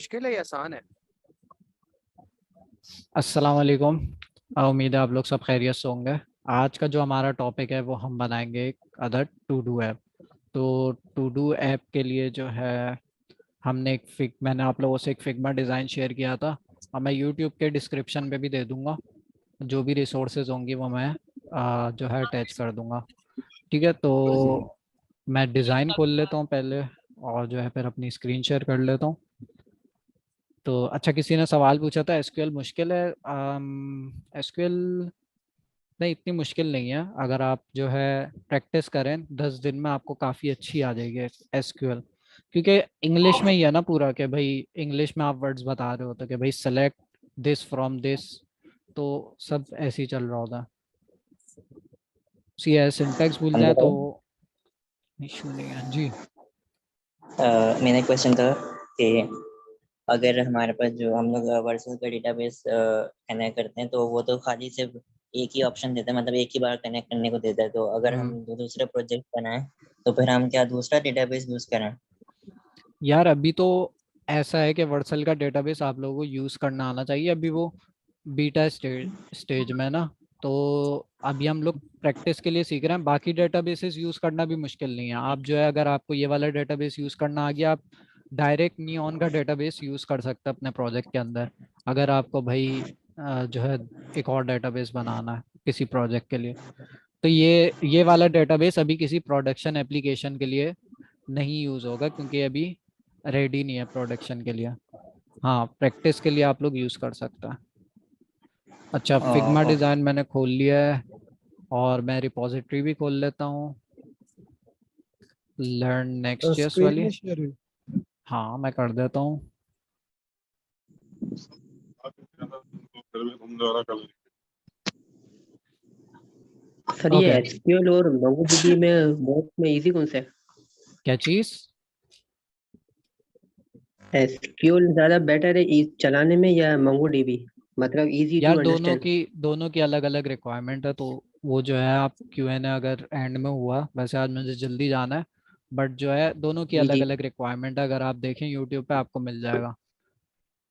मुश्किल है या आसान है? अस्सलाम वालेकुम। उम्मीद है आप लोग सब खैरियत से होंगे। आज का जो हमारा टॉपिक है वो हम बनाएंगे एक अदर टू डू ऐप। तो टू डू ऐप के लिए जो है हमने मैंने आप लोगों से एक फिग्मा डिज़ाइन शेयर किया था और मैं यूट्यूब के डिस्क्रिप्शन पे भी दे दूंगा। जो भी रिसोर्सेज होंगी वो मैं जो है अटैच कर दूंगा। ठीक है, तो मैं डिज़ाइन खोल लेता हूँ पहले और जो है फिर अपनी स्क्रीन शेयर कर लेता हूँ। तो अच्छा, किसी ने सवाल पूछा था एसक्यूएल मुश्किल है। एसक्यूएल नहीं, इतनी मुश्किल नहीं है। अगर आप जो है प्रैक्टिस करें 10 दिन में आपको काफ़ी अच्छी आ जाएगी एसक्यूएल। क्योंकि इंग्लिश में ही है ना पूरा, कि भाई इंग्लिश में आप वर्ड्स बता रहे होते कि भाई सेलेक्ट दिस फ्रॉम दिस। तो सब ऐसे ही चल रहा होता है। सी एस सिंटैक्स भूल हम जाए तो बताओ। इशू नहीं है जी। मेरा क्वेश्चन था कि अगर हमारे पास जो हम लोग वर्सेस का डेटाबेस कनेक्ट करते हैं तो वो तो खाली सिर्फ एक ही ऑप्शन देता है, मतलब एक ही बार कनेक्ट करने को देता है। तो अगर हम हम्म। दूसरा प्रोजेक्ट बनाएं तो फिर हम क्या दूसरा डेटाबेस यूज करें? यार अभी तो ऐसा है कि वर्सल का डेटाबेस आप लोगों को यूज़ करना आना चाहिए। अभी वो बीटा स्टेज में है ना। तो अभी हम लोग प्रैक्टिस के लिए सीख रहे हैं। बाकी डेटाबेसेस यूज़ करना भी मुश्किल नहीं है। आप जो है अगर आपको ये वाला डेटाबेस यूज़ करना आ गया, आप डायरेक्ट नियॉन का डेटाबेस यूज़ कर सकते हैं अपने प्रोजेक्ट के अंदर। अगर आपको भाई जो है एक और डेटाबेस बनाना है किसी प्रोजेक्ट के लिए, तो ये वाला डेटाबेस अभी किसी प्रोडक्शन एप्लीकेशन के लिए नहीं यूज़ होगा, क्योंकि अभी रेडी नहीं है प्रोडक्शन के लिए। हाँ, प्रैक्टिस के लिए आप लोग यूज़ कर सकते हैं। अच्छा, फिग्मा ओके। डिज़ाइन मैंने खोल लिया है और मैं रिपॉजिटरी भी खोल लेता हूँ, लर्न नेक्स्ट जेएस स्क्रीन वाली। नहीं शेयर हुई। हाँ, मैं कर देता हूँ। सर ये ओके। एसक्यूएल और मोंगोडीबी में बोथ में इजी कौन सा है? क्या चीज़? एसक्यूएल ज्यादा बेटर है चलाने में या मोंगोडीबी, मतलब इजी टू यार अंडरस्टैंड? दोनों की अलग अलग रिक्वायरमेंट है। तो वो जो है आप Q&A अगर एंड में हुआ, वैसे आज मुझे जल्दी जाना है, बट जो है दोनों की जी अलग जी। अलग रिक्वायरमेंट है। अगर आप देखें यूट्यूब पे आपको मिल जाएगा।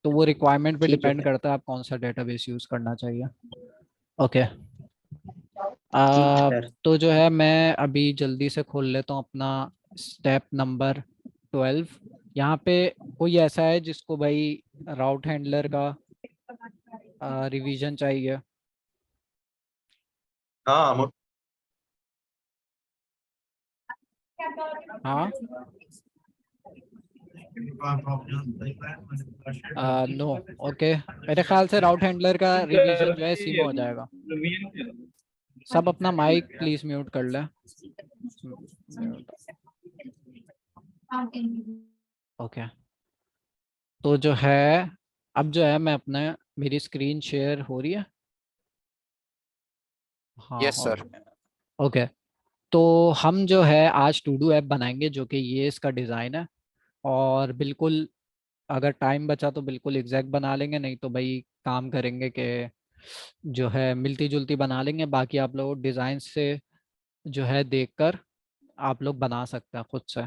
तो वो रिक्वायरमेंट पे ठीक है डिपेंड सर। करता है आप कौन सा डेटाबेस यूज़ करना चाहिए। ओके। ठीक है सर। तो जो है मैं अभी जल्दी से खोल लेता हूँ अपना स्टेप नंबर 12। यहाँ पे कोई ऐसा है जिसको भाई राउट हैंडलर का रिवीजन चाहिए? हाँ हाँ। नो। ओके, मेरे ख्याल से राउट हैंडलर का रिवीजन जो है इसी में हो जाएगा। सब अपना माइक प्लीज म्यूट कर ले। म्यूट। ओके। तो जो है अब जो है मैं अपना मेरी स्क्रीन शेयर हो रही है। हाँ, यस हो सर। रही है। ओके। तो हम जो है आज टू डू ऐप बनाएंगे, जो कि ये इसका डिज़ाइन है। और बिल्कुल अगर टाइम बचा तो बिल्कुल एग्जैक्ट बना लेंगे, नहीं तो भाई काम करेंगे कि जो है मिलती जुलती बना लेंगे। बाकी आप लोग डिज़ाइन से जो है देखकर आप लोग बना सकते हैं खुद से।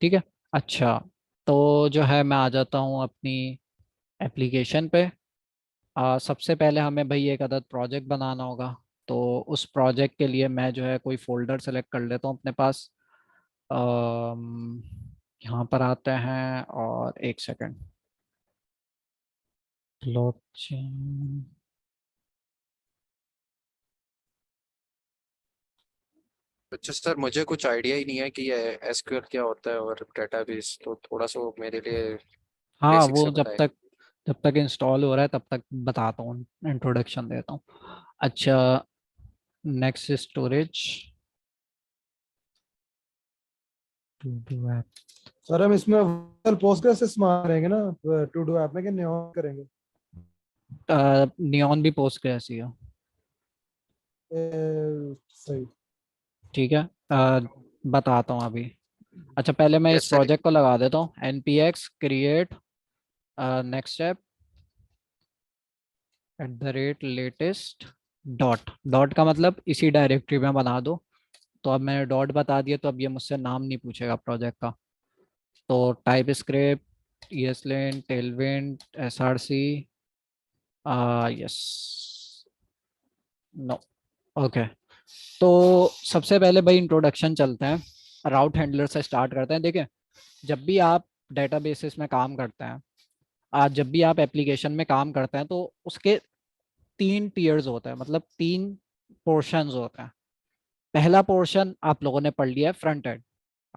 ठीक है। अच्छा, तो जो है मैं आ जाता हूँ अपनी एप्लीकेशन पे। सबसे पहले हमें भाई एक अदद प्रोजेक्ट बनाना होगा। तो उस प्रोजेक्ट के लिए मैं जो है कोई फोल्डर सेलेक्ट कर लेता हूँ अपने पास। अम, यहाँ पर आते हैं और एक सेकंड। ब्लॉकचेन। अच्छा सर, मुझे कुछ आइडिया ही नहीं है कि ये एसक्यूएल क्या होता है और डेटाबेस, तो थोड़ा सा वो मेरे लिए हाँ, बेसिक से वो बताएं। जब तक इंस्टॉल हो रहा है तब तक बताता हूँ, इंट्रोडक्शन देता हूँ। अच्छा, next storage to do app. Sir हम इसमें पोस्टग्रेस मारेंगे ना टू डू ऐप में, कि न्योन करेंगे? नियॉन भी पोस्ट ग्रेस ही है। सही। ठीक है। बताता हूँ अभी। अच्छा, पहले मैं इस यस सर। प्रोजेक्ट को लगा देता हूँ, npx create next step @latest dot. Dot का मतलब इसी डायरेक्टरी में बना दो। तो अब मैंने डॉट बता दिया, तो अब ये मुझसे नाम नहीं पूछेगा प्रोजेक्ट का। तो TypeScript ESLint, Tailwind, SRC, yes, no, okay. तो सबसे पहले भाई इंट्रोडक्शन चलते हैं, राउट हैंडलर से स्टार्ट करते हैं। देखिए, जब भी आप डेटाबेसेस में काम करते हैं, आज जब भी आप एप्लीकेशन में काम करते हैं, तो उसके 3 टीयर्स होते हैं, मतलब 3 पोर्शंस होते हैं। पहला पोर्शन आप लोगों ने पढ़ लिया है, फ्रंट एंड।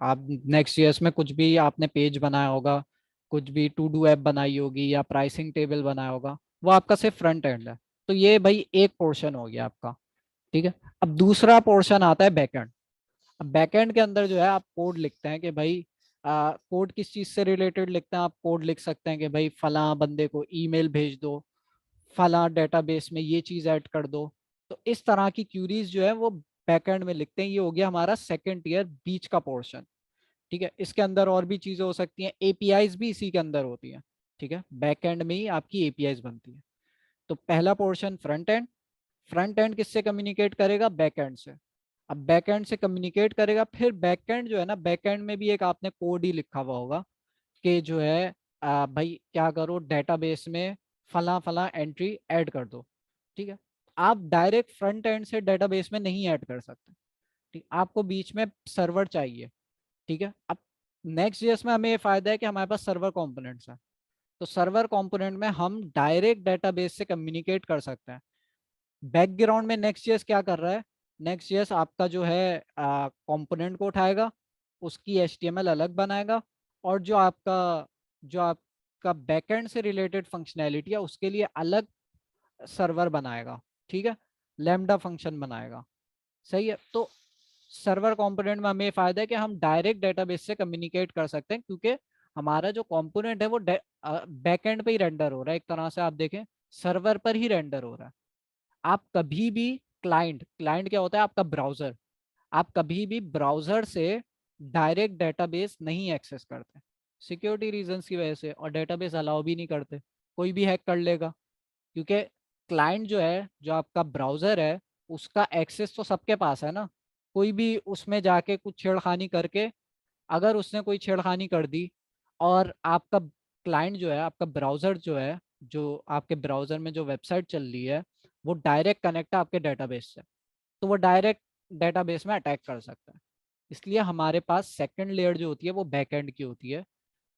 आप नेक्स्ट ईयर्स में कुछ भी आपने पेज बनाया होगा, कुछ भी टू डू ऐप बनाई होगी या प्राइसिंग टेबल बनाया होगा, वो आपका सिर्फ फ्रंट एंड है। तो ये भाई एक पोर्शन हो गया आपका, ठीक है। अब दूसरा पोर्शन आता है बैक एंड। अब बैक एंड के अंदर जो है आप कोड लिखते हैं कि भाई कोड किस चीज से रिलेटेड लिखते हैं। आप कोड लिख सकते हैं कि भाई फला बंदे को ईमेल भेज दो, फला डेटाबेस में ये चीज ऐड कर दो। तो इस तरह की क्यूरीज जो है वो बैकएंड में लिखते हैं। ये हो गया हमारा सेकंड ईयर बीच का पोर्शन, ठीक है। इसके अंदर और भी चीजें हो सकती हैं, एपीआईज भी इसी के अंदर होती हैं, ठीक है। बैकएंड में ही आपकी एपीआईज बनती है। तो पहला portion front end. Front end किससे कम्युनिकेट करेगा? बैकएंड से। अब बैकएंड से कम्युनिकेट करेगा, फिर बैकएंड जो है ना, बैकएंड में भी एक आपने कोड ही लिखा हुआ होगा कि जो है भाई क्या करो, डेटाबेस में फला फला एंट्री ऐड कर दो, ठीक है। आप डायरेक्ट फ्रंट एंड से डेटाबेस में नहीं ऐड कर सकते, ठीक। आपको बीच में सर्वर चाहिए, ठीक है। अब नेक्स्ट जेएस में हमें ये फायदा है कि हमारे पास सर्वर कंपोनेंट्स है। तो सर्वर कंपोनेंट में हम डायरेक्ट डेटाबेस से कम्युनिकेट कर सकते हैं। बैकग्राउंड में नेक्स्ट जेएस क्या कर रहा है? नेक्स्ट जेएस आपका जो है कंपोनेंट को उठाएगा, उसकी एचटीएमएल अलग बनाएगा, और जो आपका बैकएंड से रिलेटेड फंक्शनैलिटी है उसके लिए अलग सर्वर बनाएगा, ठीक है। लैम्डा फंक्शन बनाएगा, सही है। तो सर्वर कंपोनेंट में हमें फायदा है कि हम डायरेक्ट डेटाबेस से कम्युनिकेट कर सकते हैं, क्योंकि हमारा जो कंपोनेंट है वो बैकएंड पे ही रेंडर हो रहा है। एक तरह से आप देखें, सर्वर पर ही रेंडर हो रहा है। आप कभी भी क्लाइंट क्लाइंट क्या होता है? आपका ब्राउजर। आप कभी भी ब्राउजर से डायरेक्ट डेटाबेस नहीं एक्सेस करते, सिक्योरिटी रीजंस की वजह से, और डेटाबेस अलाउ भी नहीं करते, कोई भी हैक कर लेगा। क्योंकि क्लाइंट जो है, जो आपका ब्राउजर है, उसका एक्सेस तो सबके पास है ना। कोई भी उसमें जाके कुछ छेड़खानी करके, अगर उसने कोई छेड़खानी कर दी, और आपका क्लाइंट जो है, आपका ब्राउजर जो है, जो आपके ब्राउजर में जो वेबसाइट चल रही है, वो डायरेक्ट कनेक्ट है आपके डेटाबेस से, तो वो डायरेक्ट डेटाबेस में अटैक कर सकता है। इसलिए हमारे पास सेकंड लेयर जो होती है वो बैकएंड की होती है,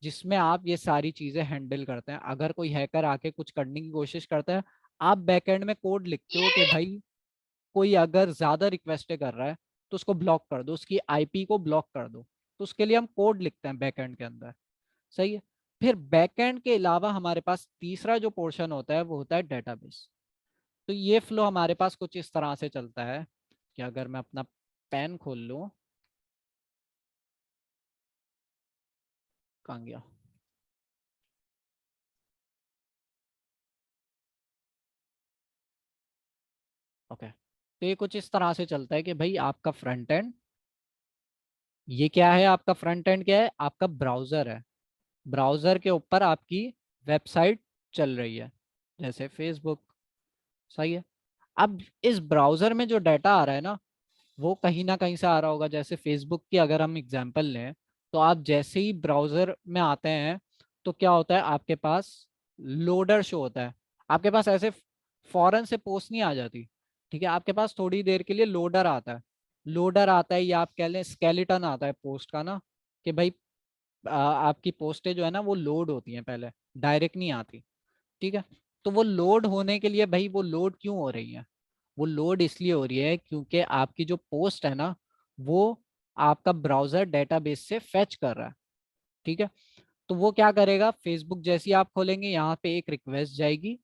जिसमें आप ये सारी चीजें हैंडल करते हैं। अगर कोई हैकर आके कुछ करने की कोशिश करता है, आप बैकएंड में कोड लिखते हो कि भाई कोई अगर ज्यादा रिक्वेस्टें कर रहा है तो उसको ब्लॉक कर दो, उसकी आईपी को ब्लॉक कर दो। तो उसके लिए हम कोड लिखते हैं बैकएंड के अंदर, सही है। फिर बैकएंड के अलावा हमारे पास तीसरा जो पोर्शन होता है वो होता है डेटाबेस। तो ये फ्लो हमारे पास कुछ इस तरह से चलता है कि अगर मैं अपना पेन खोल लूं, कहाँ गया? ओके। तो ये कुछ इस तरह से चलता है कि भाई आपका फ्रंट एंड, ये क्या है? आपका फ्रंट एंड क्या है? आपका ब्राउजर है। ब्राउजर के ऊपर आपकी वेबसाइट चल रही है, जैसे फेसबुक, सही है। अब इस ब्राउजर में जो डाटा आ रहा है ना, वो कहीं ना कहीं से आ रहा होगा। जैसे फेसबुक की अगर हम एग्जांपल लें, तो आप जैसे ही ब्राउजर में आते हैं, तो क्या होता है? आपके पास लोडर शो होता है। आपके पास ऐसे फौरन से पोस्ट नहीं आ जाती, ठीक है। आपके पास थोड़ी देर के लिए लोडर आता है। लोडर आता है, या आप कह लें स्केलेटन आता है पोस्ट का ना, कि भाई आपकी पोस्टें जो है ना वो लोड होती हैं पहले, डायरेक्ट नहीं आती, ठीक है। तो वो लोड होने के लिए, भाई वो लोड क्यों हो रही है? वो लोड इसलिए हो रही है क्योंकि आपकी जो पोस्ट है ना, वो आपका ब्राउजर डेटाबेस से फेच कर रहा है, ठीक है। तो वो क्या करेगा? फेसबुक जैसी आप खोलेंगे, यहाँ पे एक रिक्वेस्ट जाएगी,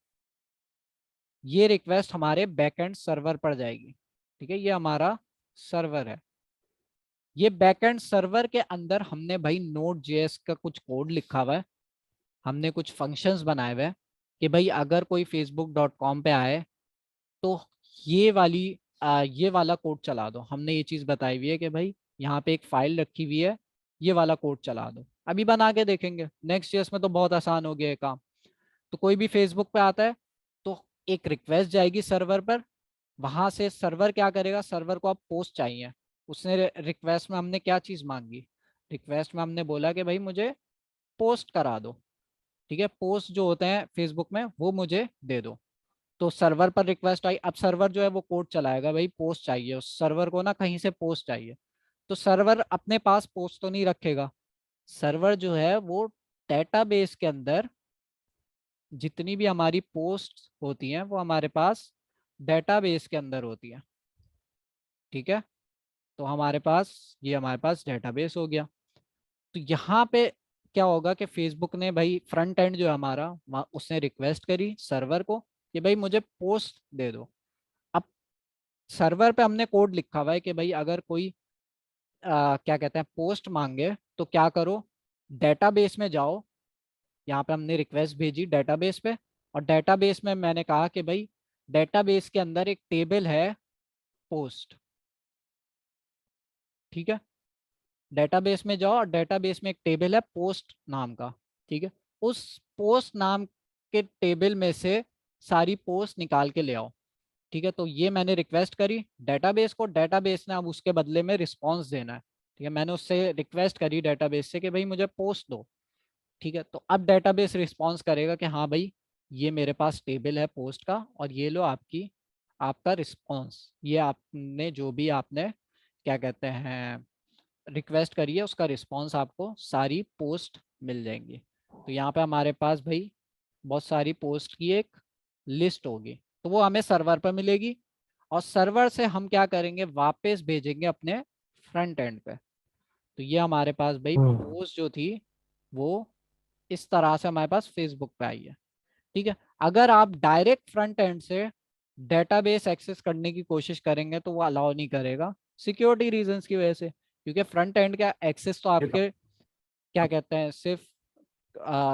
ये रिक्वेस्ट हमारे बैकएंड सर्वर पर जाएगी, ठीक है। ये हमारा सर्वर है। ये बैकएंड सर्वर के अंदर हमने भाई नोड जेएस का कुछ कोड लिखा हुआ है, हमने कुछ फंक्शंस बनाए हुए हैं कि भाई अगर कोई facebook.com पे आए, तो ये वाला कोड चला दो। हमने ये चीज बताई हुई है कि भाई यहाँ पे एक फाइल रखी हुई है, ये वाला कोड चला दो। अभी बना के देखेंगे, नेक्स्ट ईयर्स में तो बहुत आसान हो गया है काम। तो कोई भी फेसबुक पे आता है, तो एक रिक्वेस्ट जाएगी सर्वर पर, वहां से सर्वर क्या करेगा? सर्वर को अब पोस्ट चाहिए। उसने रिक्वेस्ट में हमने क्या चीज मांगी? रिक्वेस्ट में हमने बोला कि भाई मुझे पोस्ट करा दो, ठीक है, पोस्ट जो होते हैं फेसबुक में वो मुझे दे दो। तो सर्वर पर रिक्वेस्ट आई, अब सर्वर जो है वो कोड चलाएगा, भाई पोस्ट चाहिए, उस सर्वर को ना कहीं से पोस्ट चाहिए। तो सर्वर अपने पास पोस्ट तो नहीं रखेगा, सर्वर जो है वो डेटाबेस के अंदर जितनी भी हमारी पोस्ट होती हैं वो हमारे पास डेटाबेस के अंदर होती है। ठीक है, तो हमारे पास ये हमारे पास डेटाबेस हो गया। तो यहाँ पे क्या होगा कि फेसबुक ने भाई फ्रंट एंड जो है हमारा उसने रिक्वेस्ट करी सर्वर को कि भाई मुझे पोस्ट दे दो। अब सर्वर पे हमने कोड लिखा हुआ है कि भाई अगर कोई क्या कहते हैं पोस्ट मांगे तो क्या करो, डेटाबेस में जाओ। यहाँ पे हमने रिक्वेस्ट भेजी डेटाबेस पे, और डेटाबेस में मैंने कहा कि भाई डेटाबेस के अंदर एक टेबल है पोस्ट। ठीक है, डेटाबेस में जाओ और डेटाबेस में एक टेबल है पोस्ट नाम का। ठीक है, उस पोस्ट नाम के टेबल में से सारी पोस्ट निकाल के ले आओ। ठीक है, तो ये मैंने रिक्वेस्ट करी डेटाबेस को, डेटाबेस ने अब उसके बदले में रिस्पांस देना है। ठीक है, मैंने उससे रिक्वेस्ट करी डेटाबेस से कि भाई मुझे पोस्ट दो। ठीक है, तो अब डेटाबेस रिस्पांस करेगा कि हाँ भाई ये मेरे पास टेबल है पोस्ट का, और ये लो आपकी आपका रिस्पांस, ये आपने जो भी आपने क्या कहते हैं रिक्वेस्ट करी है उसका रिस्पांस आपको सारी पोस्ट मिल जाएंगी। तो यहाँ पे हमारे पास भाई बहुत सारी पोस्ट की एक लिस्ट होगी, तो वो हमें सर्वर पर मिलेगी, और सर्वर से हम क्या करेंगे वापस भेजेंगे अपने फ्रंट एंड पे। तो ये हमारे पास भाई पोस्ट जो थी वो इस तरह से हमारे पास फेसबुक पे आई है। ठीक है, अगर आप डायरेक्ट फ्रंट एंड से डेटाबेस एक्सेस करने की कोशिश करेंगे तो वो अलाउ नहीं करेगा सिक्योरिटी रीजंस की वजह से, क्योंकि फ्रंट एंड का एक्सेस तो आपके क्या कहते हैं सिर्फ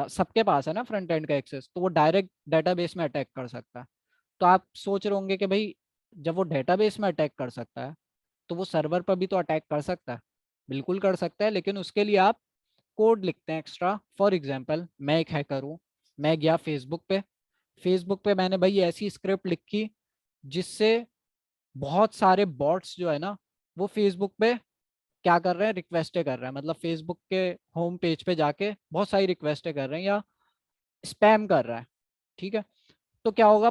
सबके पास है ना फ्रंट एंड का एक्सेस, तो वो डायरेक्ट डेटाबेस में अटैक कर सकता है। तो आप सोच रहे होंगे कि भाई जब वो डेटाबेस में अटैक कर सकता है तो वो सर्वर पर भी तो अटैक कर सकता है। बिल्कुल कर सकता है, लेकिन उसके लिए आप कोड लिखते हैं एक्स्ट्रा। फॉर एग्जांपल मैं एक हैकर हूँ, मैं गया फेसबुक पे मैंने भाई ऐसी स्क्रिप्ट लिखी जिससे बहुत सारे बॉट्स जो है ना वो फेसबुक पे क्या कर रहे हैं रिक्वेस्टें कर रहे हैं, मतलब फेसबुक के होम पेज पे जाके बहुत सारी रिक्वेस्टें कर रहे हैं या स्पैम कर रहा है। ठीक है, तो क्या होगा,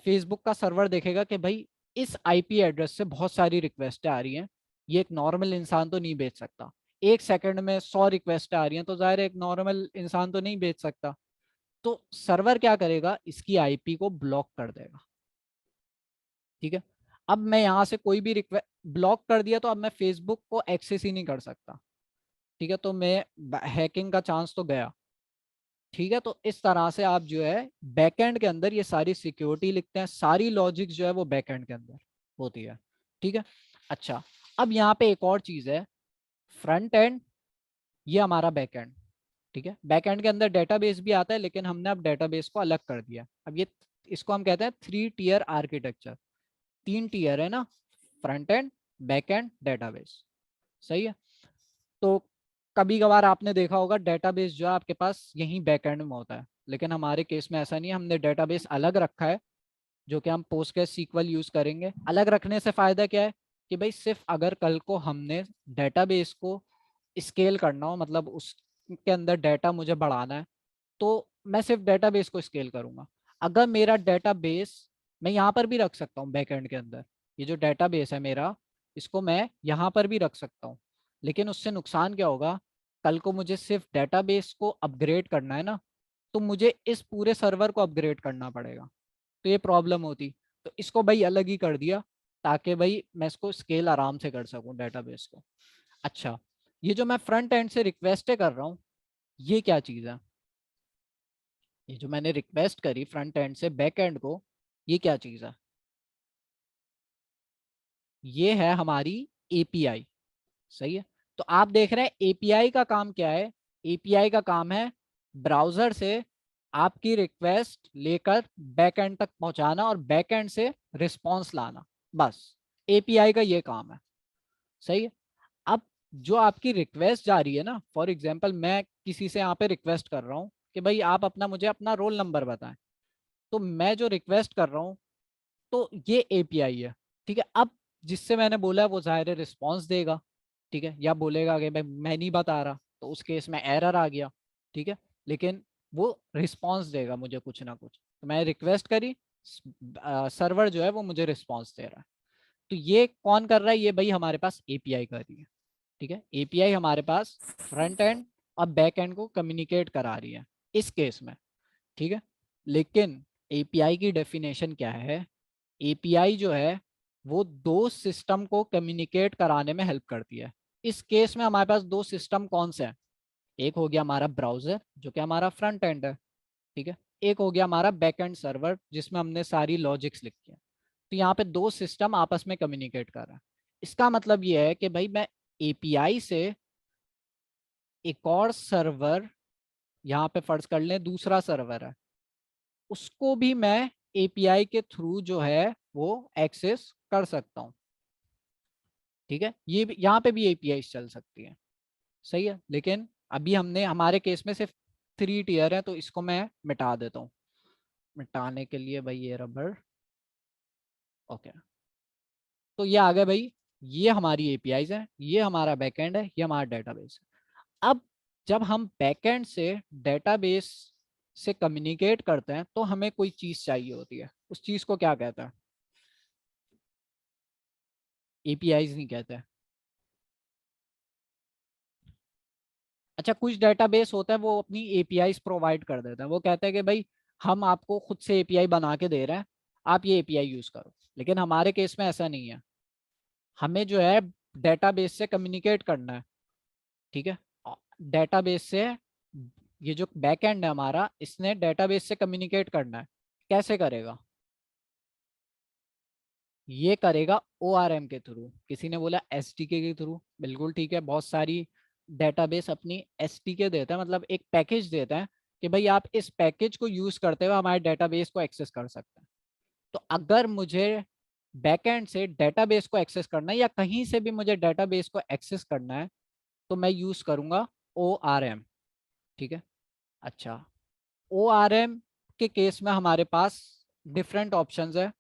फेसबुक का सर्वर देखेगा कि भाई इस आईपी एड्रेस से बहुत सारी रिक्वेस्टें आ रही हैं, ये एक नॉर्मल इंसान तो नहीं भेज सकता। एक सेकंड में 100 रिक्वेस्टें आ रही हैं तो जाहिर है एक नॉर्मल इंसान तो नहीं भेज सकता। तो सर्वर क्या करेगा, इसकी आईपी को ब्लॉक कर देगा। ठीक है, अब मैं यहाँ से कोई भी रिक्वेस्ट ब्लॉक कर दिया तो अब मैं फेसबुक को एक्सेस ही नहीं कर सकता। ठीक है, तो मैं हैकिंग का चांस तो गया। ठीक है, तो इस तरह से आप जो है बैकएंड के अंदर ये सारी सिक्योरिटी लिखते हैं, सारी लॉजिक जो है वो बैकएंड के अंदर होती है। ठीक है, अच्छा अब यहाँ पे एक और चीज है, फ्रंट एंड ये हमारा बैकएंड। ठीक है, बैकएंड के अंदर डेटाबेस भी आता है, लेकिन हमने अब डेटाबेस को अलग कर दिया। अब ये इसको हम कहते हैं 3 टियर आर्किटेक्चर, 3 टियर है ना, front end back and database. सही है, तो कभी कभार आपने देखा होगा डेटाबेस जो है आपके पास यहीं बैक एंड में होता है, लेकिन हमारे केस में ऐसा नहीं है, हमने डेटाबेस अलग रखा है जो कि हम पोस्टग्रेसql यूज करेंगे। अलग रखने से फायदा क्या है कि भाई सिर्फ अगर कल को हमने डेटाबेस को स्केल करना हो, मतलब उसके अंदर डाटा मुझे बढ़ाना है, तो मैं सिर्फ डेटाबेस को स्केल करूंगा। अगर मेरा डेटाबेस मैं यहाँ पर भी रख सकता हूँ बैकएंड के अंदर, ये जो डेटाबेस है मेरा इसको मैं यहाँ पर भी रख सकता हूँ, लेकिन उससे नुकसान क्या होगा, कल को मुझे सिर्फ डेटाबेस को अपग्रेड करना है ना, तो मुझे इस पूरे सर्वर को अपग्रेड करना पड़ेगा, तो ये प्रॉब्लम होती। तो इसको भाई अलग ही कर दिया ताकि भाई मैं इसको स्केल आराम से कर सकूँ डेटाबेस को। अच्छा, ये जो मैं फ्रंट एंड से रिक्वेस्टें कर रहा हूँ ये क्या चीज़ है, ये जो मैंने रिक्वेस्ट करी फ्रंट एंड से बैक एंड को, ये क्या चीज़ है, ये है हमारी एपीआई। सही है, तो आप देख रहे हैं एपीआई का काम क्या है, एपीआई का काम है ब्राउजर से आपकी रिक्वेस्ट लेकर बैकएंड तक पहुंचाना और बैकएंड से रिस्पांस लाना, बस एपीआई का ये काम है। सही है, अब जो आपकी रिक्वेस्ट जा रही है ना, फॉर एग्जांपल मैं किसी से यहाँ पे रिक्वेस्ट कर रहा हूँ कि भाई आप मुझे अपना रोल नंबर बताएं, तो मैं जो रिक्वेस्ट कर रहा हूँ तो ये एपीआई है। ठीक है, अब जिससे मैंने बोला वो जाहिर है रिस्पॉन्स देगा। ठीक है, या बोलेगा कि भाई मैं नहीं बता रहा, तो उस केस में एरर आ गया। ठीक है, लेकिन वो रिस्पॉन्स देगा मुझे कुछ ना कुछ। तो मैं रिक्वेस्ट करी, सर्वर जो है वो मुझे रिस्पॉन्स दे रहा है। तो ये कौन कर रहा है? ये भाई हमारे पास एपीआई कर रही है। ठीक है, एपीआई हमारे पास फ्रंट एंड और बैक एंड को कम्युनिकेट करा रही है इस केस में। ठीक है, लेकिन एपीआई की डेफिनेशन क्या है? एपीआई जो है वो दो सिस्टम को कम्युनिकेट कराने में हेल्प करती है। इस केस में हमारे पास दो सिस्टम कौन से हैं? एक हो गया हमारा ब्राउजर जो कि हमारा फ्रंट एंड है। ठीक है, एक हो गया हमारा बैक एंड सर्वर जिसमें हमने सारी लॉजिक्स लिखी है। तो यहाँ पे दो सिस्टम आपस में कम्युनिकेट कर रहा है। इसका मतलब ये है कि भाई मैं एपीआई से एक और सर्वर, यहाँ पे फर्ज कर लें दूसरा सर्वर है, उसको भी मैं एपीआई के थ्रू जो है वो एक्सेस कर सकता हूँ। ठीक है, ये यहाँ पे भी एपीआई चल सकती है। सही है, लेकिन अभी हमने हमारे केस में सिर्फ 3 टियर है, तो इसको मैं मिटा देता हूँ। मिटाने के लिए भाई ये रबर, ओके। तो ये आ गए भाई, ये हमारी एपीआईज है, ये हमारा बैकएंड है, ये हमारा डेटाबेस है। अब जब हम बैकएंड से डेटाबेस से कम्युनिकेट करते हैं तो हमें कोई चीज चाहिए होती है। उस चीज को क्या कहते हैं? एपीआईज नहीं कहते हैं। अच्छा, कुछ डेटाबेस होता है वो अपनी एपीआईज प्रोवाइड कर देता है। वो कहते हैं कि भाई हम आपको खुद से एपीआई बना के दे रहे हैं, आप ये एपीआई यूज करो। लेकिन हमारे केस में ऐसा नहीं है। हमें जो है डेटाबेस से कम्युनिकेट करना है। ठीक है, डेटाबेस से, ये जो बैकएंड है हमारा, इसने डेटाबेस से कम्युनिकेट करना है। कैसे करेगा? ये करेगा ORM के थ्रू। किसी ने बोला SDK के थ्रू, बिल्कुल ठीक है। बहुत सारी डेटाबेस अपनी SDK देता है, मतलब एक पैकेज देता है कि भाई आप इस पैकेज को यूज करते हुए हमारे डेटाबेस को एक्सेस कर सकते हैं। तो अगर मुझे बैकएंड से डेटाबेस को एक्सेस करना है या कहीं से भी मुझे डेटाबेस को एक्सेस करना है तो मैं यूज करूंगा ORM। ठीक है, अच्छा, ORM के केस में हमारे पास डिफरेंट ऑप्शंस है।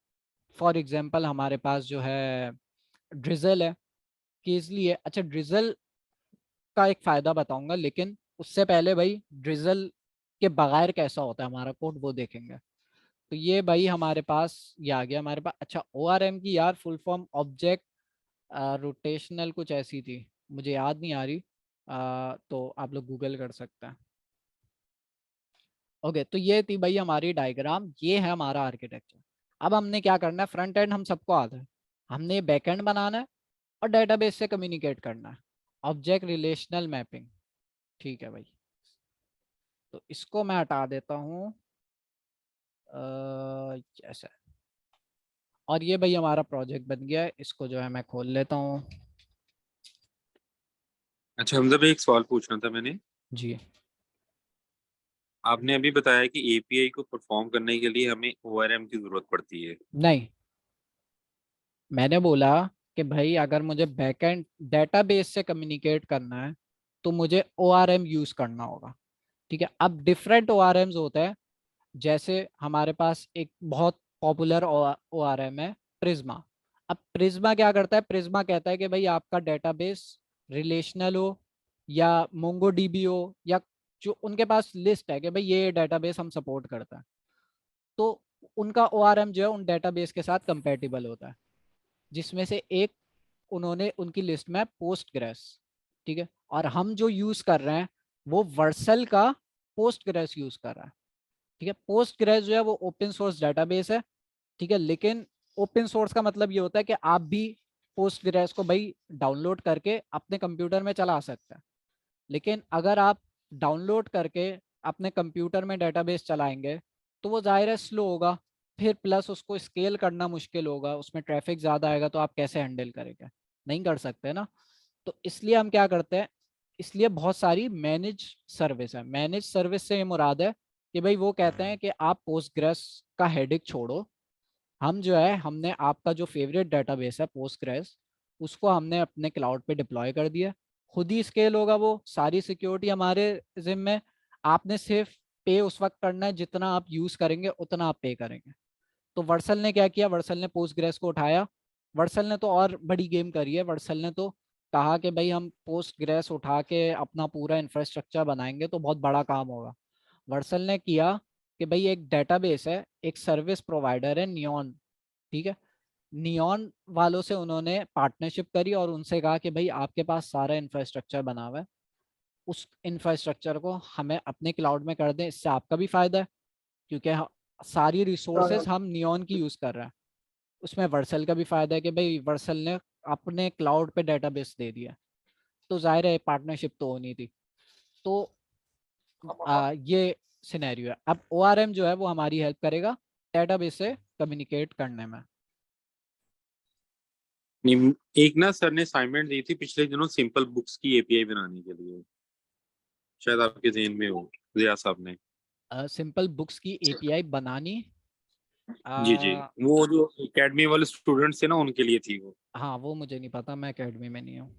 फॉर एग्जांपल हमारे पास जो है ड्रिजल है, केजली है। अच्छा, ड्रिजल का एक फायदा बताऊंगा, लेकिन उससे पहले भाई ड्रिजल के बगैर कैसा होता है हमारा कोड वो देखेंगे। तो ये भाई हमारे पास ये आ गया हमारे पास। अच्छा, ORM की यार फुल फॉर्म ऑब्जेक्ट रोटेशनल कुछ ऐसी थी, मुझे याद नहीं आ रही। तो आप लोग गूगल कर सकते हैं। ओके, तो ये थी भाई हमारी डायग्राम, ये है हमारा आर्किटेक्चर। अब हमने क्या करना है? फ्रंट एंड हम सबको आता है, हमने बैक एंड बनाना है और डेटाबेस से कम्युनिकेट करना है। ऑब्जेक्ट रिलेशनल मैपिंग, ठीक है भाई। तो इसको मैं हटा देता हूँ ऐसा। और ये भाई हमारा प्रोजेक्ट बन गया है, इसको जो है मैं खोल लेता हूँ। अच्छा हमजा भाई, एक सवाल पूछना था मैंने। जी, आपने अभी बताया कि एपीआई को परफॉर्म करने के लिए हमें ओआरएम की जरूरत पड़ती है। नहीं, मैंने बोला कि भाई अगर मुझे बैकएंड डेटाबेस से कम्युनिकेट करना है तो मुझे ORM यूज करना होगा। ठीक है, अब डिफरेंट ORMs होते हैं। जैसे हमारे पास एक बहुत पॉपुलर ORM है प्रिज्मा। अब प्रिज्मा क्या करता है? प्रिज्मा कहता है कि भाई आपका डेटाबेस रिलेशनल हो या मोंगोडीबी हो, या जो उनके पास लिस्ट है कि भाई ये डेटाबेस हम सपोर्ट करता है, तो उनका ORM जो है उन डेटाबेस के साथ कंपेटिबल होता है। जिसमें से एक उन्होंने उनकी लिस्ट में पोस्टग्रेस। ठीक है, और हम जो यूज कर रहे हैं वो वर्सल का पोस्टग्रेस यूज कर रहा है। ठीक है, पोस्टग्रेस जो है वो ओपन सोर्स डेटाबेस है। ठीक है, लेकिन ओपन सोर्स का मतलब ये होता है कि आप भी पोस्टग्रेस को भाई डाउनलोड करके अपने कंप्यूटर में चला सकते हैं। लेकिन अगर आप डाउनलोड करके अपने कंप्यूटर में डेटाबेस चलाएंगे तो वो ज़ाहिर है स्लो होगा, फिर प्लस उसको स्केल करना मुश्किल होगा, उसमें ट्रैफिक ज़्यादा आएगा, तो आप कैसे हैंडल करेंगे? नहीं कर सकते ना। तो इसलिए हम क्या करते हैं, इसलिए बहुत सारी मैनेज सर्विस है। मैनेज सर्विस से ये मुराद है कि भाई वो कहते हैं कि आप पोस्टग्रेस का हेडेक छोड़ो, हम जो है हमने आपका जो फेवरेट डेटाबेस है पोस्टग्रेस, उसको हमने अपने क्लाउड पे डिप्लॉय कर दिया। खुद ही स्केल होगा, वो सारी सिक्योरिटी हमारे जिम्मे। आपने सिर्फ पे उस वक्त करना है जितना आप यूज करेंगे उतना आप पे करेंगे। तो वर्सल ने क्या किया? वर्सल ने पोस्टग्रेस को उठाया। वर्सल ने तो और बड़ी गेम करी है। वर्सल ने तो कहा कि भाई हम पोस्टग्रेस उठा के अपना पूरा इंफ्रास्ट्रक्चर बनाएंगे तो बहुत बड़ा काम होगा। वर्सल ने किया कि भाई एक डेटाबेस है, एक सर्विस प्रोवाइडर है नियॉन, ठीक है, नियॉन वालों से उन्होंने पार्टनरशिप करी और उनसे कहा कि भाई आपके पास सारा इंफ्रास्ट्रक्चर बना हुआ है, उस इंफ्रास्ट्रक्चर को हमें अपने क्लाउड में कर दें, इससे आपका भी फायदा है क्योंकि सारी रिसोर्सेज हम नियॉन की यूज कर रहे हैं। उसमें वर्सल का भी फायदा है कि भाई वर्सल ने अपने क्लाउड पे डेटाबेस दे दिया, तो जाहिर है पार्टनरशिप तो होनी थी। तो ये सिनेरियो है। अब ORM जो है वो हमारी हेल्प करेगा डेटाबेस से कम्युनिकेट करने में। एक ना सर ने असाइनमेंट दी थी पिछले दिनों सिंपल बुक्स की एपीआई बनाने के लिए, शायद आपके ज़हन में हो, जिया साहब ने। सिंपल बुक्स की API बनानी, जी जी, वो जो एकेडमी वाले स्टूडेंट्स थे ना उनके लिए थी वो। हाँ वो मुझे नहीं पता, मैं एकेडमी में नहीं हूँ।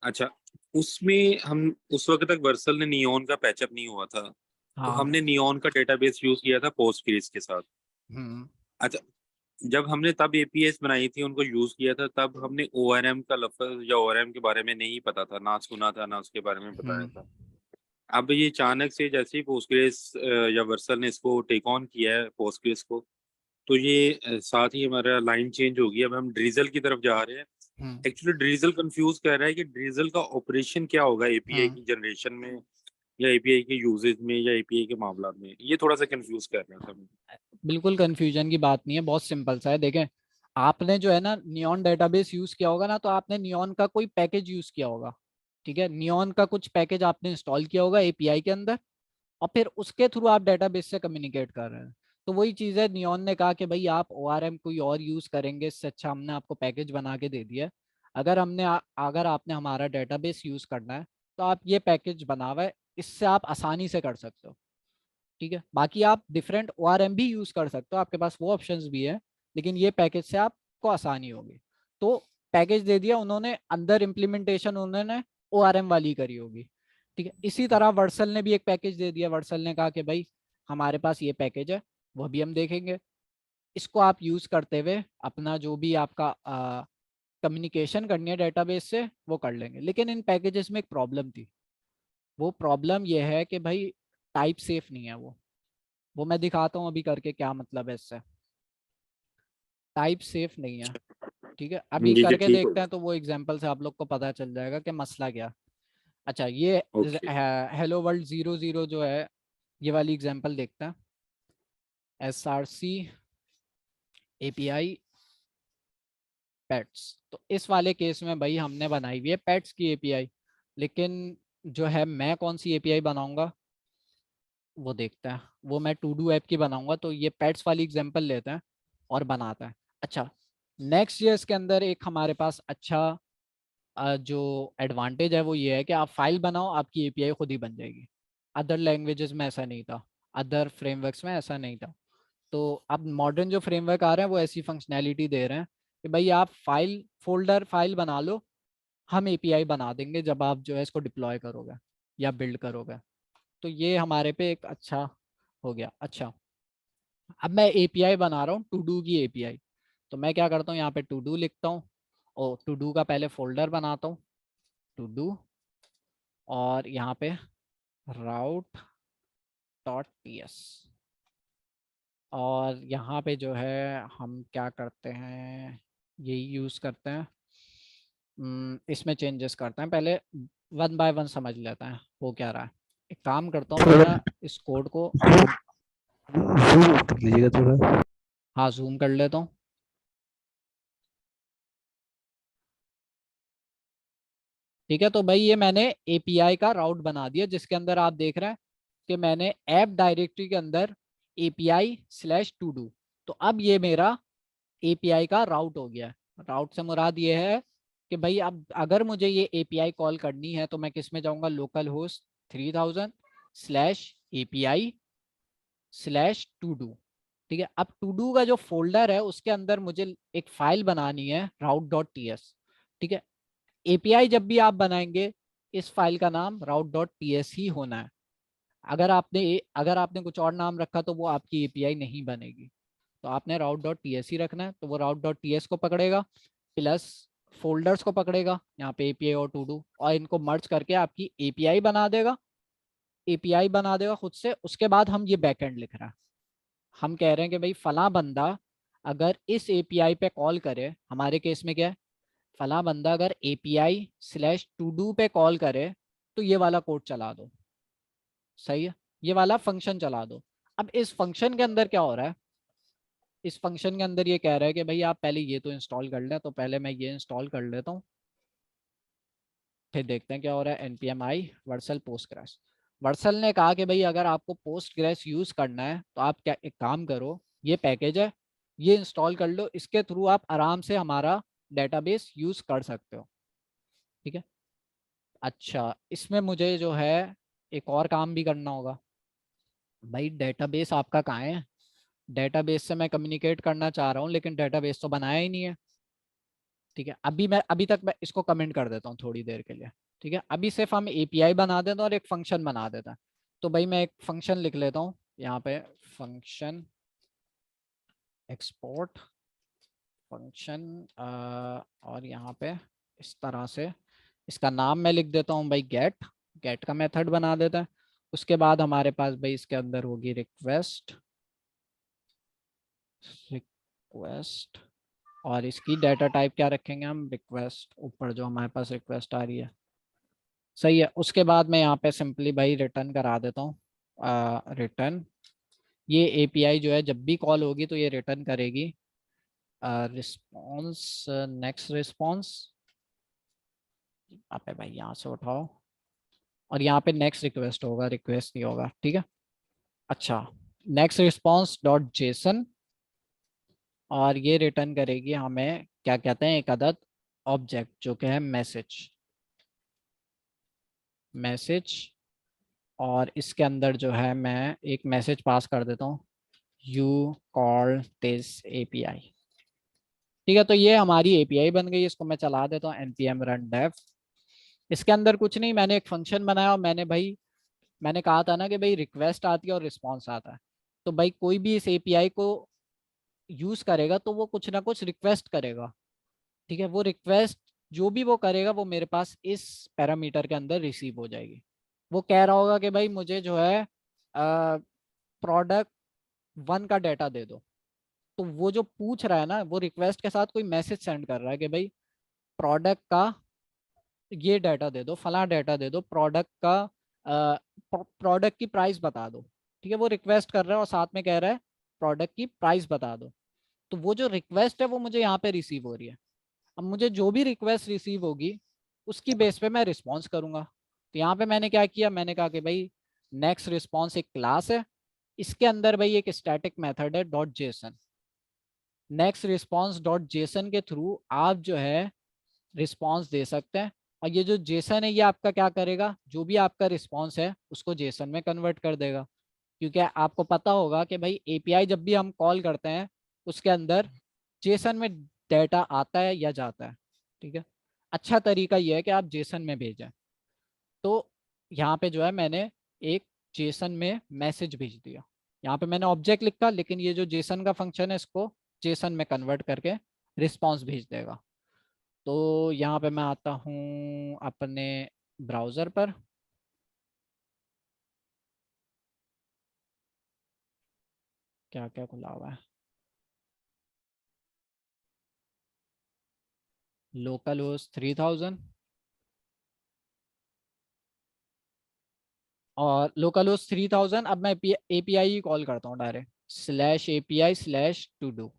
अच्छा, उसमें हम उस वक्त तक वर्सल ने नियॉन का पैचअप नहीं हुआ था, तो हाँ। हमने नियॉन का डेटाबेस यूज किया था पोस्टग्रेस के साथ। हम्म। अच्छा, जब हमने तब एपीएस बनाई थी उनको यूज किया था, तब हमने ओआरएम का लफ्ज या ओआरएम के बारे में नहीं पता था, ना सुना था ना उसके बारे में बताया था। अब ये अचानक से जैसे ही पोस्टग्रेस या वर्सल ने इसको टेक ऑन किया है पोस्टग्रेस को, तो ये साथ ही हमारा लाइन चेंज हो गया। अब हम ड्रीजल की तरफ जा रहे हैं। एक्चुअली ड्रीजल कंफ्यूज कर रहा है कि ड्रीजल का ऑपरेशन क्या होगा एपीआई की जनरेशन में या एपीआई के यूजेज में या एपीआई के मामला में, ये थोड़ा सा कंफ्यूज कर रहा था मुझे। बिल्कुल कंफ्यूजन की बात नहीं है, बहुत सिंपल सा है। देखें, आपने जो है ना नियॉन डेटाबेस यूज किया होगा ना, तो आपने नियॉन का कोई पैकेज यूज किया होगा, ठीक है, नियॉन का कुछ पैकेज आपने इंस्टॉल किया होगा API के अंदर, और फिर उसके थ्रू आप डेटाबेस से कम्युनिकेट कर रहे हैं। तो वही चीज़ है, नियॉन ने कहा कि भाई आप ORM कोई और यूज करेंगे, इससे अच्छा हमने आपको पैकेज बना के दे दिया है। अगर आपने हमारा डेटाबेस यूज करना है तो आप ये पैकेज बना हुआ है, इससे आप आसानी से कर सकते हो, ठीक है। बाकी आप डिफरेंट ORM भी यूज कर सकते हो, आपके पास वो ऑप्शंस भी है, लेकिन ये पैकेज से आपको आसानी होगी। तो पैकेज दे दिया उन्होंने, अंदर इम्प्लीमेंटेशन उन्होंने ORM वाली करी होगी, ठीक है। इसी तरह वर्सल ने भी एक पैकेज दे दिया, वर्सल ने कहा कि भाई हमारे पास ये पैकेज है, वो भी हम देखेंगे, इसको आप यूज करते हुए अपना जो भी आपका कम्युनिकेशन करनी है डेटाबेस से वो कर लेंगे। लेकिन इन पैकेजेस में एक प्रॉब्लम थी, वो प्रॉब्लम ये है कि भाई टाइप सेफ नहीं है वो मैं दिखाता हूँ अभी करके क्या मतलब है इससे। टाइप सेफ नहीं है, ठीक है, अभी जी जी, करके ठीक हो देखते हैं तो वो एग्जांपल से आप लोग को पता चल जाएगा कि मसला क्या। अच्छा, ये ओके। हेलो वर्ल्ड 00 जो है, ये वाली एग्जांपल देखते हैं। SRC API पेट्स, तो इस वाले केस में भाई हमने बनाई हुई है पेट्स की API, लेकिन जो है मैं कौन सी API बनाऊंगा वो देखते हैं। वो मैं टू डू ऐप की बनाऊंगा, तो ये पेट्स वाली एग्जांपल लेते हैं और बनाते हैं। अच्छा, नेक्स्ट ईयर के अंदर एक हमारे पास अच्छा जो एडवांटेज है वो ये है कि आप फाइल बनाओ, आपकी API खुद ही बन जाएगी। अदर लैंग्वेजेस में ऐसा नहीं था, अदर फ्रेमवर्क्स में ऐसा नहीं था। तो अब मॉडर्न जो फ्रेमवर्क आ रहे हैं वो ऐसी फंक्शनैलिटी दे रहे हैं कि भाई आप फाइल फोल्डर फाइल बना लो, हम API बना देंगे जब आप जो है इसको डिप्लॉय करोगे या बिल्ड करोगे। तो ये हमारे पे एक अच्छा हो गया। अच्छा, अब मैं API बना रहा हूँ टू डू की API, तो मैं क्या करता हूँ, यहाँ पे टू डू लिखता हूँ और टू डू का पहले फोल्डर बनाता हूँ, टू डू, और यहाँ पे route.ts, और यहाँ पे जो है हम क्या करते हैं, यही यूज़ करते हैं। इसमें चेंजेस करते हैं, पहले वन बाय वन समझ लेते हैं वो क्या रहा है। एक काम करता हूँ, मैं इस कोड को जूम कर लीजिएगा थोड़ा। हाँ जूम कर लेता हूँ। ठीक है, तो भाई ये मैंने API का राउट बना दिया, जिसके अंदर आप देख रहे हैं कि मैंने ऐप डायरेक्टरी के अंदर API/to-do, तो अब ये मेरा API का राउट हो गया है। राउट से मुराद ये है कि भाई अब अगर मुझे ये API कॉल करनी है तो मैं किस में जाऊंगा, लोकल होस्ट 3000/API/to-do, ठीक है। अब टू डू का जो फोल्डर है उसके अंदर मुझे एक फाइल बनानी है route.ts, ठीक है। API जब भी आप बनाएंगे इस फाइल का नाम route.ts ही होना है। अगर आपने कुछ और नाम रखा तो वो आपकी API नहीं बनेगी, तो आपने route.ts ही रखना है। तो वो route.ts को पकड़ेगा प्लस फोल्डर्स को पकड़ेगा, यहाँ पे API और टू डू, और इनको मर्ज करके आपकी API बना देगा। एपीआई बना देगा खुद से, उसके बाद हम ये बैकएंड लिख रहा है। हम कह रहे हैं कि भाई फला बंदा अगर इस एपीआई पे कॉल करे, हमारे केस में क्या है, फला बंदा अगर API/to-do पे कॉल करे तो ये वाला कोड चला दो। सही है, ये वाला फंक्शन चला दो। अब इस फंक्शन के अंदर क्या हो रहा है, इस फंक्शन के अंदर ये कह रहा है कि भाई आप पहले ये तो इंस्टॉल कर लें, तो पहले मैं ये इंस्टॉल कर लेता हूँ, फिर देखते हैं क्या हो रहा है। npm i Vercel Postgres. Vercel ने कहा कि भाई अगर आपको पोस्टग्रेस यूज करना है तो आप क्या एक काम करो, ये पैकेज है, ये इंस्टॉल कर लो, इसके थ्रू आप आराम से हमारा डेटाबेस यूज कर सकते हो। ठीक है। अच्छा, इसमें मुझे जो है एक और काम भी करना होगा। भाई डेटाबेस आपका कहाँ है, डेटाबेस से मैं कम्युनिकेट करना चाह रहा हूँ लेकिन डेटाबेस तो बनाया ही नहीं है। ठीक है, अभी तक मैं इसको कमेंट कर देता हूँ थोड़ी देर के लिए। ठीक है, अभी सिर्फ हम एपीआई बना देते हैं और एक फंक्शन बना देते हैं। तो भाई मैं एक फंक्शन लिख लेता हूँ यहाँ पे, फंक्शन एक्सपोर्ट फंक्शन, और यहाँ पे इस तरह से इसका नाम मैं लिख देता हूँ भाई गेट। गेट का मेथड बना देता है। उसके बाद हमारे पास भाई इसके अंदर होगी रिक्वेस्ट, रिक्वेस्ट, और इसकी डाटा टाइप क्या रखेंगे हम, रिक्वेस्ट, ऊपर जो हमारे पास रिक्वेस्ट आ रही है। सही है, उसके बाद मैं यहाँ पे सिंपली भाई रिटर्न करा देता हूँ, रिटर्न। ये एपीआई जो है जब भी कॉल होगी तो ये रिटर्न करेगी रिस्पॉन्स, नेक्स्ट रिस्पॉन्स। आप भाई यहाँ से उठाओ, और यहाँ पे नेक्स्ट रिक्वेस्ट होगा, रिक्वेस्ट नहीं होगा। ठीक है। अच्छा, नेक्स्ट रिस्पॉन्स डॉट जेसन, और ये रिटर्न करेगी हमें क्या कहते हैं, एक अदद ऑब्जेक्ट जो कि है मैसेज, मैसेज। और इसके अंदर जो है मैं एक मैसेज पास कर देता हूँ, यू कॉल दिस एपीआई। ठीक है, तो ये हमारी एपीआई बन गई। इसको मैं चला देता हूँ npm run dev। इसके अंदर कुछ नहीं, मैंने एक फंक्शन बनाया और मैंने कहा था ना कि भाई रिक्वेस्ट आती है और रिस्पॉन्स आता है। तो भाई कोई भी इस एपीआई को यूज करेगा तो वो कुछ ना कुछ रिक्वेस्ट करेगा। ठीक है, वो रिक्वेस्ट जो भी वो करेगा वो मेरे पास इस पैरामीटर के अंदर रिसीव हो जाएगी। वो कह रहा होगा कि भाई मुझे जो है प्रोडक्ट 1 का डाटा दे दो। तो वो जो पूछ रहा है ना, वो रिक्वेस्ट के साथ कोई मैसेज सेंड कर रहा है कि भाई प्रोडक्ट का ये डाटा दे दो, फला डाटा दे दो, प्रोडक्ट का प्रोडक्ट की प्राइस बता दो। ठीक है, वो रिक्वेस्ट कर रहा है और साथ में कह रहा है प्रोडक्ट की प्राइस बता दो। तो वो जो रिक्वेस्ट है वो मुझे यहाँ पे रिसीव हो रही है। अब मुझे जो भी रिक्वेस्ट रिसीव होगी उसकी बेस पे मैं रिस्पॉन्स करूंगा। तो यहाँ पे मैंने क्या किया, मैंने कहा कि भाई नेक्स्ट रिस्पॉन्स एक क्लास है, इसके अंदर भाई एक स्टैटिक मेथड है dot JSON. Next response dot JSON के थ्रू आप जो है रिस्पॉन्स दे सकते हैं। और ये जो जेसन है ये आपका क्या करेगा, जो भी आपका रिस्पॉन्स है उसको जेसन में कन्वर्ट कर देगा। क्योंकि आपको पता होगा कि भाई एपीआई जब भी हम कॉल करते हैं उसके अंदर जेसन में डाटा आता है या जाता है। ठीक है, अच्छा तरीका यह है कि आप जेसन में भेजें। तो यहाँ पे जो है मैंने एक जेसन में मैसेज भेज दिया। यहाँ पे मैंने ऑब्जेक्ट लिखा लेकिन ये जो जेसन का फंक्शन है इसको जेसन में कन्वर्ट करके रिस्पॉन्स भेज देगा। तो यहाँ पे मैं आता हूँ अपने ब्राउज़र पर। क्या क्या खुला हुआ है, लोकल होस्ट 3000, और लोकल होस्ट 3000। अब मैं एपीआई कॉल करता हूँ डायरेक्ट, /API/to-do।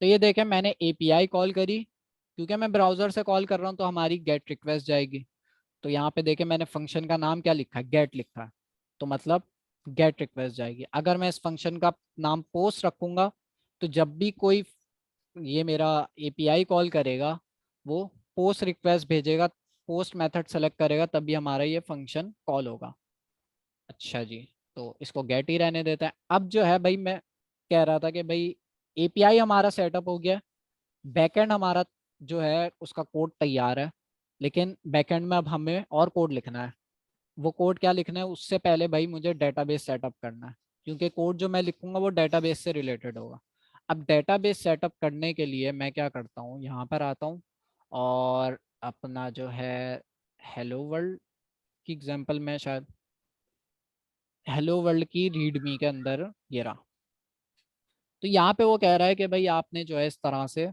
तो ये देखें मैंने एपीआई कॉल करी, क्योंकि मैं ब्राउज़र से कॉल कर रहा हूँ तो हमारी गेट रिक्वेस्ट जाएगी। तो यहाँ पे देखें मैंने फंक्शन का नाम क्या लिखा है, गेट लिखा है, तो मतलब गेट रिक्वेस्ट जाएगी। अगर मैं इस फंक्शन का नाम पोस्ट रखूंगा तो जब भी कोई ये मेरा एपीआई कॉल करेगा वो पोस्ट रिक्वेस्ट भेजेगा, पोस्ट मेथड सेलेक्ट करेगा, तभी हमारा ये फंक्शन कॉल होगा। अच्छा जी, तो इसको गेट ही रहने देते हैं। अब जो है भाई मैं कह रहा था कि भाई एपीआई हमारा सेटअप हो गया, बैकएंड हमारा जो है उसका कोड तैयार है, लेकिन बैकएंड में अब हमें और कोड लिखना है। वो कोड क्या लिखना है, उससे पहले भाई मुझे डेटाबेस सेटअप करना है, क्योंकि कोड जो मैं लिखूंगा वो डेटाबेस से रिलेटेड होगा। अब डेटाबेस सेटअप करने के लिए मैं क्या करता हूँ, यहाँ पर आता हूँ और अपना जो है हेलो वर्ल्ड की एग्जांपल में शायद हेलो वर्ल्ड की रीडमी के अंदर ये रहा। तो यहाँ पे वो कह रहा है कि भाई आपने जो है इस तरह से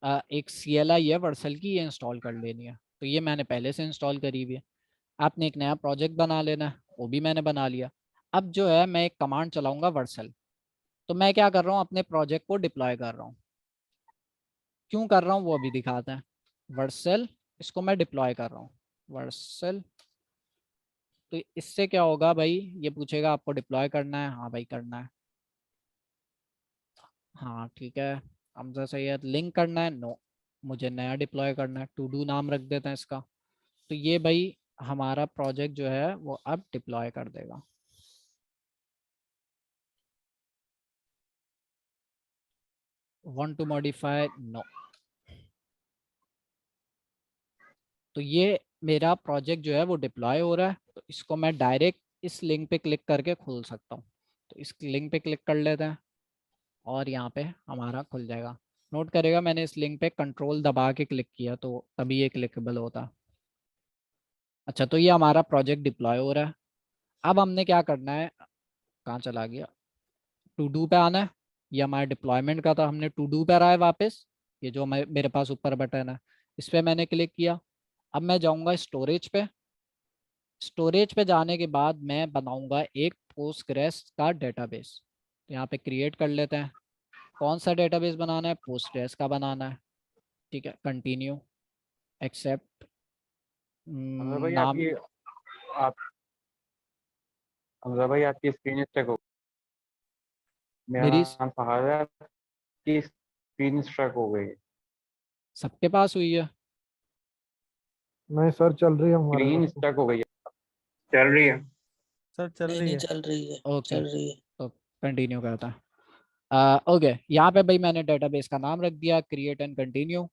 एक CLI है वर्सल की, ये इंस्टॉल कर लेनी है। तो ये मैंने पहले से इंस्टॉल करी हुई है। आपने एक नया प्रोजेक्ट बना लेना है, वो भी मैंने बना लिया। अब जो है मैं एक कमांड चलाऊंगा वर्सल। तो मैं क्या कर रहा हूँ, अपने प्रोजेक्ट को डिप्लॉय कर रहा हूँ। क्यों कर रहा हूँ वो अभी दिखाते हैं। वर्सल, इसको मैं डिप्लॉय कर रहा हूँ वर्सल। तो इससे क्या होगा भाई, ये पूछेगा आपको डिप्लॉय करना है, हाँ भाई करना है, हाँ ठीक है। हमजा सैयद लिंक करना है, नो मुझे नया डिप्लॉय करना है, टू डू नाम रख देते हैं इसका। तो ये भाई हमारा प्रोजेक्ट जो है वो अब डिप्लॉय कर देगा। Want to modify, no. तो ये मेरा प्रोजेक्ट जो है वो डिप्लॉय हो रहा है। तो इसको मैं डायरेक्ट इस लिंक पे क्लिक करके खोल सकता हूँ। तो इस लिंक पे क्लिक कर लेते हैं और यहाँ पे हमारा खुल जाएगा। नोट करेगा मैंने इस लिंक पे कंट्रोल दबा के क्लिक किया तो तभी ये क्लिकेबल होता। अच्छा, तो ये हमारा प्रोजेक्ट डिप्लॉय हो रहा है। अब हमने क्या करना है, कहाँ चला गया, टू डू पे आना है। ये हमारे डिप्लॉयमेंट का था, हमने टू डू पे आ रहा है वापस। ये जो मेरे पास ऊपर बटन है इस पर मैंने क्लिक किया। अब मैं जाऊँगा स्टोरेज पे। स्टोरेज पे जाने के बाद मैं बनाऊंगा एक पोस्टग्रेस का डेटाबेस। तो यहाँ पे क्रिएट कर लेते हैं। कौन सा डेटाबेस बनाना है, पोस्टग्रेस का बनाना है। ठीक है, कंटिन्यू, एक्सेप्ट, हमजा भाई नाम। आपकी आप हमजा भाई आपकी स्क्रीन स्ट्रक हो। मेरा मेरी नाम फहाद है, आपकी स्क्रीन स्ट्रक हो गई। सबके पास हुई है। नहीं सर, चल रही है हमारे स्क्रीन पास तो। स्ट्रक हो गई है। चल रही है। सर चल नहीं रही नहीं है। चल रही है, ओके, चल रही है। तो कंटिन्यू करता है। ओके, यहाँ पे भाई मैंने डेटाबेस का नाम रख दिया, क्रिएट एंड कंटिन्यू।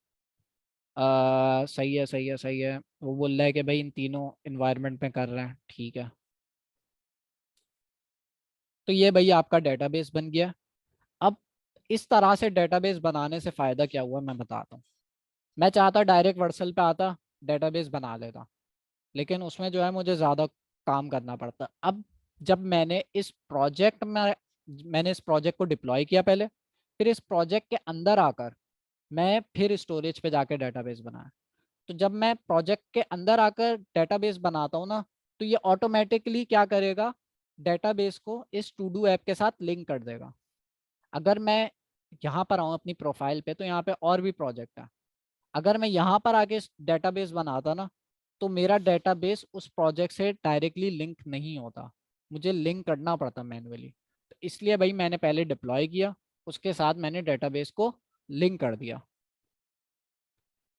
सही है सही है सही है। वो बोल रहा है कि भाई इन तीनों इन्वायरमेंट में कर रहे हैं, ठीक है। तो ये भाई आपका डेटाबेस बन गया। अब इस तरह से डेटाबेस बनाने से फ़ायदा क्या हुआ मैं बताता हूँ। मैं चाहता डायरेक्ट वर्सल पे आता, डेटाबेस बना लेता, लेकिन उसमें जो है मुझे ज़्यादा काम करना पड़ता। अब जब मैंने इस प्रोजेक्ट को डिप्लॉय किया पहले, फिर इस प्रोजेक्ट के अंदर आकर मैं फिर स्टोरेज पे जाके डेटाबेस बनाया। तो जब मैं प्रोजेक्ट के अंदर आकर डेटाबेस बनाता हूँ ना, तो ये ऑटोमेटिकली क्या करेगा, डेटाबेस को इस टू डू ऐप के साथ लिंक कर देगा। अगर मैं यहाँ पर आऊँ अपनी प्रोफाइल पे, तो यहाँ पे और भी प्रोजेक्ट है। अगर मैं यहाँ पर आके डेटाबेस बनाता ना, तो मेरा डेटाबेस उस प्रोजेक्ट से डायरेक्टली लिंक नहीं होता, मुझे लिंक करना पड़ता मैन्युअली। तो इसलिए भाई मैंने पहले डिप्लॉय किया, उसके साथ मैंने डेटाबेस को लिंक कर दिया।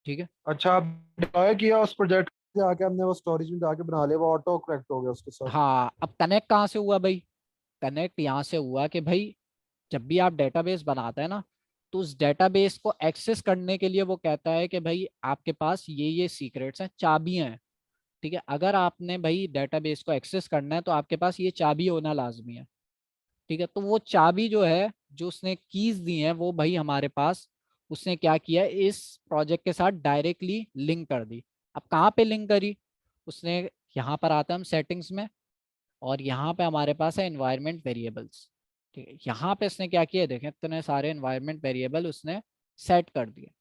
ठीक है। अच्छा, आप डिप्लॉय किया उस प्रोजेक्ट से आके हमने वो स्टोरेज में जाके बना लिया, वो ऑटो करेक्ट हो गया उसके साथ। हाँ, अब कनेक्ट कहाँ से हुआ भाई, कनेक्ट यहाँ से हुआ कि भाई जब भी आप डेटाबेस बनाते हैं ना, तो उस डेटाबेस को एक्सेस करने के लिए वो कहता है कि भाई आपके पास ये सीक्रेट्स हैं, चाबियां हैं। ठीक है, अगर आपने भाई डेटाबेस को एक्सेस करना है तो आपके पास ये चाबी होना लाजमी है। ठीक है, तो वो चाबी जो है, जो उसने कीज दी है, वो भाई हमारे पास उसने क्या किया, इस प्रोजेक्ट के साथ डायरेक्टली लिंक कर दी। अब कहाँ पे लिंक करी उसने, यहाँ पर आता है हम सेटिंग्स में, और यहाँ पे हमारे पास है एनवायरनमेंट वेरिएबल्स। ठीक है, यहाँ पे इसने क्या किया, देखें इतने सारे एनवायरनमेंट वेरिएबल उसने सेट कर दिए।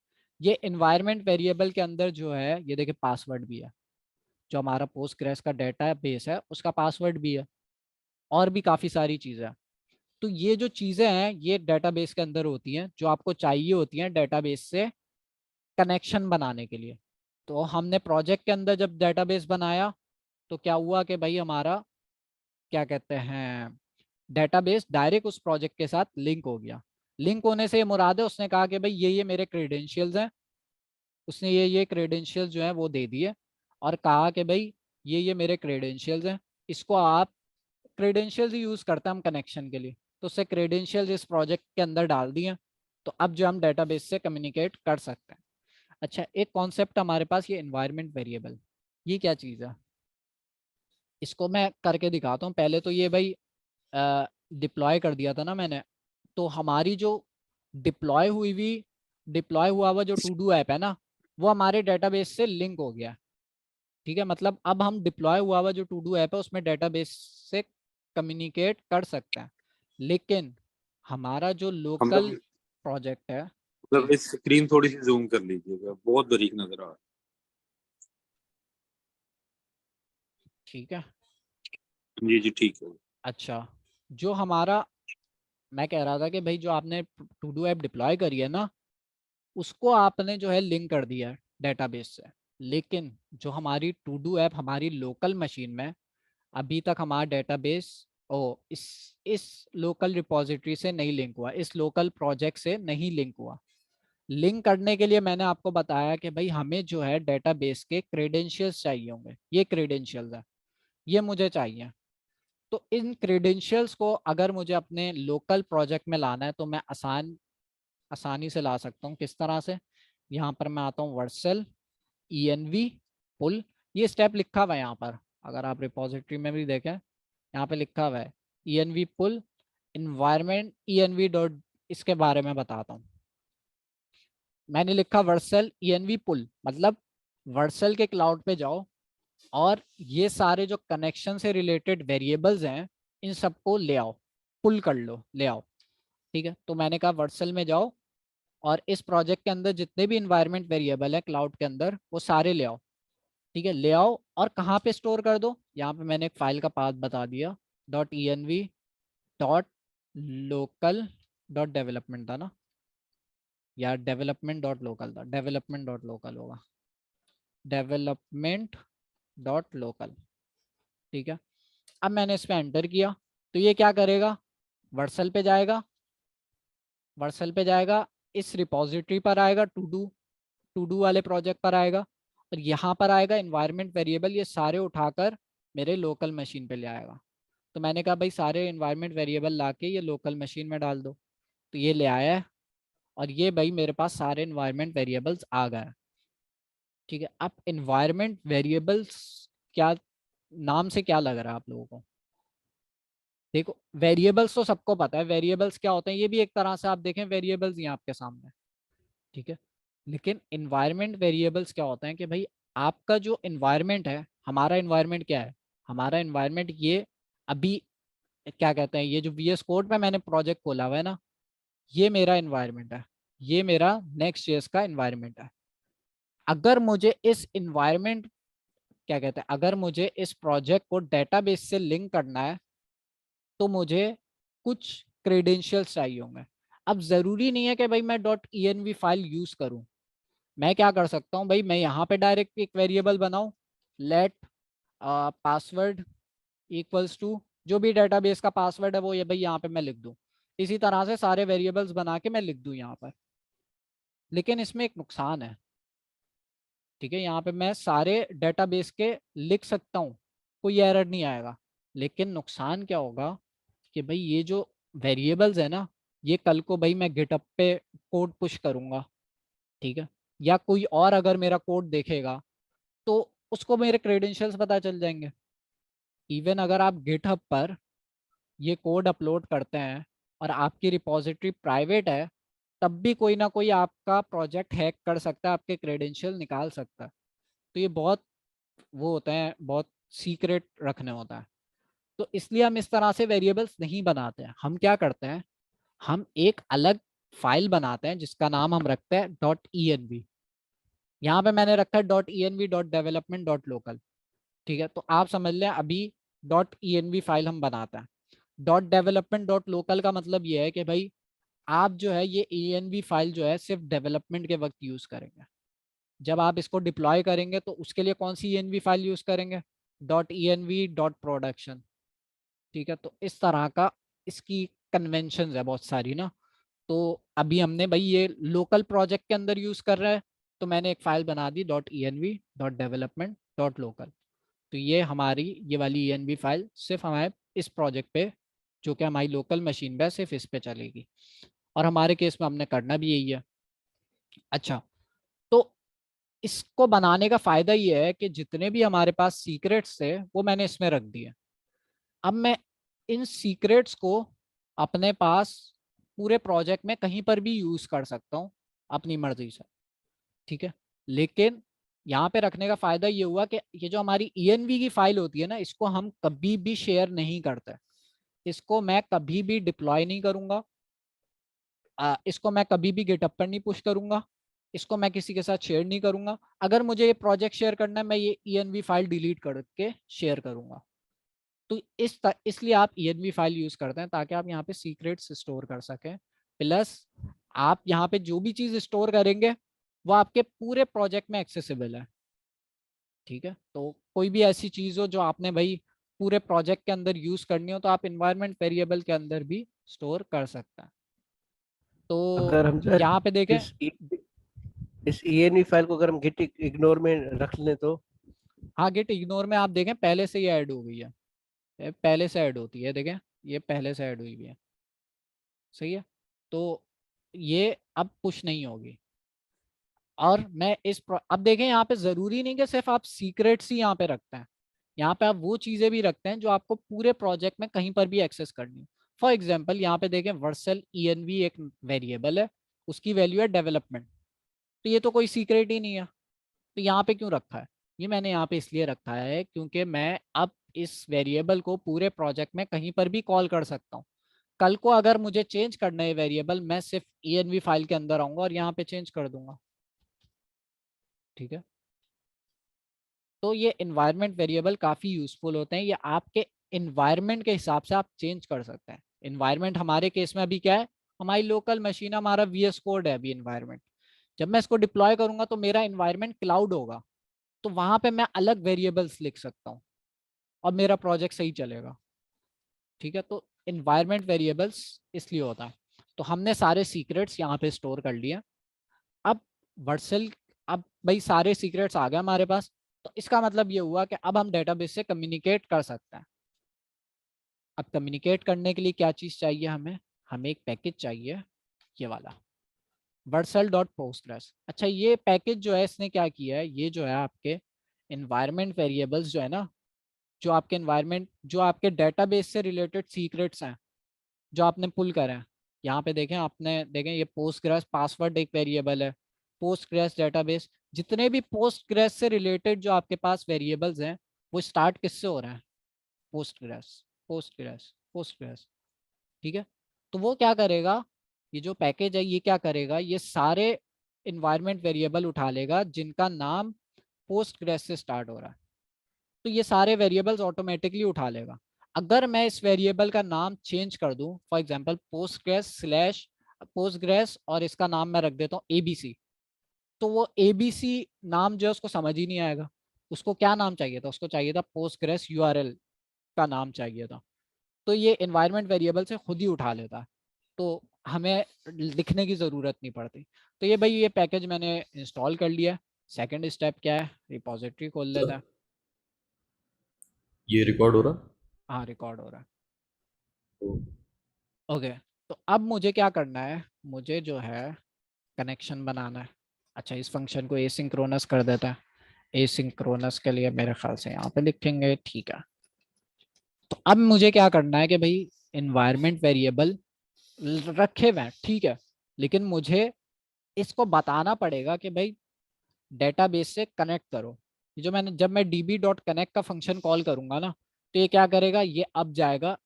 ये एनवायरनमेंट वेरिएबल के अंदर जो है, ये देखिए पासवर्ड भी है, जो हमारा पोस्टग्रेस का डेटा बेस है उसका पासवर्ड भी है, और भी काफ़ी सारी चीज़ें हैं। तो ये जो चीज़ें हैं ये डेटाबेस के अंदर होती हैं, जो आपको चाहिए होती हैं डेटाबेस से कनेक्शन बनाने के लिए। तो हमने प्रोजेक्ट के अंदर जब डेटाबेस बनाया, तो क्या हुआ कि भाई हमारा क्या कहते हैं, डेटाबेस डायरेक्ट उस प्रोजेक्ट के साथ लिंक हो गया। लिंक होने से ये मुराद है, उसने कहा कि भाई ये मेरे क्रेडेंशियल्स हैं, उसने ये क्रेडेंशियल्स जो हैं वो दे दिए, और कहा कि भाई ये मेरे क्रेडेंशियल्स हैं, इसको आप क्रेडेंशियल्स ही यूज़ करते हैं हम कनेक्शन के लिए, तो उससे क्रेडेंशियल्स इस प्रोजेक्ट के अंदर डाल दिए। तो अब जो हम डेटाबेस से कम्युनिकेट कर सकते हैं। अच्छा, एक कॉन्सेप्ट हमारे पास ये एनवायरनमेंट वेरिएबल, ये क्या चीज़ है, इसको मैं करके दिखाता हूँ। पहले तो ये भाई डिप्लॉय कर दिया था ना मैंने, तो हमारी जो डिप्लॉय हुआ जो टू डू ऐप है ना, वो हमारे डेटाबेस से लिंक हो गया। ठीक है, मतलब अब हम डिप्लॉय हुआ जो टू डू ऐप है उसमें डेटाबेस से कम्युनिकेट कर सकते हैं। लेकिन हमारा जो हम लोकल लोग प्रोजेक्ट है, मतलब जी इस स्क्रीन थोड़ी सी जूम कर लीजिएगा, बहुत बारीक नजर आ रहा ठीक है। है। जी जी ठीक है। अच्छा, जो हमारा, मैं कह रहा था कि भाई जो आपने टू डू ऐप डिप्लॉय करी है ना, उसको आपने जो है लिंक कर दिया है डेटाबेस से। लेकिन जो हमारी टू डू ऐप हमारी लोकल मशीन में, अभी तक हमारा डेटाबेस ओ इस लोकल रिपॉजिटरी से नहीं लिंक हुआ, इस लोकल प्रोजेक्ट से नहीं लिंक हुआ। लिंक करने के लिए मैंने आपको बताया कि भाई हमें जो है डेटाबेस के क्रेडेंशियल्स चाहिए होंगे। ये क्रेडेंशियल्स है, ये मुझे चाहिए। तो इन क्रेडेंशियल्स को अगर मुझे अपने लोकल प्रोजेक्ट में लाना है तो मैं आसानी से ला सकता हूँ। किस तरह से? यहाँ पर मैं आता हूँ वर्सेल env पुल, ये स्टेप लिखा हुआ है यहाँ पर, अगर आप रिपोजिटरी में भी देखें यहाँ पे लिखा हुआ है env पुल इन्वायरमेंट env डॉट, इसके बारे में बताता हूँ। मैंने लिखा वर्सेल env पुल, मतलब वर्सेल के क्लाउड पे जाओ और ये सारे जो कनेक्शन से रिलेटेड वेरिएबल्स हैं इन सबको ले आओ, पुल कर लो, ले आओ। ठीक है, तो मैंने कहा वर्सेल में जाओ और इस प्रोजेक्ट के अंदर जितने भी इन्वायरमेंट वेरिएबल है क्लाउड के अंदर वो सारे ले आओ। ठीक है, ले आओ और कहाँ पे स्टोर कर दो? यहाँ पे मैंने एक फाइल का पाथ बता दिया, .env dot local dot development था ना, या डेवलपमेंट डॉट लोकल था, डेवलपमेंट डॉट लोकल होगा, डेवलपमेंट डॉट लोकल। ठीक है, अब मैंने इस पर एंटर किया तो ये क्या करेगा? वर्सल पे जाएगा, वर्सल पे जाएगा, इस रिपॉजिटरी पर आएगा, टू डू वाले प्रोजेक्ट पर आएगा और यहाँ पर आएगा इन्वायरमेंट वेरिएबल, ये सारे उठाकर मेरे लोकल मशीन पे ले आएगा। तो मैंने कहा भाई सारे इन्वायरमेंट वेरिएबल ला के ये लोकल मशीन में डाल दो, तो ये ले आया है और ये भाई मेरे पास सारे इन्वायरमेंट वेरिएबल्स आ गए। ठीक है, अब इन्वायरमेंट वेरिएबल्स क्या, नाम से क्या लग रहा है आप लोगों को? देखो वेरिएबल्स तो सबको पता है, वेरिएबल्स क्या होते हैं, ये भी एक तरह से आप देखें वेरिएबल्स ही हैं आपके सामने। ठीक है, लेकिन इन्वायरमेंट वेरिएबल्स क्या होते हैं कि भाई आपका जो इन्वायरमेंट है, हमारा इन्वायरमेंट क्या है? हमारा इन्वायरमेंट ये अभी क्या कहते हैं, ये जो VS कोड पे मैंने प्रोजेक्ट खोला हुआ है ना, ये मेरा इन्वायरमेंट है, ये मेरा नेक्स्ट जेएस का इन्वायरमेंट है। अगर मुझे इस इन्वायरमेंट, क्या कहते हैं, अगर मुझे इस प्रोजेक्ट को डेटाबेस से लिंक करना है तो मुझे कुछ क्रेडेंशियल्स चाहिए होंगे। अब जरूरी नहीं है कि भाई मैं .env फाइल यूज करूं, मैं क्या कर सकता हूं भाई, मैं यहाँ पे डायरेक्ट एक वेरिएबल बनाऊं, लेट पासवर्ड इक्वल्स टू, जो भी डेटाबेस का पासवर्ड है वो ये भाई यहाँ पे मैं लिख दूं। इसी तरह से सारे वेरिएबल्स बना के मैं लिख दूं यहाँ पर। लेकिन इसमें एक नुकसान है। ठीक है, यहाँ पे मैं सारे डेटाबेस के लिख सकता हूँ, कोई एरर नहीं आएगा। लेकिन नुकसान क्या होगा कि भाई ये जो वेरिएबल्स है ना, ये कल को भाई मैं गिटअप पे कोड पुश करूंगा, ठीक है, या कोई और अगर मेरा कोड देखेगा तो उसको मेरे क्रेडेंशियल्स पता चल जाएंगे। इवन अगर आप गिटहब पर ये कोड अपलोड करते हैं और आपकी रिपॉजिटरी प्राइवेट है, तब भी कोई ना कोई आपका प्रोजेक्ट हैक कर सकता है, आपके क्रेडेंशियल निकाल सकता है। तो ये बहुत वो होते हैं, बहुत सीक्रेट रखने होता है। तो इसलिए हम इस तरह से वेरिएबल्स नहीं बनाते हैं। हम क्या करते हैं, हम एक अलग फाइल बनाते हैं जिसका नाम हम रखते हैं .env। यहाँ पे मैंने रखा है .env dot development dot local. ठीक है, तो आप समझ लें अभी .env फाइल हम बनाते हैं। डेवलपमेंट डॉट लोकल का मतलब ये है कि भाई आप जो है ये env फाइल जो है सिर्फ डेवलपमेंट के वक्त यूज करेंगे। जब आप इसको डिप्लॉय करेंगे तो उसके लिए कौन सी env फाइल यूज करेंगे? .env dot production. ठीक है, तो इस तरह का इसकी कन्वेंशन है बहुत सारी ना। तो अभी हमने भाई ये लोकल प्रोजेक्ट के अंदर यूज कर रहा है, तो मैंने एक फाइल बना दी .env dot development dot local. तो ये हमारी ये वाली env फाइल सिर्फ हमारे इस प्रोजेक्ट पे, जो कि हमारी लोकल मशीन पे है, सिर्फ इस पे चलेगी। और हमारे केस में हमने करना भी यही है। अच्छा, तो इसको बनाने का फायदा ये है कि जितने भी हमारे पास सीक्रेट्स थे वो मैंने इसमें रख दिए। अब मैं इन सीक्रेट्स को अपने पास पूरे प्रोजेक्ट में कहीं पर भी यूज कर सकता हूँ अपनी मर्जी से। ठीक है, लेकिन यहाँ पे रखने का फायदा ये हुआ कि ये जो हमारी env की फाइल होती है ना, इसको हम कभी भी शेयर नहीं करते, इसको मैं कभी भी डिप्लॉय नहीं करूंगा, इसको मैं कभी भी गिटहब पर नहीं पुश करूंगा, इसको मैं किसी के साथ शेयर नहीं करूंगा। अगर मुझे ये प्रोजेक्ट शेयर करना है, मैं ये env फाइल डिलीट करके शेयर करूंगा। तो इसलिए आप env फाइल यूज करते हैं ताकि आप यहाँ पे सीक्रेट्स स्टोर कर सकें। प्लस आप यहाँ पे जो भी चीज स्टोर करेंगे वो आपके पूरे प्रोजेक्ट में एक्सेसिबल है। ठीक है, तो कोई भी ऐसी चीज हो जो आपने भाई पूरे प्रोजेक्ट के अंदर यूज करनी हो, तो आप इन्वायरमेंट वेरिएबल के अंदर भी स्टोर कर सकते हैं। तो अगर हम सर यहाँ पे देखें, इस env फाइल को अगर हम git इग्नोर में रख लें तो हाँ गिट इग्नोर में आप देखें पहले से ही ऐड हो गई है, ये पहले से ऐड होती है, देखें ये पहले से ऐड हुई हुई है। सही है, तो ये अब पुश नहीं होगी। और मैं अब देखें यहाँ पे जरूरी नहीं कि सिर्फ आप सीक्रेट्स ही यहाँ पे रखते हैं, यहाँ पे आप वो चीजें भी रखते हैं जो आपको पूरे प्रोजेक्ट में कहीं पर भी एक्सेस करनी है। फॉर एग्जाम्पल यहाँ पे देखें वर्सल env एक वेरिएबल है, उसकी वैल्यू है डेवलपमेंट, तो ये तो कोई सीक्रेट ही नहीं है, तो यहाँ पे क्यों रखा है? ये मैंने यहाँ पे इसलिए रखा है क्योंकि मैं अब इस वेरिएबल को पूरे प्रोजेक्ट में कहीं पर भी कॉल कर सकता हूँ। कल को अगर मुझे चेंज करना है वेरिएबल, मैं सिर्फ env फाइल के अंदर आऊंगा और यहाँ पे चेंज कर दूंगा। ठीक है, तो ये इन्वायरमेंट वेरिएबल काफ़ी यूजफुल होते हैं, ये आपके इन्वायरमेंट के हिसाब से आप चेंज कर सकते हैं। इन्वायरमेंट हमारे केस में अभी क्या है, हमारी लोकल मशीन, हमारा VS कोड है अभी इन्वायरमेंट। जब मैं इसको डिप्लॉय करूंगा तो मेरा इन्वायरमेंट क्लाउड होगा, तो वहां पे मैं अलग वेरिएबल्स लिख सकता हूँ और मेरा प्रोजेक्ट सही चलेगा। ठीक है, तो इन्वायरमेंट वेरिएबल्स इसलिए होता है। तो हमने सारे सीक्रेट्स यहाँ पे स्टोर कर लिए। अब वर्सल, अब भाई सारे सीक्रेट्स आ गए हमारे पास, तो इसका मतलब ये हुआ कि अब हम डेटाबेस से कम्युनिकेट कर सकते हैं। अब कम्युनिकेट करने के लिए क्या चीज़ चाहिए हमें एक पैकेज चाहिए, ये वाला वर्सल डॉट पोस्टग्रेस। अच्छा, ये पैकेज जो है इसने क्या किया है, ये जो है आपके इन्वायरमेंट वेरिएबल्स जो है ना, जो आपके इन्वायरमेंट, जो आपके डेटाबेस से रिलेटेड सीक्रेट्स हैं जो आपने पुल करे हैं, यहाँ पे देखें, आपने देखें ये पोस्टग्रेस पासवर्ड एक वेरिएबल है, पोस्टग्रेस डेटाबेस, जितने भी पोस्टग्रेस से रिलेटेड जो आपके पास वेरिएबल्स हैं वो स्टार्ट किससे हो रहा है? Postgres, Postgres, Postgres. ठीक है, तो वो क्या करेगा, ये जो पैकेज है ये क्या करेगा, ये सारे इन्वायरमेंट वेरिएबल उठा लेगा जिनका नाम पोस्टग्रेस से स्टार्ट हो रहा है, तो ये सारे वेरिएबल्स ऑटोमेटिकली उठा लेगा। अगर मैं इस वेरिएबल का नाम चेंज कर दूं, for example Postgres slash Postgres और इसका नाम मैं रख देता हूँ ABC, तो वो ABC नाम जो है उसको समझ ही नहीं आएगा। उसको क्या नाम चाहिए था? उसको चाहिए था पोस्टग्रेस URL का नाम चाहिए था। तो ये इन्वायरमेंट वेरिएबल से खुद ही उठा लेता है, तो हमें लिखने की ज़रूरत नहीं पड़ती। तो ये भाई ये पैकेज मैंने इंस्टॉल कर लिया। सेकंड स्टेप क्या है, रिपोजिटरी खोल लेता है। ये रिकॉर्ड हो रहा? हाँ रिकॉर्ड हो रहा है। तो ओके, तो अब मुझे क्या करना है, मुझे जो है कनेक्शन बनाना है। अच्छा, इस फंक्शन को एसिंक्रोनस कर देता है। एसिंक्रोनस के लिए मेरे ख्याल से यहाँ पे लिखेंगे, ठीक है। तो अब मुझे क्या करना है कि भाई इन्वायरमेंट वेरिएबल रखे हुए हैं, ठीक है, लेकिन मुझे इसको बताना पड़ेगा कि भाई डेटाबेस से कनेक्ट करो। ये जो मैंने, जब मैं db.connect का फंक्शन कॉल करूंगा ना, तो ये क्या करेगा, ये अब जाएगा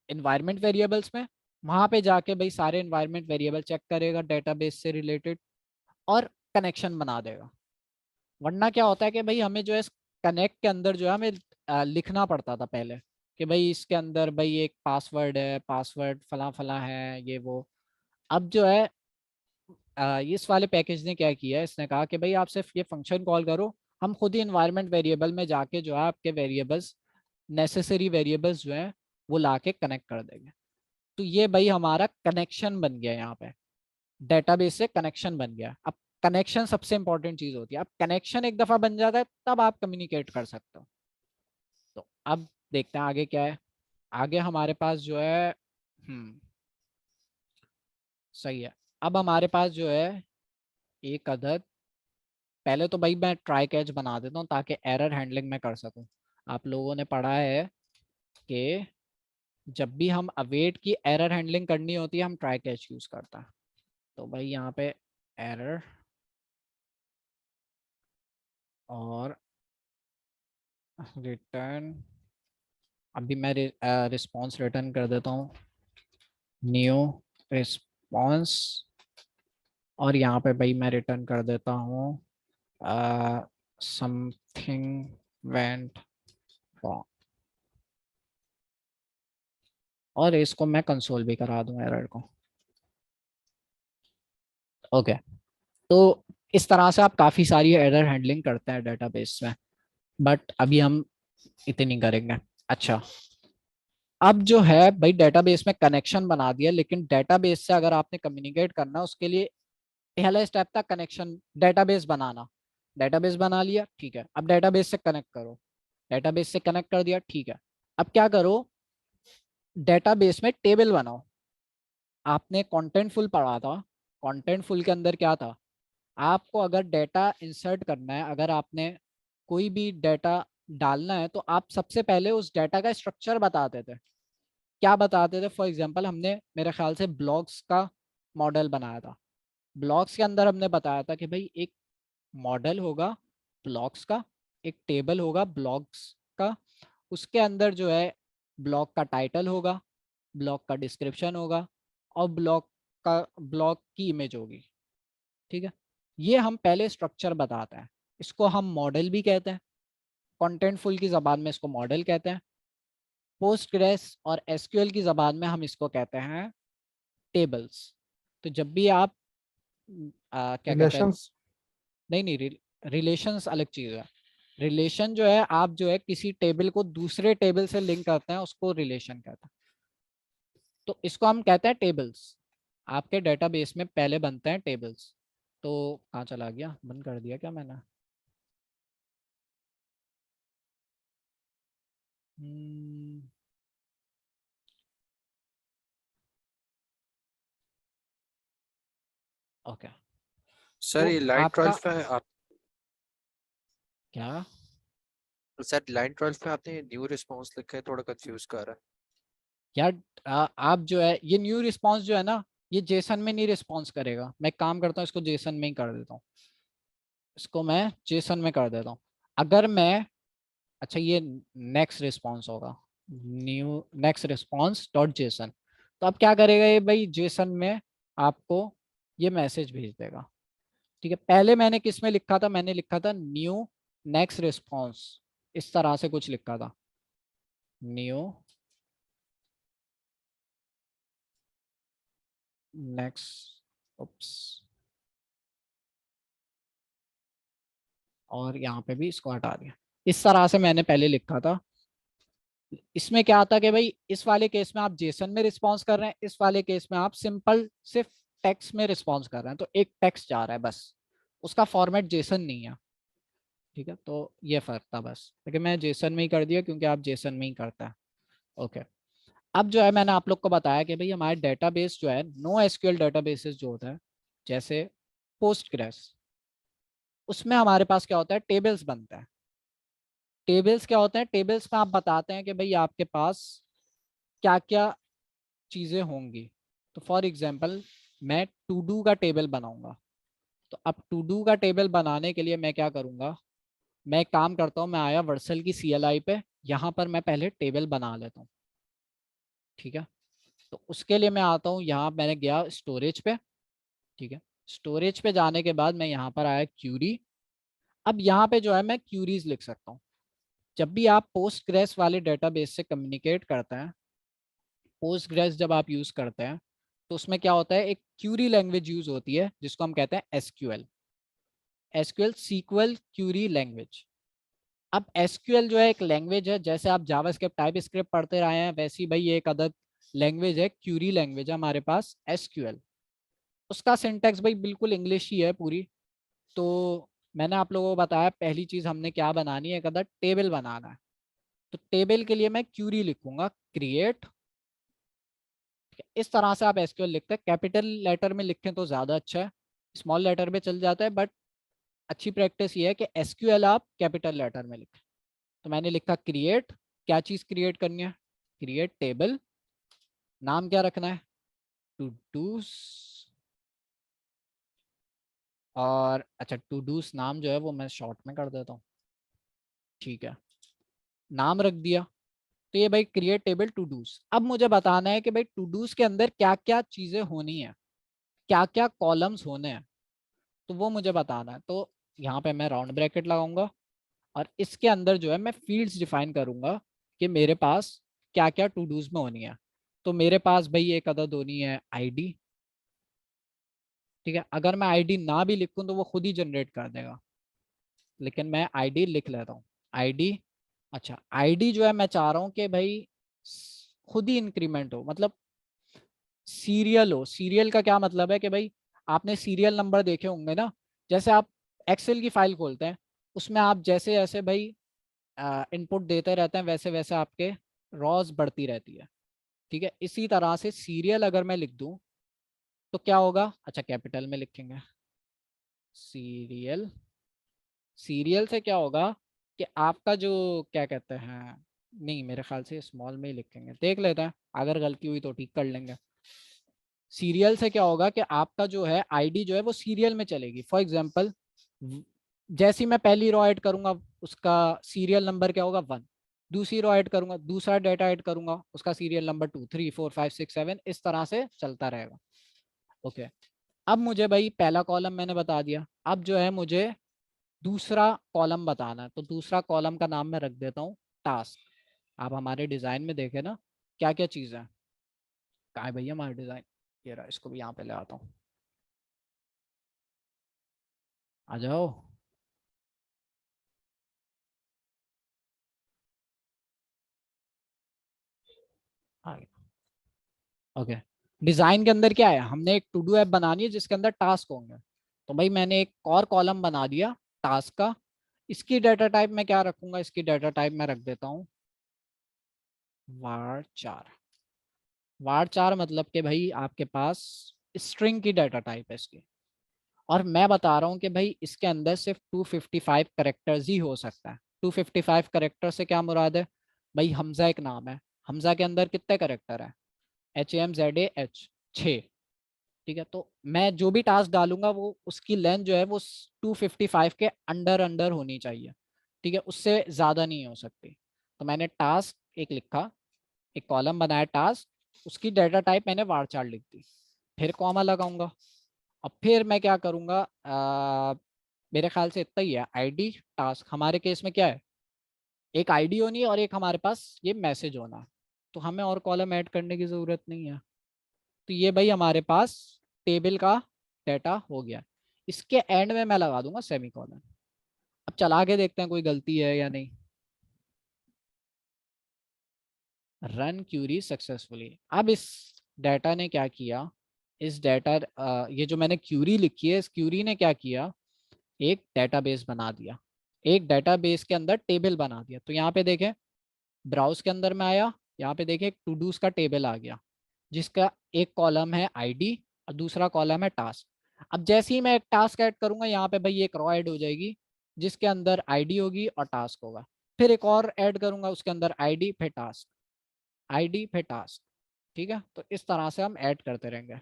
इन्वायरमेंट वेरिएबल्स में, वहां पे जाके भाई सारे इन्वायरमेंट वेरिएबल चेक करेगा डेटाबेस से रिलेटेड और कनेक्शन बना देगा। वरना क्या होता है कि भाई हमें जो है कनेक्ट के अंदर जो है हमें लिखना पड़ता था पहले कि भाई इसके अंदर भाई एक पासवर्ड है, पासवर्ड फला फला है ये वो। अब जो है इस वाले पैकेज ने क्या किया है, इसने कहा कि भाई आप सिर्फ ये फंक्शन कॉल करो, हम खुद ही इन्वायरमेंट वेरिएबल में जाके जो है आपके वेरिएबल्स, नेसेसरी वेरिएबल्स जो है वो ला के कनेक्ट कर देंगे। तो ये भाई हमारा कनेक्शन बन गया, यहाँ पे डेटाबेस से कनेक्शन बन गया। अब कनेक्शन सबसे इंपॉर्टेंट चीज होती है, अब कनेक्शन एक दफा बन जाता है तब आप कम्युनिकेट कर सकते हो। तो अब देखते हैं आगे क्या है। आगे हमारे पास जो है सही है, अब हमारे पास जो है एक अदद, पहले तो भाई मैं ट्राई कैच बना देता हूँ ताकि एरर हैंडलिंग में कर सकूँ। आप लोगों ने पढ़ा है कि जब भी हम अवेट की एरर हैंडलिंग करनी होती है हम ट्राई कैच यूज करता है। तो भाई यहाँ पे एरर और रिटर्न, अभी मैं रिस्पॉन्स रिटर्न कर देता हूँ, न्यू रिस्पॉन्स, और यहाँ पे भाई मैं रिटर्न कर देता हूँ समथिंग वेंट रॉन्ग, और इसको मैं कंसोल भी करा दूँ एरर को। ओके, तो इस तरह से आप काफ़ी सारी एरर हैंडलिंग करते हैं डेटाबेस में, बट अभी हम इतनी करेंगे। अच्छा, अब जो है भाई डेटाबेस में कनेक्शन बना दिया, लेकिन डेटाबेस से अगर आपने कम्युनिकेट करना उसके लिए पहला स्टेप था कनेक्शन, डेटाबेस बनाना। डेटाबेस बना लिया, ठीक है, अब डेटाबेस से कनेक्ट करो, डेटाबेस से कनेक्ट कर दिया, ठीक है, अब क्या करो, डेटाबेस में टेबल बनाओ। आपने कॉन्टेंटफुल पढ़ा था, कॉन्टेंटफुल के अंदर क्या था, आपको अगर डेटा इंसर्ट करना है, अगर आपने कोई भी डेटा डालना है, तो आप सबसे पहले उस डेटा का स्ट्रक्चर बताते थे। क्या बताते थे, फॉर एग्जांपल हमने मेरे ख्याल से ब्लॉक्स का मॉडल बनाया था। ब्लॉक्स के अंदर हमने बताया था कि भाई एक मॉडल होगा ब्लॉक्स का, एक टेबल होगा ब्लॉक्स का, उसके अंदर जो है ब्लॉक का टाइटल होगा, ब्लॉक का डिस्क्रिप्शन होगा, और ब्लॉक की इमेज होगी। ठीक है, ये हम पहले स्ट्रक्चर बताते हैं, इसको हम मॉडल भी कहते हैं, कॉन्टेंटफुल की जबान में इसको मॉडल कहते हैं, पोस्टग्रेस और एसक्यूएल की जबान में हम इसको कहते हैं टेबल्स। तो जब भी आप क्या कहते हैं, रिलेशंस। नहीं, रिलेशंस अलग चीज है। रिलेशन जो है, आप जो है किसी टेबल को दूसरे टेबल से लिंक करते हैं, उसको रिलेशन कहते हैं। तो इसको हम कहते हैं टेबल्स। आपके डेटाबेस में पहले बनते हैं टेबल्स। तो कहाँ चला गया, बंद कर दिया क्या मैंने? ओके, सर तो ये लाइन आपका 12 पे आप, क्या, सर लाइन 12 पे आपने न्यू रिस्पॉन्स लिखा है, थोड़ा कंफ्यूज कर रहा है। यार आप जो है ये न्यू रिस्पॉन्स जो है ना, ये जेसन में नहीं रिस्पॉन्स करेगा। मैं काम करता हूँ, इसको जेसन में ही कर देता हूँ, इसको मैं जेसन में कर देता हूँ। अगर मैं, अच्छा ये नेक्स्ट रिस्पॉन्स होगा, new next response dot JSON. तो अब क्या करेगा ये भाई, जेसन में आपको ये मैसेज भेज देगा। ठीक है, पहले मैंने किस में लिखा था, मैंने लिखा था न्यू नेक्स्ट रिस्पॉन्स, इस तरह से कुछ लिखा था, न्यू नेक्स्ट, उप्स, और यहाँ पे भी इसको हटा दिया। इस तरह से मैंने पहले लिखा था। इसमें क्या आता कि भाई इस वाले केस में आप जेसन में रिस्पॉन्स कर रहे हैं, इस वाले केस में आप सिंपल सिर्फ टेक्स्ट में रिस्पॉन्स कर रहे हैं, तो एक टेक्स्ट जा रहा है बस, उसका फॉर्मेट जेसन नहीं है। ठीक है, तो ये फर्क था बस, लेकिन मैं जेसन में ही कर दिया क्योंकि आप जेसन में ही करता है। ओके, अब जो है मैंने आप लोग को बताया कि भाई हमारे डेटाबेस जो है, नो एसक्यूएल डेटाबेसेस जो होता है, जैसे पोस्टग्रेस, उसमें हमारे पास क्या होता है, टेबल्स बनते हैं। टेबल्स क्या होते हैं, टेबल्स में आप बताते हैं कि भाई आपके पास क्या क्या चीज़ें होंगी। तो फॉर एग्जांपल मैं टू डू का टेबल बनाऊंगा, तो अब टू डू का टेबल बनाने के लिए मैं क्या करूंगा, मैं एक काम करता हूँ, मैं आया वर्सल की CLI पे, यहाँ पर मैं पहले टेबल बना लेता हूँ। ठीक है, तो उसके लिए मैं आता हूँ, यहाँ मैंने गया स्टोरेज पे। ठीक है, स्टोरेज पे जाने के बाद मैं यहाँ पर आया क्यूरी। अब यहाँ पे जो है मैं क्यूरीज लिख सकता हूँ। जब भी आप पोस्टग्रेस वाले डेटाबेस से कम्युनिकेट करते हैं, पोस्टग्रेस जब आप यूज करते हैं, तो उसमें क्या होता है, एक क्यूरी लैंग्वेज यूज होती है जिसको हम कहते हैं SQL, SQL sequel query language. अब एसक्यूएल जो है एक लैंग्वेज है, जैसे आप जावास्क्रिप्ट टाइपस्क्रिप्ट पढ़ते रहे हैं, वैसी भाई ये एक अदर लैंग्वेज है, क्यूरी लैंग्वेज है हमारे पास एसक्यूएल। उसका सिंटैक्स भाई बिल्कुल इंग्लिश ही है पूरी। तो मैंने आप लोगों को बताया पहली चीज हमने क्या बनानी है, एक अदर टेबल बनाना है। तो टेबल के लिए मैं क्यूरी लिखूंगा, क्रिएट। इस तरह से आप एसक्यूएल लिखते हैं, कैपिटल लेटर में लिखें तो ज़्यादा अच्छा है, स्मॉल लेटर में चल जाता है, बट अच्छी प्रैक्टिस ये है कि एसक्यूएल आप कैपिटल लेटर में लिखें। तो मैंने लिखा क्रिएट, क्या चीज़ क्रिएट करनी है, क्रिएट टेबल, नाम क्या रखना है, टू डूज और अच्छा टू डूस नाम जो है वो मैं शॉर्ट में कर देता हूँ, ठीक है, नाम रख दिया। तो ये भाई क्रिएट टेबल टू डूज। अब मुझे बताना है कि भाई टू डूज के अंदर क्या क्या चीजें होनी है, क्या क्या कॉलम्स होने हैं, तो वो मुझे बताना है। तो यहाँ पे मैं राउंड ब्रैकेट लगाऊंगा और इसके अंदर जो है मैं फील्ड्स डिफाइन करूंगा कि मेरे पास क्या क्या टू डूज में होनी है। तो मेरे पास भाई एक अदद होनी है आईडी, ठीक है, अगर मैं आईडी ना भी लिखूं तो वो खुद ही जनरेट कर देगा, लेकिन मैं आईडी लिख लेता हूँ। आईडी, अच्छा आईडी जो है मैं चाह रहा हूँ कि भाई खुद ही इंक्रीमेंट हो, मतलब सीरियल हो। सीरियल का क्या मतलब है कि भाई आपने सीरियल नंबर देखे होंगे ना, जैसे आप एक्सेल की फाइल खोलते हैं, उसमें आप जैसे जैसे भाई इनपुट देते रहते हैं वैसे वैसे आपके रॉज बढ़ती रहती है, ठीक है। इसी तरह से सीरियल अगर मैं लिख दूं तो क्या होगा, अच्छा कैपिटल में लिखेंगे सीरियल। सीरियल से क्या होगा कि आपका जो क्या कहते हैं, नहीं मेरे ख्याल से स्मॉल में ही लिखेंगे, देख लेते हैं अगर गलती हुई तो ठीक कर लेंगे। सीरियल से क्या होगा कि आपका जो है आईडी जो है वो सीरियल में चलेगी। फॉर एग्जांपल जैसी मैं पहली रो ऐड करूंगा उसका सीरियल नंबर क्या होगा 1, दूसरी रो ऐड करूंगा दूसरा डाटा ऐड करूंगा उसका सीरियल नंबर 2 3 4 5 6 7, इस तरह से चलता रहेगा। ओके, अब मुझे भाई पहला कॉलम मैंने बता दिया, अब जो है मुझे दूसरा कॉलम बताना है। तो दूसरा कॉलम का नाम मैं रख देता हूँ टास्क। आप हमारे डिजाइन में देखें ना क्या क्या चीज़ है, कहाँ है भैया हमारा डिजाइन, ये रहा, इसको भी यहाँ पे ले आता हूँ, आ जाओ। आ गया। ओके, डिजाइन के अंदर क्या है, हमने एक टू डू ऐप बनानी है जिसके अंदर टास्क होंगे। तो भाई मैंने एक और कॉलम बना दिया टास्क का। इसकी डाटा टाइप मैं क्या रखूंगा, इसकी डाटा टाइप मैं रख देता हूँ var4। var4 मतलब कि भाई आपके पास स्ट्रिंग की डाटा टाइप है इसकी, और मैं बता रहा हूँ कि भाई इसके अंदर सिर्फ 255 करेक्टर्स ही हो सकता है। 255 करेक्टर से क्या मुराद है, भाई हमजा एक नाम है, हमजा के अंदर कितने करेक्टर है, HAMZAH 6, ठीक है। तो मैं जो भी टास्क डालूंगा वो उसकी लेंथ जो है वो 255 के अंडर अंडर होनी चाहिए, ठीक है, उससे ज़्यादा नहीं हो सकती। तो मैंने टास्क एक लिखा, एक कॉलम बनाया टास्क, उसकी डाटा टाइप मैंने varchar लिख दी, फिर कॉमा लगाऊंगा। अब फिर मैं क्या करूंगा, मेरे ख्याल से इतना ही है, आईडी टास्क हमारे केस में क्या है, एक आईडी होनी है और एक हमारे पास ये मैसेज होना है, तो हमें और कॉलम ऐड करने की ज़रूरत नहीं है। तो ये भाई हमारे पास टेबल का डाटा हो गया। इसके एंड में मैं लगा दूंगा सेमीकोलन। अब चला के देखते हैं कोई गलती है या नहीं। Run query successfully. अब इस डाटा ने क्या किया, इस डाटा ये जो मैंने क्यूरी लिखी है इस क्यूरी ने क्या किया, एक डेटाबेस बना दिया, एक डेटाबेस के अंदर टेबल बना दिया। तो यहाँ पे देखें ब्राउज के अंदर में आया, यहाँ पे देखें टू डूज का टेबल आ गया जिसका एक कॉलम है आईडी और दूसरा कॉलम है टास्क। अब जैसे ही मैं एक टास्क ऐड करूंगा यहाँ पे भाई एक रो ऐड हो जाएगी जिसके अंदर आईडी होगी और टास्क होगा, फिर एक और ऐड करूंगा उसके अंदर आईडी फिर टास्क, आईडी फिर टास्क, ठीक है। तो इस तरह से हम ऐड करते रहेंगे।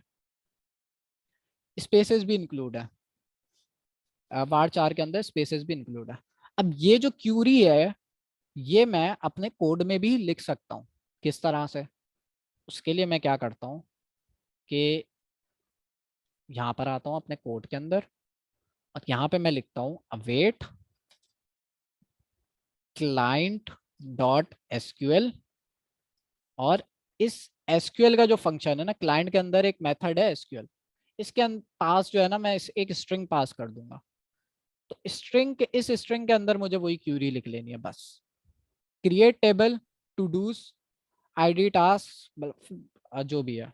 स्पेसेस भी इंक्लूड है, var4 के अंदर स्पेसेस भी इंक्लूड है। अब ये जो क्यूरी है ये मैं अपने कोड में भी लिख सकता हूँ, किस तरह से, उसके लिए मैं क्या करता हूँ कि यहाँ पर आता हूँ अपने कोड के अंदर और यहाँ पे मैं लिखता हूँ अवेट client डॉट एसक्यूएल। और इस एसक्यूएल का जो फंक्शन है ना, क्लाइंट के अंदर एक मेथड है एसक्यूएल, इसके पास जो है ना मैं एक स्ट्रिंग पास कर दूंगा। तो स्ट्रिंग के इस स्ट्रिंग के अंदर मुझे वही क्यूरी लिख लेनी है बस, create table todos ID task जो भी है,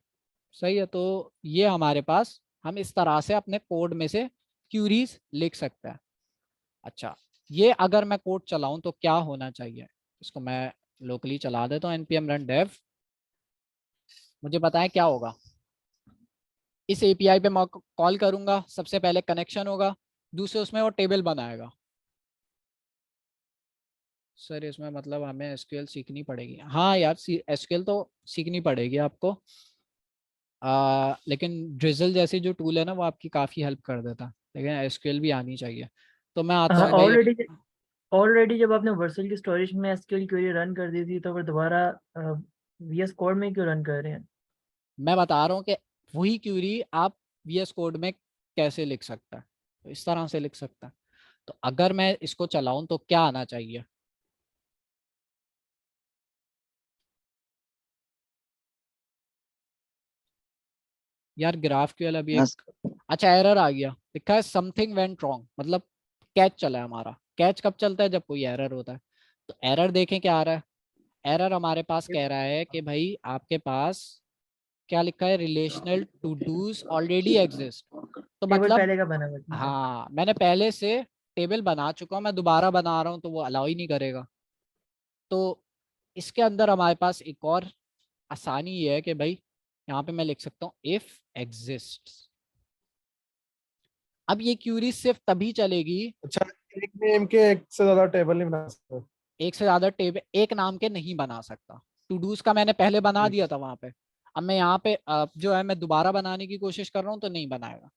सही है। तो ये हमारे पास हम इस तरह से अपने कोड में से क्यूरीज लिख सकते हैं। अच्छा, ये अगर मैं कोड चलाऊं तो क्या होना चाहिए, इसको मैं लोकली चला देता हूँ npm run dev। मुझे बताएं क्या होगा, इस एपीआई पे मैं कॉल करूंगा, सबसे पहले कनेक्शन होगा, दूसरे उसमें वो टेबल बनाएगा। सर इसमें मतलब हमें एसक्यूएल सीखनी पड़ेगी, हाँ यार एसक्यूएल तो सीखनी पड़ेगी आपको, लेकिन ड्रिजल जैसी जो टूल है ना वो आपकी काफ़ी हेल्प कर देता है। लेकिन एसक्यूएल भी आनी चाहिए। तो मैं आता हाँ, हूँ भाई। ऑलरेडी जब आपने वर्सल की स्टोरेज में एसक्यूएल क्वेरी रन कर दी थी तो फिर दोबारा वीएस कोड में क्यों रन कर रहे हैं? मैं बता रहा हूँ कि वही क्यूरी आप वीएस कोड में कैसे लिख सकता है, तो इस तरह से लिख सकता है। तो अगर मैं इसको चलाऊं तो क्या आना चाहिए? यार GraphQL अभी एक, अच्छा एरर आ गया, लिखा है समथिंग वेंट रॉन्ग, मतलब कैच चला है हमारा। कैच कब चलता है? जब कोई एरर होता है। तो एरर देखें क्या आ रहा है। एरर हमारे पास कह रहा है कि भाई आपके पास क्या लिखा है, relational todos already exist. तो टेबल मतलब पहले का बना हुआ है, ठीक है। हाँ, मैंने पहले से टेबल बना चुका हूँ, मैं दोबारा बना रहा हूँ तो वो अलाउ ही नहीं करेगा। तो इसके अंदर हमारे पास एक और आसानी ये है कि भाई यहाँ पे मैं लिख सकता हूँ इफ एग्जिस्ट। अब ये क्यूरी सिर्फ तभी चलेगी, अच्छा, एक नेम के एक से ज्यादा टेबल नहीं बना सकते? एक से ज्यादा टेबल एक नाम के नहीं बना सकता। टू डूज का मैंने पहले बना ठीक दिया है। था वहां पे। अब मैं यहाँ पे जो है मैं दोबारा बनाने की कोशिश कर रहा हूँ तो नहीं बनाएगा।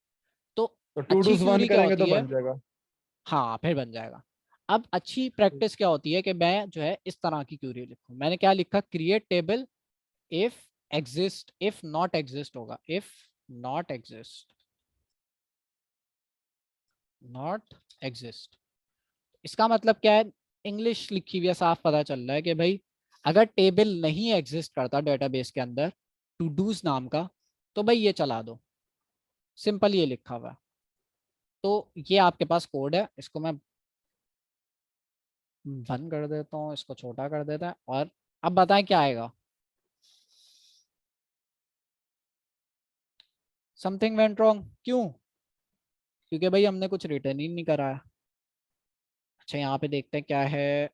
तो तो टू अच्छी डूज वन क्यूरी क्या करेंगे तो होती है, बन जाएगा। हाँ फिर बन जाएगा। अब अच्छी प्रैक्टिस क्या होती है कि मैं जो है इस तरह की क्यूरी लिखूं। मैंने क्या लिखा, create table if exist, if not exist होगा, if not exist, not exist. इसका मतलब क्या है, इंग्लिश लिखी हुई है, साफ पता चल रहा है कि भाई अगर टेबल नहीं एग्जिस्ट करता डेटाबेस के अंदर टू डूज नाम का, तो भाई ये चला दो। सिंपल ये लिखा हुआ है। तो ये आपके पास कोड है, इसको मैं बंद कर देता हूँ, इसको छोटा कर देता है। और अब बताएं क्या आएगा। समथिंग वेंट रॉन्ग, क्यों? क्योंकि भाई हमने कुछ रिटर्न ही नहीं कराया। अच्छा यहाँ पे देखते हैं क्या है।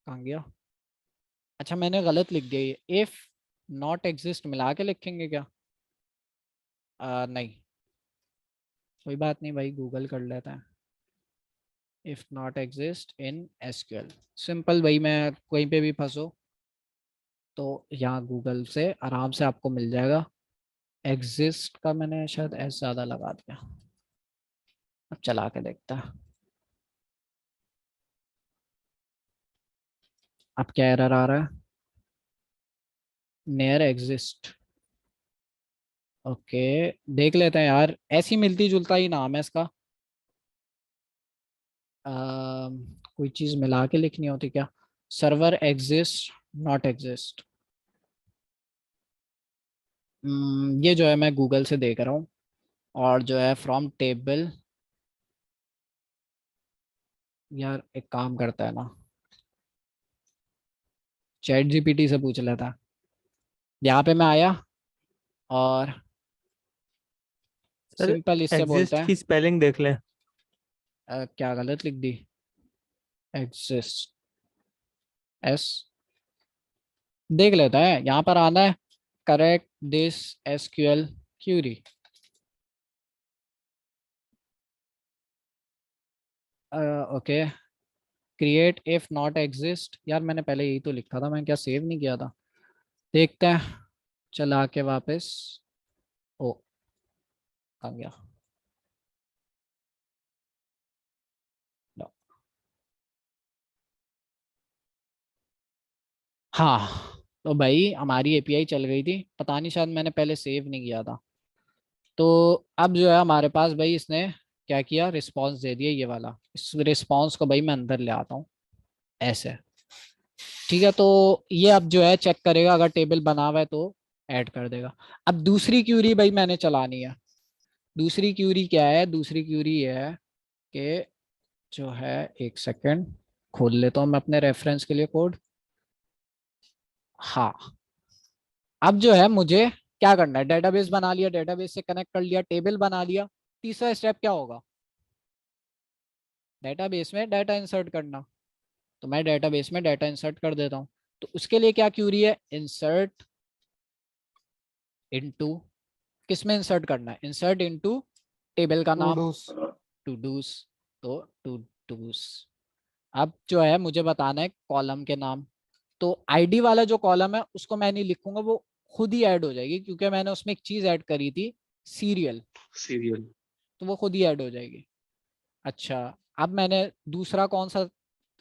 कहाँ गया? अच्छा मैंने गलत लिख दिया ये, इफ नॉट एग्जिस्ट मिला के लिखेंगे क्या? नहीं, कोई बात नहीं भाई, गूगल कर लेते हैं। If not exist in SQL, simple भाई, मैं कहीं पे भी फंसो तो यहाँ गूगल से आराम से आपको मिल जाएगा। एग्जिस्ट का मैंने शायद एस ज़्यादा लगा दिया। अब चला के देखता है। अब क्या एरर आ रहा है, नियर एग्जिस्ट। ओके, देख लेते हैं यार, ऐसी मिलती जुलता ही नाम है इसका। कोई चीज मिला के लिखनी होती क्या? Server exist, not exist. ये जो है मैं गूगल से देख रहा हूँ। और जो है फ्रॉम टेबल, यार एक काम करता है ना, चैट जीपीटी से पूछ लेता। यहाँ पे मैं आया और सर सिंपल इससे बोलते एग्जिस्ट हैं की स्पेलिंग देख लें। क्या गलत लिख दी, एग्जिस्ट एस, देख लेता है। यहाँ पर आना है correct this SQL query. Okay, create if not exist, यार मैंने पहले यही तो लिखा था, मैं क्या सेव नहीं किया था? देखते हैं, चला के वापस। ओ, आ गया। लो। हाँ, तो भाई हमारी एपीआई चल गई थी, पता नहीं शायद मैंने पहले सेव नहीं किया था। तो अब जो है हमारे पास भाई इसने क्या किया, रिस्पॉन्स दे दिया ये वाला। इस रिस्पॉन्स को भाई मैं अंदर ले आता हूँ ऐसे। ठीक है, तो ये अब जो है चेक करेगा, अगर टेबल बना हुआ है तो ऐड कर देगा। अब दूसरी क्यूरी भाई मैंने चलानी है। दूसरी क्यूरी क्या है, दूसरी क्यूरी है कि जो है, एक सेकेंड खोल लेता हूँ मैं अपने रेफरेंस के लिए कोड। हाँ, अब जो है मुझे क्या करना है, डेटाबेस बना लिया, डेटाबेस से कनेक्ट कर लिया, टेबल बना लिया। तीसरा स्टेप क्या होगा, डेटाबेस में डाटा इंसर्ट करना। तो मैं डेटाबेस में डाटा इंसर्ट कर देता हूँ। तो उसके लिए क्या क्यूरी है, इंसर्ट इनटू, किस में इंसर्ट करना है, इंसर्ट इनटू टेबल का टू नाम, डूज। Todos. तो टू डूज, अब जो है मुझे बताना है कॉलम के नाम। तो आईडी वाला जो कॉलम है उसको मैं नहीं लिखूंगा, वो खुद ही ऐड हो जाएगी, क्योंकि मैंने उसमें एक चीज ऐड करी थी, सीरियल, सीरियल। तो वो खुद ही ऐड हो जाएगी। अच्छा, अब मैंने दूसरा कौन सा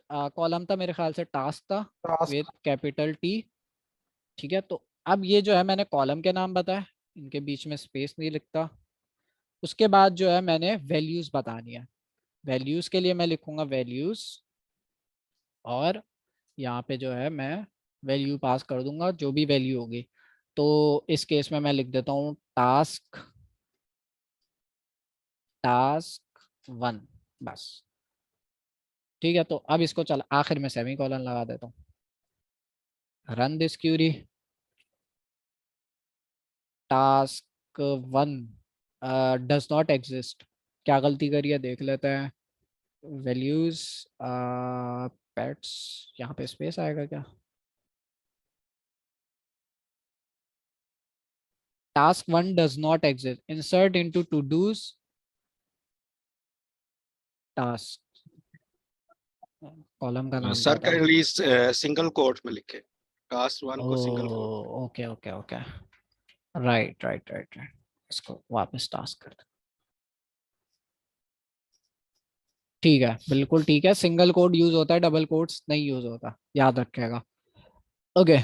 कॉलम था, मेरे ख्याल से टास्क था टास्क विद कैपिटल टी। ठीक है, तो अब ये जो है मैंने कॉलम के नाम बताए, इनके बीच में स्पेस नहीं लिखता। उसके बाद जो है मैंने वैल्यूज बतानी है। वैल्यूज के लिए मैं लिखूंगा वैल्यूज, और यहाँ पे जो है मैं वैल्यू पास कर दूंगा जो भी वैल्यू होगी। तो इस केस में मैं लिख देता हूँ टास्क 1, बस। ठीक है, तो अब इसको चल आखिर में सेमी कॉलन लगा देता हूँ। Run this query. Task 1 does not exist. क्या गलती करी है देख लेते हैं। वैल्यूज पेट्स, यहाँ पे स्पेस आएगा क्या? Task 1 does not exist, insert into todos task. Column का नाम क्या सर था? काइंडली सिंगल कोट में लिखे, टास्क 1 को single quote. Okay okay okay, right right right right. इसको वापस टास्क कर दो। ठीक है, बिल्कुल ठीक है। सिंगल कोड यूज होता है, डबल कोट्स नहीं यूज होता, याद रखेगा। ओके,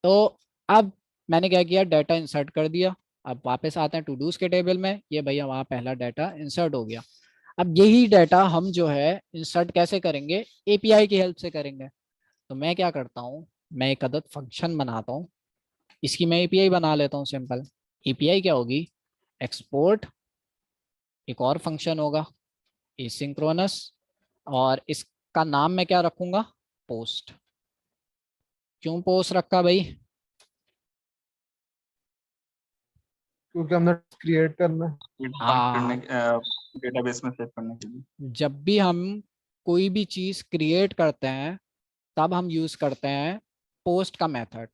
तो अब मैंने क्या किया, डाटा इंसर्ट कर दिया। अब वापस आते हैं टू डूज के टेबल में। ये भैया वहाँ पहला डाटा इंसर्ट हो गया। अब यही डाटा हम जो है इंसर्ट कैसे करेंगे, एपीआई की हेल्प से करेंगे। तो मैं क्या करता हूँ, मैं एक अदद फंक्शन बनाता हूँ, इसकी मैं एपीआई बना लेता हूँ सिंपल। एपीआई क्या होगी, एक्सपोर्ट, एक और फंक्शन होगा एसिंक्रोनस, और इसका नाम मैं क्या रखूंगा, पोस्ट। क्यों पोस्ट रखा भाई? क्योंकि हमने क्रिएट करना है। डेटाबेस में सेव करने के लिए। जब भी हम कोई भी चीज क्रिएट करते हैं तब हम यूज करते हैं पोस्ट का मेथड।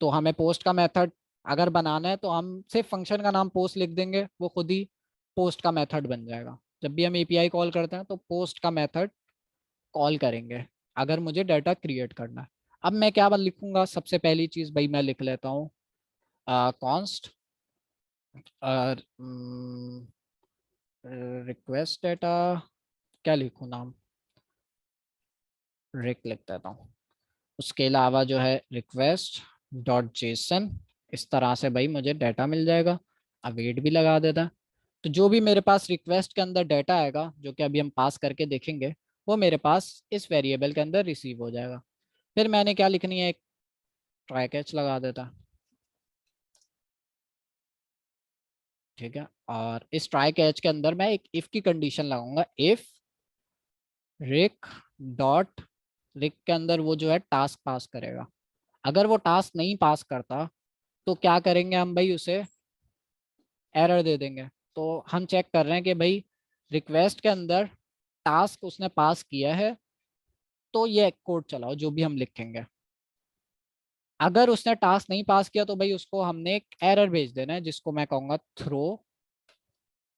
तो हमें पोस्ट का मेथड अगर बनाना है तो हम सिर्फ फंक्शन का नाम पोस्ट लिख देंगे, वो खुद ही पोस्ट का मेथड बन जाएगा। जब भी हम एपीआई कॉल करते हैं तो पोस्ट का मेथड कॉल करेंगे अगर मुझे डाटा क्रिएट करना है। अब मैं क्या लिखूंगा, सबसे पहली चीज भाई मैं लिख लेता हूँ कॉन्स्ट रिक्वेस्ट डाटा, क्या लिखूँ नाम, रिक लिख देता हूँ। उसके अलावा जो है रिक्वेस्ट डॉट जेसन, इस तरह से भाई मुझे डाटा मिल जाएगा। अब वेट भी लगा देता है। तो जो भी मेरे पास रिक्वेस्ट के अंदर डाटा आएगा, जो कि अभी हम पास करके देखेंगे, वो मेरे पास इस वेरिएबल के अंदर रिसीव हो जाएगा। फिर मैंने क्या लिखनी है, एक ट्राई कैच लगा देता। ठीक है, और इस ट्राई कैच के अंदर मैं एक इफ की कंडीशन लगाऊंगा, इफ रिक डॉट रिक के अंदर वो जो है टास्क पास करेगा। अगर वो टास्क नहीं पास करता तो क्या करेंगे हम भाई, उसे एरर दे देंगे। तो हम चेक कर रहे हैं कि भाई रिक्वेस्ट के अंदर टास्क उसने पास किया है, तो ये कोड चलाओ जो भी हम लिखेंगे। अगर उसने टास्क नहीं पास किया तो भाई उसको हमने एक एरर भेज देना है, जिसको मैं कहूंगा थ्रो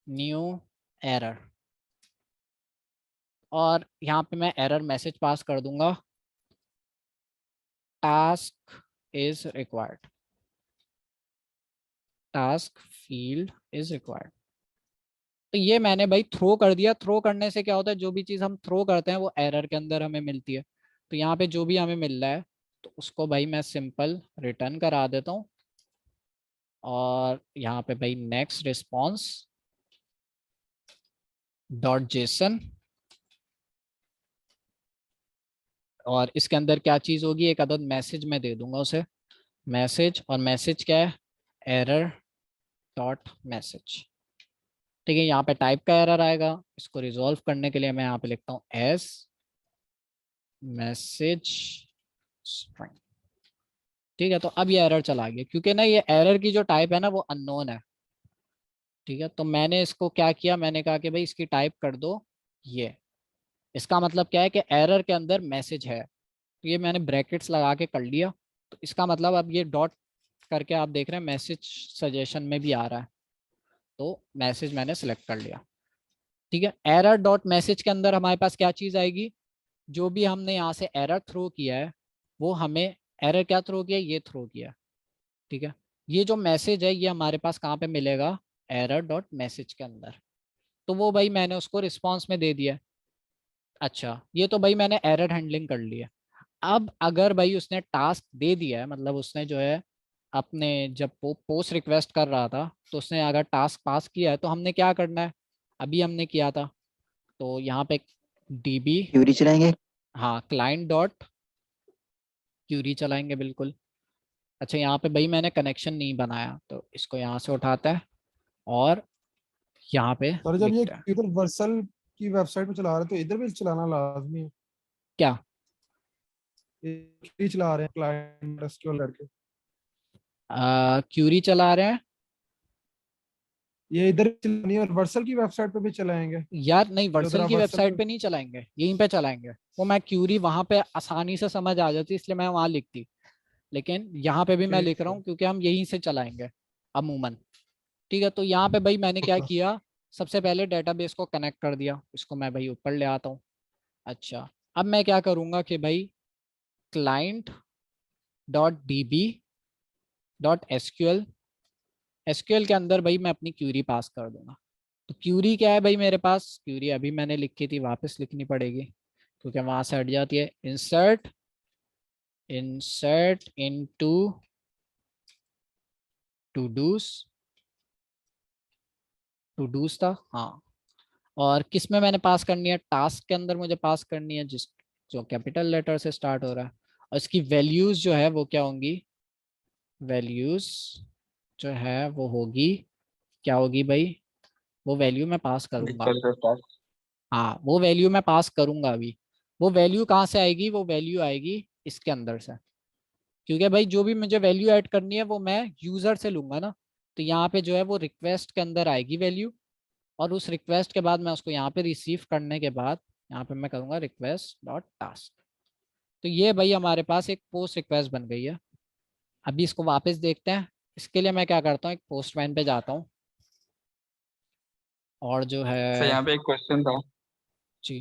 न्यू एरर। और यहाँ पे मैं एरर मैसेज पास कर दूंगा, task is required, task field is required. तो ये मैंने भाई थ्रो कर दिया। थ्रो करने से क्या होता है, जो भी चीज़ हम थ्रो करते हैं वो एरर के अंदर हमें मिलती है। तो यहाँ पे जो भी हमें मिल रहा है तो उसको भाई मैं सिंपल रिटर्न करा देता हूँ। और यहाँ पे भाई नेक्स्ट रिस्पॉन्स डॉट जेसन, और इसके अंदर क्या चीज़ होगी, एक अदद मैसेज मैं दे दूंगा उसे, मैसेज। और मैसेज क्या है, एरर डॉट मैसेज। ठीक है, यहाँ पे टाइप का एरर आएगा। इसको रिजॉल्व करने के लिए मैं यहाँ पे लिखता हूँ एस मैसेज स्ट्रिंग। ठीक है, तो अब ये एरर चला गया, क्योंकि ना ये एरर की जो टाइप है ना वो अननोन है। ठीक है, तो मैंने इसको क्या किया, मैंने कहा कि भाई इसकी टाइप कर दो ये। इसका मतलब क्या है कि एरर के अंदर मैसेज है, तो ये मैंने ब्रैकेट्स लगा के कर लिया। तो इसका मतलब अब ये डॉट करके आप देख रहे हैं मैसेज सजेशन में भी आ रहा है, तो मैसेज मैंने सेलेक्ट कर लिया। ठीक है, एरर डॉट मैसेज के अंदर हमारे पास क्या चीज़ आएगी, जो भी हमने यहाँ से एरर थ्रो किया है वो हमें, एरर क्या थ्रो किया, ये थ्रो किया। ठीक है, ये जो मैसेज है ये हमारे पास कहाँ पे मिलेगा, एरर डॉट मैसेज के अंदर। तो वो भाई मैंने उसको रिस्पॉन्स में दे दिया। अच्छा, ये तो भाई मैंने एरर हैंडलिंग कर लिया। अब अगर भाई उसने टास्क दे दिया है, मतलब उसने जो है अपने जब वो पोस्ट रिक्वेस्ट कर रहा था तो उसने अगर टास्क पास किया है तो हमने क्या करना है, अभी हमने किया था। तो यहाँ पे डीबी क्यूरी चलाएंगे। हाँ क्लाइंट डॉट क्यूरी चलाएंगे बिल्कुल। अच्छा, यहाँ पे भाई मैंने कनेक्शन नहीं बनाया तो इसको यहाँ से उठाता है और यहाँ पे सर जब ये लिखता है। इधर वर्सल की वेबसाइट पे चला रहे हैं तो इधर भी चलाना लाजमी है। क्या ये चला रहे हैं क्लाइंट एसक्यूएल करके, क्यूरी चला रहे हैं ये इधर भी चलानी है और वर्सल की वेबसाइट पे भी चलाएंगे। यार? नहीं, जो वर्सल जरा की वर्सल वेबसाइट पे पे नहीं चलाएंगे, यहीं पे चलाएंगे। वो मैं क्यूरी वहां पे आसानी से समझ आ जाती इसलिए मैं वहां लिखती, लेकिन यहाँ पे भी मैं लिख ठीक रहा है। हूँ क्योंकि हम यहीं से चलाएंगे अमूमन। ठीक है, तो यहाँ पे भाई मैंने क्या किया, सबसे पहले डेटाबेस को कनेक्ट कर दिया। इसको मैं भाई ऊपर ले आता हूँ। अच्छा, अब मैं क्या करूँगा कि भाई client dot D B dot SQL, SQL के अंदर भाई मैं अपनी क्यूरी पास कर दूंगा। तो क्यूरी क्या है भाई मेरे पास, क्यूरी अभी मैंने लिखी थी, वापस लिखनी पड़ेगी क्योंकि वहां से हट जाती है। Insert insert into todos, todos था हाँ। और किस में मैंने पास करनी है, टास्क के अंदर मुझे पास करनी है, जिस जो कैपिटल लेटर से स्टार्ट हो रहा है। और इसकी वैल्यूज जो है वो क्या होंगी, वैल्यूज जो है वो होगी, क्या होगी भाई, वो वैल्यू मैं पास करूंगा। Dictator task. हाँ, वो वैल्यू मैं पास करूंगा अभी। वो वैल्यू कहाँ से आएगी, वो वैल्यू आएगी इसके अंदर से, क्योंकि भाई जो भी मुझे वैल्यू ऐड करनी है वो मैं यूजर से लूंगा ना। तो यहाँ पे जो है वो रिक्वेस्ट के अंदर आएगी वैल्यू, और उस रिक्वेस्ट के बाद मैं उसको यहाँ पे रिसीव करने के बाद यहाँ पे मैं करूँगा रिक्वेस्ट डॉट टास्क। तो ये भाई हमारे पास एक पोस्ट रिक्वेस्ट बन गई है। अभी इसको वापस देखते हैं। इसके लिए मैं क्या करता हूँ, एक पोस्टमैन पे जाता हूँ और जो सर है यहाँ पे एक क्वेश्चन था, जी,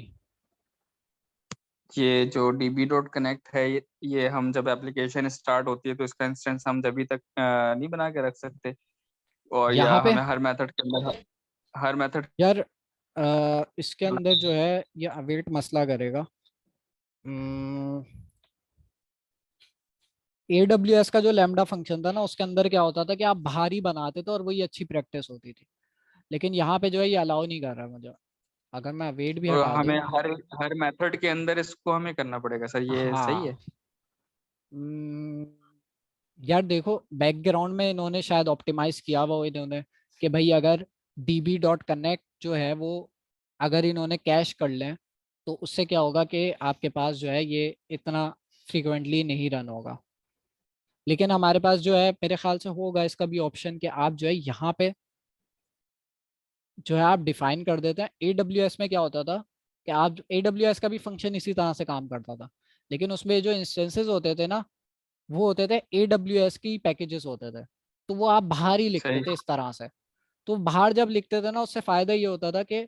ये जो db डॉट कनेक्ट है, ये हम जब एप्लीकेशन स्टार्ट होती है तो इसका इंस्टेंस हम जब तक नहीं बना के रख सकते, और यहाँ या पे हमें हर मेथड के अंदर हर मेथड। यार इसके अंदर जो है ये अवेट मसला करेगा। AWS का जो लैम्डा फंक्शन था ना उसके अंदर क्या होता था कि आप बाहर ही बनाते थे और वही अच्छी प्रैक्टिस होती थी, लेकिन यहाँ पे जो है ये अलाउ नहीं कर रहा मुझे। अगर मैं वेट भी तो हटा दूँ, हमें हर हर मेथड के अंदर इसको हमें करना पड़ेगा सर, ये सही है? हाँ यार देखो बैकग्राउंड में इन्होंने शायद ऑप्टिमाइज किया हुआ इन्होंने कि भाई अगर db डॉट कनेक्ट जो है वो अगर इन्होंने कैश कर लें तो उससे क्या होगा कि आपके पास जो है ये इतना फ्रिक्वेंटली नहीं रन होगा। लेकिन हमारे पास जो है मेरे ख्याल से होगा इसका भी ऑप्शन कि आप जो है यहाँ पे जो है आप डिफाइन कर देते हैं। AWS में क्या होता था कि आप AWS का भी फंक्शन इसी तरह से काम करता था, लेकिन उसमें जो इंस्टेंसेस होते थे ना वो होते थे AWS की पैकेजेस होते थे, तो वो आप बाहर ही लिखते सही। थे इस तरह से। तो बाहर जब लिखते थे ना उससे फायदा ये होता था कि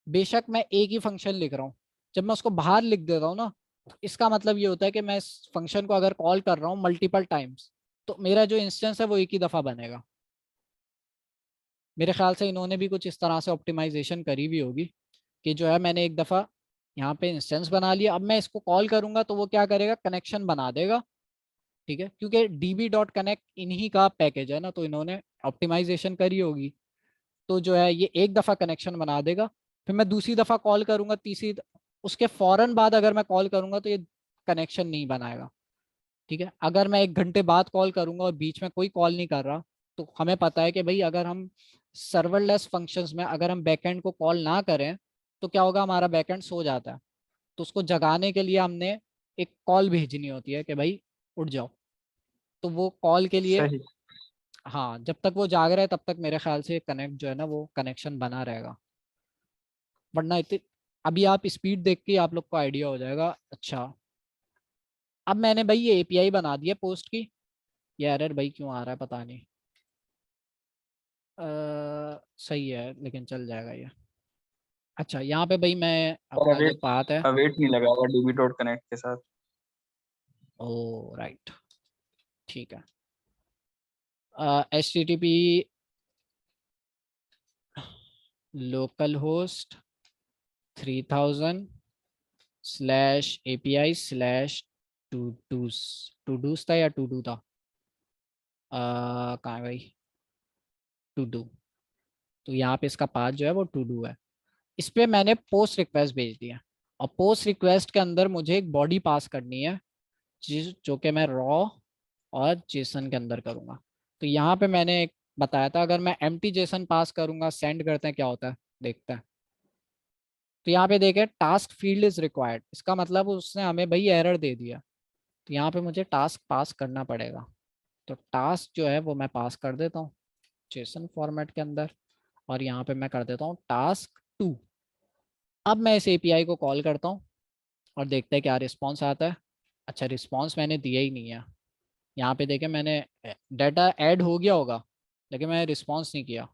बेशक मैं एक ही फंक्शन लिख रहा हूँ, जब मैं उसको बाहर लिख देता हूँ ना तो इसका मतलब ये होता है कि मैं इस फंक्शन को अगर कॉल कर रहा हूँ मल्टीपल टाइम्स तो मेरा जो इंस्टेंस है वो एक ही दफा बनेगा। मेरे ख्याल से इन्होंने भी कुछ इस तरह से ऑप्टिमाइजेशन करी हुई होगी कि जो है मैंने एक दफ़ा यहाँ पे इंस्टेंस बना लिया, अब मैं इसको कॉल करूंगा तो वो क्या करेगा, कनेक्शन बना देगा। ठीक है, क्योंकि db डॉट कनेक्ट इन्हीं का पैकेज है ना, तो इन्होंने ऑप्टिमाइजेशन करी होगी। तो जो है ये एक दफ़ा कनेक्शन बना देगा, फिर मैं दूसरी दफ़ा कॉल करूंगा, तीसरी उसके फौरन बाद अगर मैं कॉल करूंगा तो ये कनेक्शन नहीं बनाएगा। ठीक है, अगर मैं 1 घंटे बाद कॉल करूंगा और बीच में कोई कॉल नहीं कर रहा तो हमें पता है कि भाई अगर हम सर्वरलेस फंक्शंस में अगर हम बैकएंड को कॉल ना करें तो क्या होगा, हमारा बैकएंड सो जाता है। तो उसको जगाने के लिए हमने एक कॉल भेजनी होती है कि भाई उठ जाओ। तो वो कॉल के लिए सही। हाँ, जब तक वो जाग रहा है तब तक मेरे ख्याल से कनेक्ट जो है ना वो कनेक्शन बना रहेगा, वरना इतनी अभी आप स्पीड देख के आप लोग को आइडिया हो जाएगा। अच्छा, अब मैंने भाई ये API बना दिया पोस्ट की, ये एरर भाई क्यों आ रहा है पता नहीं। सही है लेकिन चल जाएगा ये। अच्छा, यहाँ पे भाई मैं और अपना जो अवेट पाथ है, अवेट नहीं लगा हुआ db डॉट कनेक्ट के साथ। ओ राइट, ठीक है। HTTP local host 3000 /API/todos todos था या to do था? कहाँ है भाई? to do। तो यहाँ पे इसका पाथ जो है वो to do है। इस पे मैंने पोस्ट रिक्वेस्ट भेज दिया और पोस्ट रिक्वेस्ट के अंदर मुझे एक बॉडी पास करनी है जो कि मैं रॉ और जेसन के अंदर करूँगा। तो यहाँ पे मैंने एक बताया था, अगर मैं एम्प्टी जेसन पास करूँगा, सेंड करते हैं क्या होता है देखते हैं। तो यहाँ पे देखें टास्क फील्ड इज रिक्वायर्ड, इसका मतलब उसने हमें भाई एरर दे दिया। तो यहाँ पे मुझे टास्क पास करना पड़ेगा। तो टास्क जो है वो मैं पास कर देता हूँ जेसन फॉर्मेट के अंदर और यहाँ पे मैं कर देता हूँ टास्क 2। अब मैं इस एपीआई को कॉल करता हूँ और देखते हैं क्या रिस्पॉन्स आता है। अच्छा, रिस्पॉन्स मैंने दिया ही नहीं है। यहाँ पे देखें मैंने डाटा ऐड हो गया होगा लेकिन मैंने रिस्पॉन्स नहीं किया।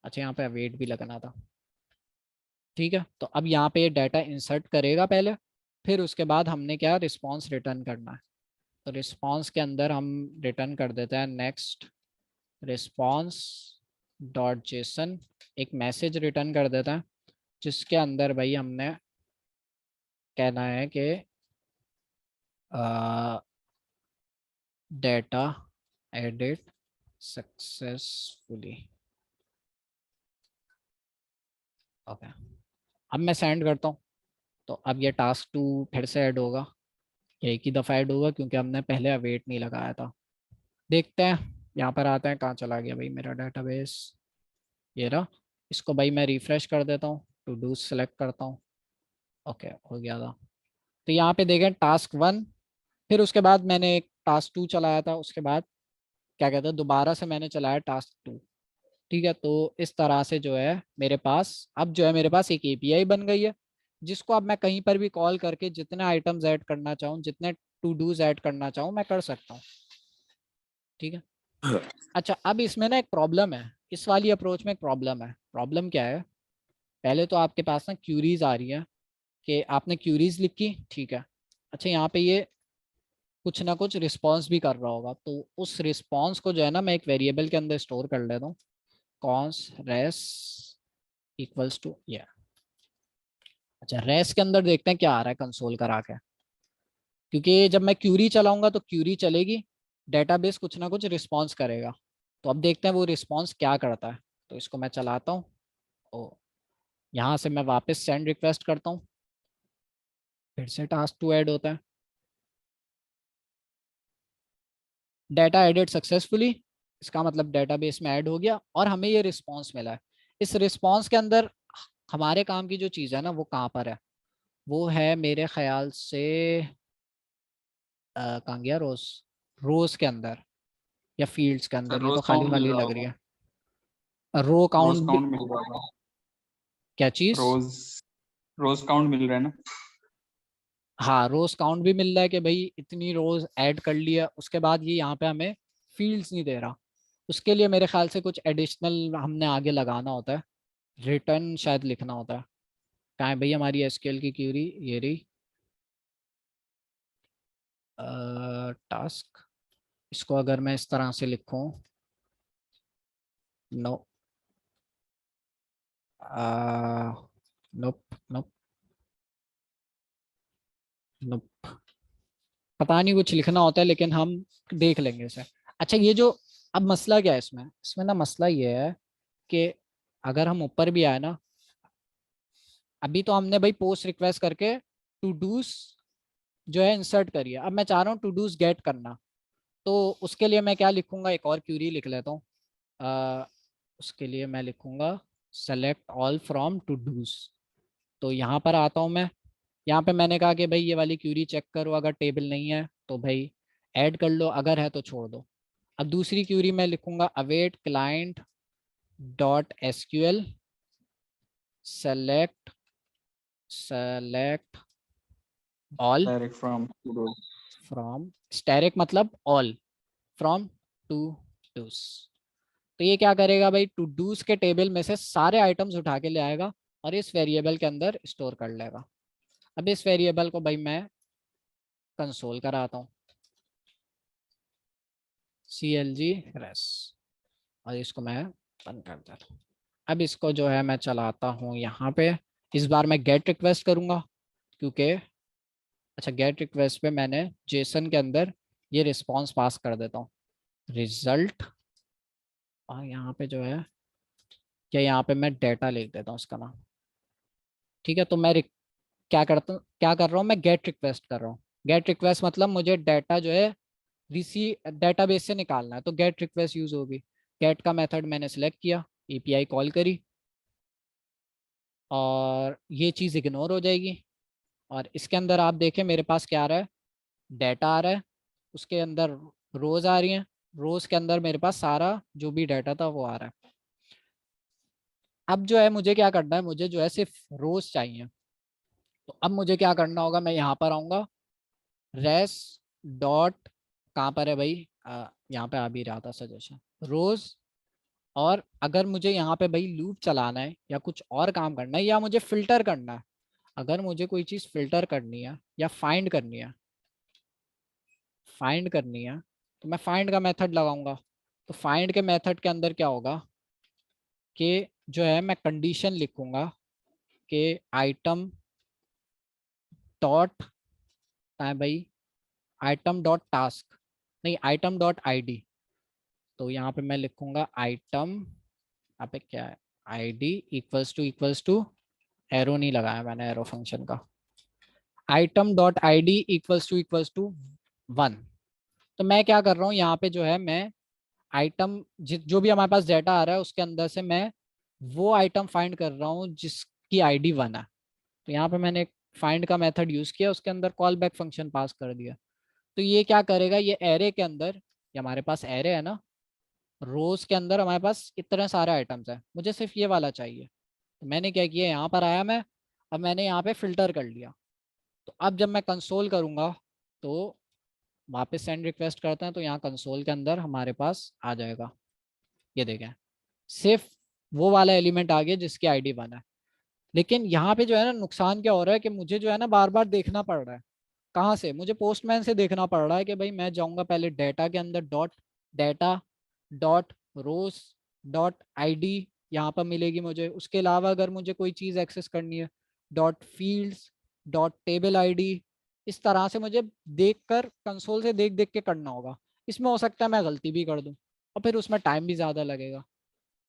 अच्छा, यहाँ पे वेट भी लगना था। ठीक है, तो अब यहाँ पे डाटा इंसर्ट करेगा पहले, फिर उसके बाद हमने क्या रिस्पॉन्स रिटर्न करना है। तो रिस्पॉन्स के अंदर हम रिटर्न कर देते हैं नेक्स्ट रिस्पॉन्स डॉट जेसन, एक मैसेज रिटर्न कर देता है जिसके अंदर भाई हमने कहना है कि डेटा एडिट सक्सेसफुली। ओके, अब मैं सेंड करता हूँ। तो अब ये टास्क 2 फिर से ऐड होगा, एक ही दफ़ा ऐड होगा क्योंकि हमने पहले अवेट नहीं लगाया था। देखते हैं, यहाँ पर आते हैं, कहाँ चला गया भाई मेरा डेटाबेस, ये रहा। इसको भाई मैं रिफ्रेश कर देता हूँ, टू डू सेलेक्ट करता हूँ। ओके, हो गया था। तो यहाँ पे देखें टास्क 1, फिर उसके बाद मैंने एक टास्क 2 चलाया था, उसके बाद क्या कहते हैं दोबारा से मैंने चलाया टास्क 2। ठीक है, तो इस तरह से जो है मेरे पास अब जो है मेरे पास एक एपीआई बन गई है जिसको अब मैं कहीं पर भी कॉल करके जितने आइटम्स ऐड करना चाहूँ, जितने टू डूज ऐड करना चाहूँ मैं कर सकता हूँ। ठीक है, अच्छा अब इसमें ना एक प्रॉब्लम है, इस वाली अप्रोच में एक प्रॉब्लम है। प्रॉब्लम क्या है? पहले तो आपके पास ना क्यूरीज आ रही है कि आपने क्यूरीज लिखी, ठीक है। अच्छा, यहाँ पे ये कुछ ना कुछ रिस्पॉन्स भी कर रहा होगा, तो उस रिस्पॉन्स को जो है ना मैं एक वेरिएबल के अंदर स्टोर कर लेता हूँ, कॉन्स रेस इक्वल्स टू ये। अच्छा, रेस के अंदर देखते हैं क्या आ रहा है कंसोल करा के, क्योंकि जब मैं क्यूरी चलाऊंगा तो क्यूरी चलेगी, डेटाबेस कुछ ना कुछ रिस्पॉन्स करेगा। तो अब देखते हैं वो रिस्पॉन्स क्या करता है। तो इसको मैं चलाता हूँ और यहाँ से मैं वापस सेंड रिक्वेस्ट करता हूँ, फिर से टास्क 2 ऐड होता है, डाटा एडिट सक्सेसफुली, इसका मतलब डेटाबेस में ऐड हो गया और हमें ये रिस्पॉन्स मिला है। इस रिस्पॉन्स के अंदर हमारे काम की जो चीज़ है ना वो कहाँ पर है? वो है मेरे ख्याल से कहाँ गया, रोज, रोज के अंदर या फील्ड्स के सर अंदर, ये तो रोज खाली काउंट मिल खाली रहा लग रही होगा, है। रो रोज काउंट काउंट मिल रहा होगा, क्या चीज? रोज रोज काउंट मिल रहा है ना। हाँ, रोज काउंट भी मिल रहा है कि भाई इतनी रोज ऐड कर लिया, उसके बाद ये यहाँ पे हमें फील्ड्स नहीं दे रहा। उसके लिए मेरे ख्याल से कुछ एडिशनल हमने आगे लगाना होता है, रिटर्न शायद लिखना होता है। कहाँ है भाई हमारी एसक्यूएल की क्यूरी, ये रही टास्क। इसको अगर मैं इस तरह से लिखूं, नो नोप नोप नोप, पता नहीं कुछ लिखना होता है लेकिन हम देख लेंगे इसे। अच्छा, ये जो अब मसला क्या है इसमें, इसमें ना मसला ये है कि अगर हम ऊपर भी आए ना, अभी तो हमने भाई पोस्ट रिक्वेस्ट करके टू डूज जो है इंसर्ट करिए, अब मैं चाह रहा हूँ टू डूज गेट करना। तो उसके लिए मैं क्या लिखूंगा, एक और क्यूरी लिख लेता हूँ। उसके लिए मैं लिखूंगा select all from todos. तो यहाँ पर आता हूँ मैं, यहाँ पे मैंने कहा कि भाई ये वाली क्यूरी चेक करो, अगर टेबल नहीं है तो भाई ऐड कर लो, अगर है तो छोड़ दो। अब दूसरी क्यूरी मैं लिखूंगा await client dot SQL select select all direct from rows. From asterisk मतलब ऑल फ्रॉम टू डूज। तो ये क्या करेगा भाई, टू डूज के टेबल में से सारे आइटम्स उठा के ले आएगा और इस वेरिएबल के अंदर स्टोर कर लेगा। अब इस वेरिएबल को भाई मैं कंसोल कराता हूँ, CLG res। और इसको मैं बंद कर देता हूँ। अब इसको जो है मैं चलाता हूँ यहाँ पे। इस बार मैं गेट रिक्वेस्ट करूँगा क्योंकि अच्छा गेट रिक्वेस्ट पे मैंने जेसन के अंदर ये रिस्पॉन्स पास कर देता हूँ रिजल्ट, और यहाँ पे जो है क्या यहाँ पे मैं डेटा लिख देता हूँ उसका नाम। ठीक है, तो मैं क्या कर रहा हूँ, मैं गेट रिक्वेस्ट कर रहा हूँ। गेट रिक्वेस्ट मतलब मुझे डेटा जो है रिसीव डेटाबेस से निकालना है, तो गेट रिक्वेस्ट यूज होगी। गेट का मेथड मैंने सिलेक्ट किया, एपीआई कॉल करी, और ये चीज़ इग्नोर हो जाएगी। और इसके अंदर आप देखें मेरे पास क्या आ रहा है, डेटा आ रहा है, उसके अंदर रोज आ रही हैं, रोज के अंदर मेरे पास सारा जो भी डाटा था वो आ रहा है। अब जो है मुझे क्या करना है, मुझे जो है सिर्फ रोज चाहिए। तो अब मुझे क्या करना होगा, मैं यहाँ पर आऊँगा, रेस डॉट कहाँ पर है भाई, यहाँ पे आ भी रहा था सजेशन रोज। और अगर मुझे यहाँ पे भाई लूप चलाना है या कुछ और काम करना है या मुझे फिल्टर करना है, अगर मुझे कोई चीज़ फिल्टर करनी है या फाइंड करनी है, तो मैं फाइंड का मेथड लगाऊंगा। तो फाइंड के मेथड के अंदर क्या होगा कि जो है मैं कंडीशन लिखूंगा कि आइटम डॉट भाई आइटम डॉट टास्क, नहीं आइटम डॉट आईडी। तो यहाँ पे मैं लिखूंगा आइटम, यहाँ पे क्या है, आईडी इक्वल्स टू एरो नहीं लगाया मैंने, एरो फंक्शन का, item dot ID equals to 1। तो मैं क्या कर रहा हूँ यहाँ पे जो है मैं आइटम जो भी हमारे पास डाटा आ रहा है उसके अंदर से मैं वो आइटम फाइंड कर रहा हूँ जिसकी आईडी 1 है। तो यहाँ पे मैंने फाइंड का मेथड यूज किया, उसके अंदर कॉल बैक फंक्शन पास कर दिया। तो ये क्या करेगा, ये एरे के अंदर, ये हमारे पास एरे है ना, रोज के अंदर हमारे पास इतने सारे आइटम्स हैं, मुझे सिर्फ ये वाला चाहिए। तो मैंने क्या किया, यहाँ पर आया मैं, अब मैंने यहाँ पे फिल्टर कर लिया। तो अब जब मैं कंसोल करूँगा तो वापस सेंड रिक्वेस्ट करते हैं, तो यहाँ कंसोल के अंदर हमारे पास आ जाएगा, ये देखें सिर्फ वो वाला एलिमेंट आ गया जिसकी आईडी 1 है। लेकिन यहाँ पे जो है ना नुकसान क्या हो रहा है कि मुझे जो है ना बार बार देखना पड़ रहा है। कहाँ से, मुझे पोस्टमैन से देखना पड़ रहा है कि भाई मैं जाऊँगा पहले डेटा के अंदर, डॉट डेटा डॉट रोज डॉट आईडी यहाँ पर मिलेगी मुझे। उसके अलावा अगर मुझे कोई चीज़ एक्सेस करनी है, dot fields dot table ID, इस तरह से मुझे देखकर कंसोल से देख देख के करना होगा। इसमें हो सकता है मैं गलती भी कर दूँ और फिर उसमें टाइम भी ज़्यादा लगेगा।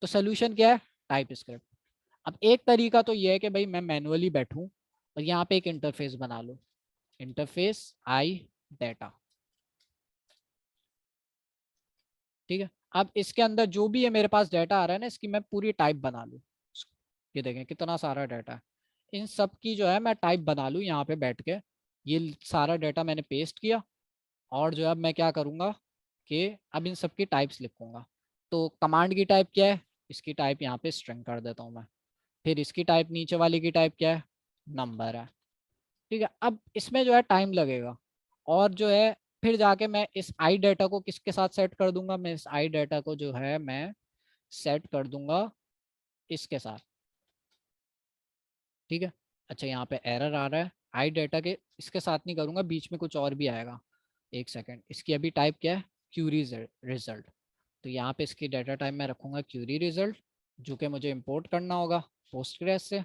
तो सोल्यूशन क्या है, टाइप स्क्रिप्ट। अब एक तरीका तो ये है कि भाई मैं मैनुअली बैठूं और यहाँ पे एक इंटरफेस बना लूँ, इंटरफेस आई डेटा। ठीक है, अब इसके अंदर जो भी है मेरे पास डाटा आ रहा है ना, इसकी मैं पूरी टाइप बना लूँ। ये देखें कितना सारा डाटा है, इन सब की जो है मैं टाइप बना लूँ यहाँ पे बैठ के। ये सारा डाटा मैंने पेस्ट किया, और जो है अब मैं क्या करूँगा कि अब इन सब की टाइप्स लिखूँगा। तो कमांड की टाइप क्या है, इसकी टाइप यहाँ पे स्ट्रिंग कर देता हूँ मैं। फिर इसकी टाइप नीचे वाली की टाइप क्या है, नंबर है। ठीक है, अब इसमें जो है टाइम लगेगा, और जो है फिर जाके मैं इस आई डाटा को किसके साथ सेट कर दूंगा, मैं इस आई डाटा को जो है मैं सेट कर दूंगा इसके साथ। ठीक है, अच्छा यहाँ पे एरर आ रहा है, आई डाटा के इसके साथ नहीं करूँगा, बीच में कुछ और भी आएगा। एक सेकेंड, इसकी अभी टाइप क्या है, क्यूरी रिजल्ट। तो यहाँ पे इसकी डाटा टाइप में रखूँगा क्यूरी रिजल्ट, जो कि मुझे इंपोर्ट करना होगा पोस्टग्रेस से।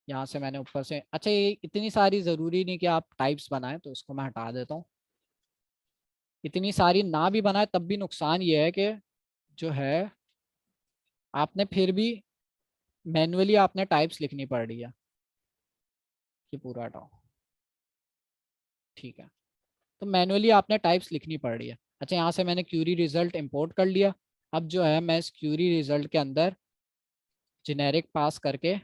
यहाँ से मैंने ऊपर से, अच्छा ये इतनी सारी ज़रूरी नहीं कि आप टाइप्स बनाएं, तो इसको मैं हटा देता हूँ। इतनी सारी ना भी बनाए तब भी नुकसान ये है कि जो है आपने फिर भी मैनुअली आपने टाइप्स लिखनी पड़ रही है। ये पूरा हटाओ, ठीक है, तो मैनुअली आपने टाइप्स लिखनी पड़ रही है। अच्छा यहाँ से मैंने क्यूरी रिजल्ट इंपोर्ट कर लिया। अब जो है मैं इस क्यूरी रिजल्ट के अंदर जेनेरिक पास करके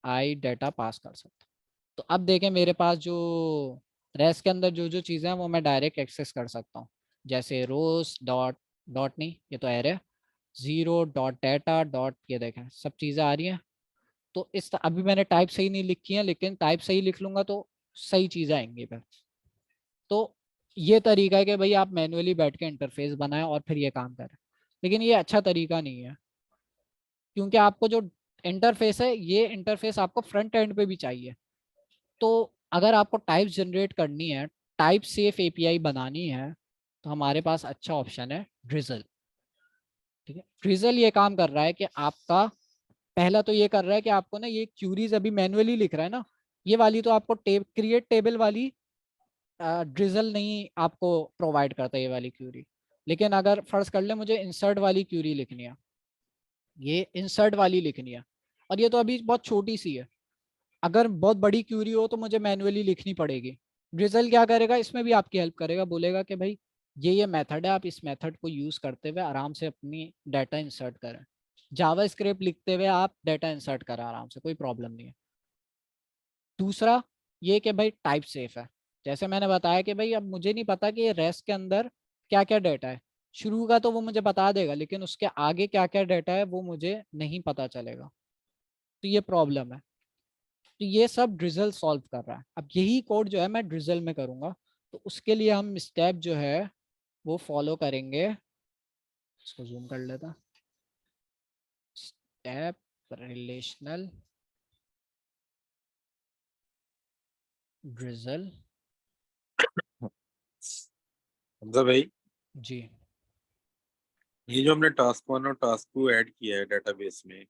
आई डाटा पास कर सकता हूँ। तो अब देखें मेरे पास जो रेस्ट के अंदर जो जो चीज़ें हैं वो मैं डायरेक्ट एक्सेस कर सकता हूँ, जैसे रोज डॉट डॉट नहीं, ये तो array, zero dot data dot, ये देखें सब चीज़ें आ रही हैं। तो इस अभी मैंने टाइप सही नहीं लिखी है, लेकिन टाइप सही लिख लूँगा तो सही चीज़ें आएंगी फिर। तो ये तरीका है कि भाई आप मैनुअली बैठ के इंटरफेस बनाएं और फिर ये काम करें, लेकिन ये अच्छा तरीका नहीं है, क्योंकि आपको जो इंटरफेस है ये इंटरफेस आपको फ्रंट एंड पे भी चाहिए। तो अगर आपको टाइप्स जनरेट करनी है, टाइप सेफ एपीआई बनानी है, तो हमारे पास अच्छा ऑप्शन है ड्रिजल। ठीक है। ड्रिजल ये काम कर रहा है कि आपका पहला तो ये कर रहा है कि आपको ना ये क्यूरीज अभी मैन्युअली लिख रहा है ना, ये वाली तो आपको क्रिएट टेबल वाली ड्रिजल नहीं आपको प्रोवाइड करता ये वाली क्यूरी। लेकिन अगर फर्ज कर ले मुझे इंसर्ट वाली क्यूरी लिखनी है, ये इंसर्ट वाली लिखनी है, और ये तो अभी बहुत छोटी सी है, अगर बहुत बड़ी क्यूरी हो तो मुझे मैन्युअली लिखनी पड़ेगी। ड्रिजल क्या करेगा, इसमें भी आपकी हेल्प करेगा, बोलेगा कि भाई ये मेथड है, आप इस मेथड को यूज करते हुए आराम से अपनी डाटा इंसर्ट करें। जावा स्क्रिप्ट लिखते हुए आप डाटा इंसर्ट करें आराम से, कोई प्रॉब्लम नहीं है। दूसरा ये कि भाई टाइप सेफ है। जैसे मैंने बताया कि भाई अब मुझे नहीं पता कि रेस्ट के अंदर क्या क्या डाटा है, शुरू का तो वो मुझे बता देगा, लेकिन उसके आगे क्या क्या डाटा है वो मुझे नहीं पता चलेगा, तो ये प्रॉब्लम है। तो ये सब ड्रिजल सॉल्व कर रहा है। अब यही कोड जो है मैं ड्रिजल में करूंगा, तो उसके लिए हम स्टेप जो है वो फॉलो करेंगे। इसको जूम कर लेता, स्टेप रिलेशनल ड्रिजल। हमजा भाई, जी ये जो हमने टास्क 1 और टास्क 2 ऐड किया है डेटाबेस में,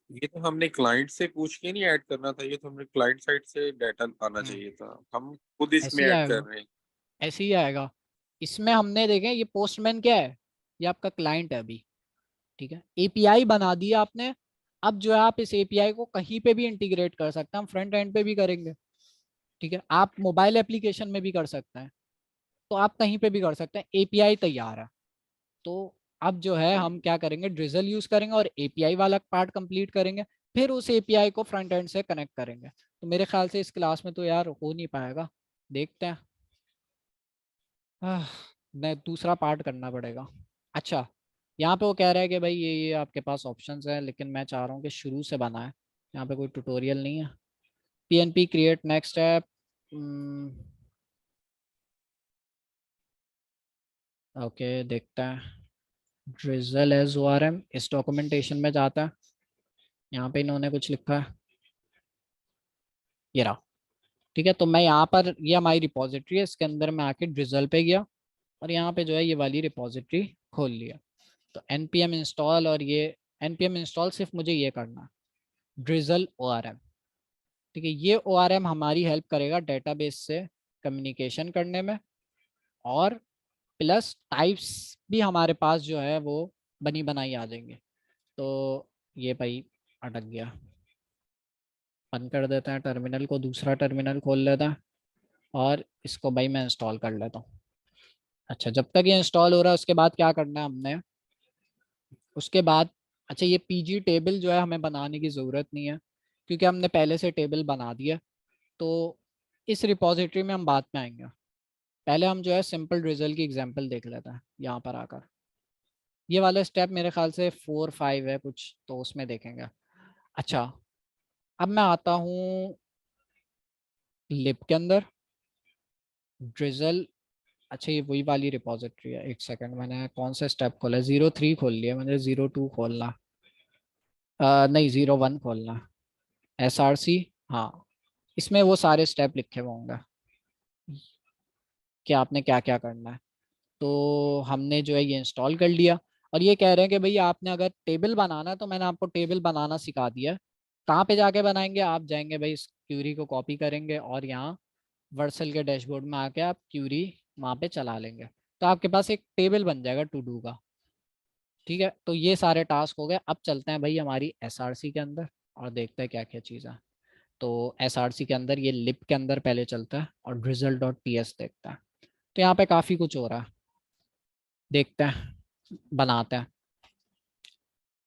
ये तो हमने क्लाइंट से पूछ के नहीं ऐड करना था, ये तो हमने क्लाइंट साइड से डाटा आना चाहिए था, हम खुद ऐसे इसमें ही ऐड कर आएगा, रहे हैं। ऐसे ही आएगा। इसमें हमने देखें ये पोस्टमैन क्या है, ये आपका क्लाइंट है अभी, ठीक है। एपीआई बना दिया आपने, अब जो है आप इस एपीआई को कहीं पे भी इंटीग्रेट कर सकते हैं, हम फ्रंट एंड पे भी करेंगे, ठीक है। आप मोबाइल एप्लीकेशन में भी कर सकते हैं, तो आप कहीं पे भी कर सकते हैं, एपीआई तैयार है। तो अब जो है हम क्या करेंगे, ड्रिजल यूज करेंगे और एपीआई वाला पार्ट कंप्लीट करेंगे, फिर उस एपीआई को फ्रंट एंड से कनेक्ट करेंगे। तो मेरे ख्याल से इस क्लास में तो यार हो नहीं पाएगा, देखते हैं। मैं दूसरा पार्ट करना पड़ेगा। अच्छा, यहाँ पे वो कह रहा है कि भाई ये आपके पास ऑप्शंस है, लेकिन मैं चाह रहा हूँ कि शुरू से बना है, यहाँ पे कोई ट्यूटोरियल नहीं है। PNP create next app, okay देखते हैं। ड्रिजल एज ओआरएम, इस डॉक्यूमेंटेशन में जाता है, यहाँ पे इन्होंने कुछ लिखा है, ये रहा, ठीक है। तो मैं यहाँ पर, ये हमारी रिपोजिटरी है, इसके अंदर मैं आके ड्रिजल पे गया और यहाँ पे जो है ये वाली रिपोजिटरी खोल लिया। तो npm इंस्टॉल, और ये npm इंस्टॉल सिर्फ मुझे ये करना है, ड्रिजल ORM, ठीक है। ये ORM हमारी हेल्प करेगा डेटाबेस से कम्युनिकेशन करने में, और प्लस टाइप्स भी हमारे पास जो है वो बनी बनाई आ जाएंगे। तो ये भाई अटक गया, बंद कर देते हैं टर्मिनल को, दूसरा टर्मिनल खोल लेता है और इसको भाई मैं इंस्टॉल कर लेता हूँ। अच्छा, जब तक ये इंस्टॉल हो रहा है उसके बाद क्या करना है हमने, उसके बाद अच्छा ये पीजी टेबल जो है हमें बनाने की ज़रूरत नहीं है, क्योंकि हमने पहले से टेबल बना दिया। तो इस रिपोजिटरी में हम बाद में आएंगे, पहले हम जो है सिंपल ड्रिजल की एग्जांपल देख लेते हैं यहाँ पर आकर। ये वाला स्टेप मेरे ख्याल से 4-5 है कुछ, तो उसमें देखेंगे। अच्छा, अब मैं आता हूँ लिब के अंदर, ड्रिजल। अच्छा ये वही वाली रिपोजिटरी है, एक सेकंड, मैंने कौन सा स्टेप खोला है, 03 खोल लिया, मैंने 02 खोलना, नहीं 01 खोलना, SRC, हाँ। इसमें वो सारे स्टेप लिखे हुए होंगे कि आपने क्या क्या करना है। तो हमने जो है ये इंस्टॉल कर लिया, और ये कह रहे हैं कि भाई आपने अगर टेबल बनाना है तो मैंने आपको टेबल बनाना सिखा दिया है। कहाँ पे जाके बनाएंगे, आप जाएंगे भाई इस क्यूरी को कॉपी करेंगे और यहाँ वर्सल के डैशबोर्ड में आके आप क्यूरी वहाँ पे चला लेंगे, तो आपके पास एक टेबल बन जाएगा टू डू का, ठीक है। तो ये सारे टास्क हो गए, अब चलते हैं भाई हमारी SRC के अंदर और देखते हैं क्या क्या चीज़ है। तो SRC के अंदर ये लिप के अंदर पहले चलता है और drizzle.ts देखता है। तो यहाँ पे काफ़ी कुछ हो रहा है, देखते हैं, बनाते हैं।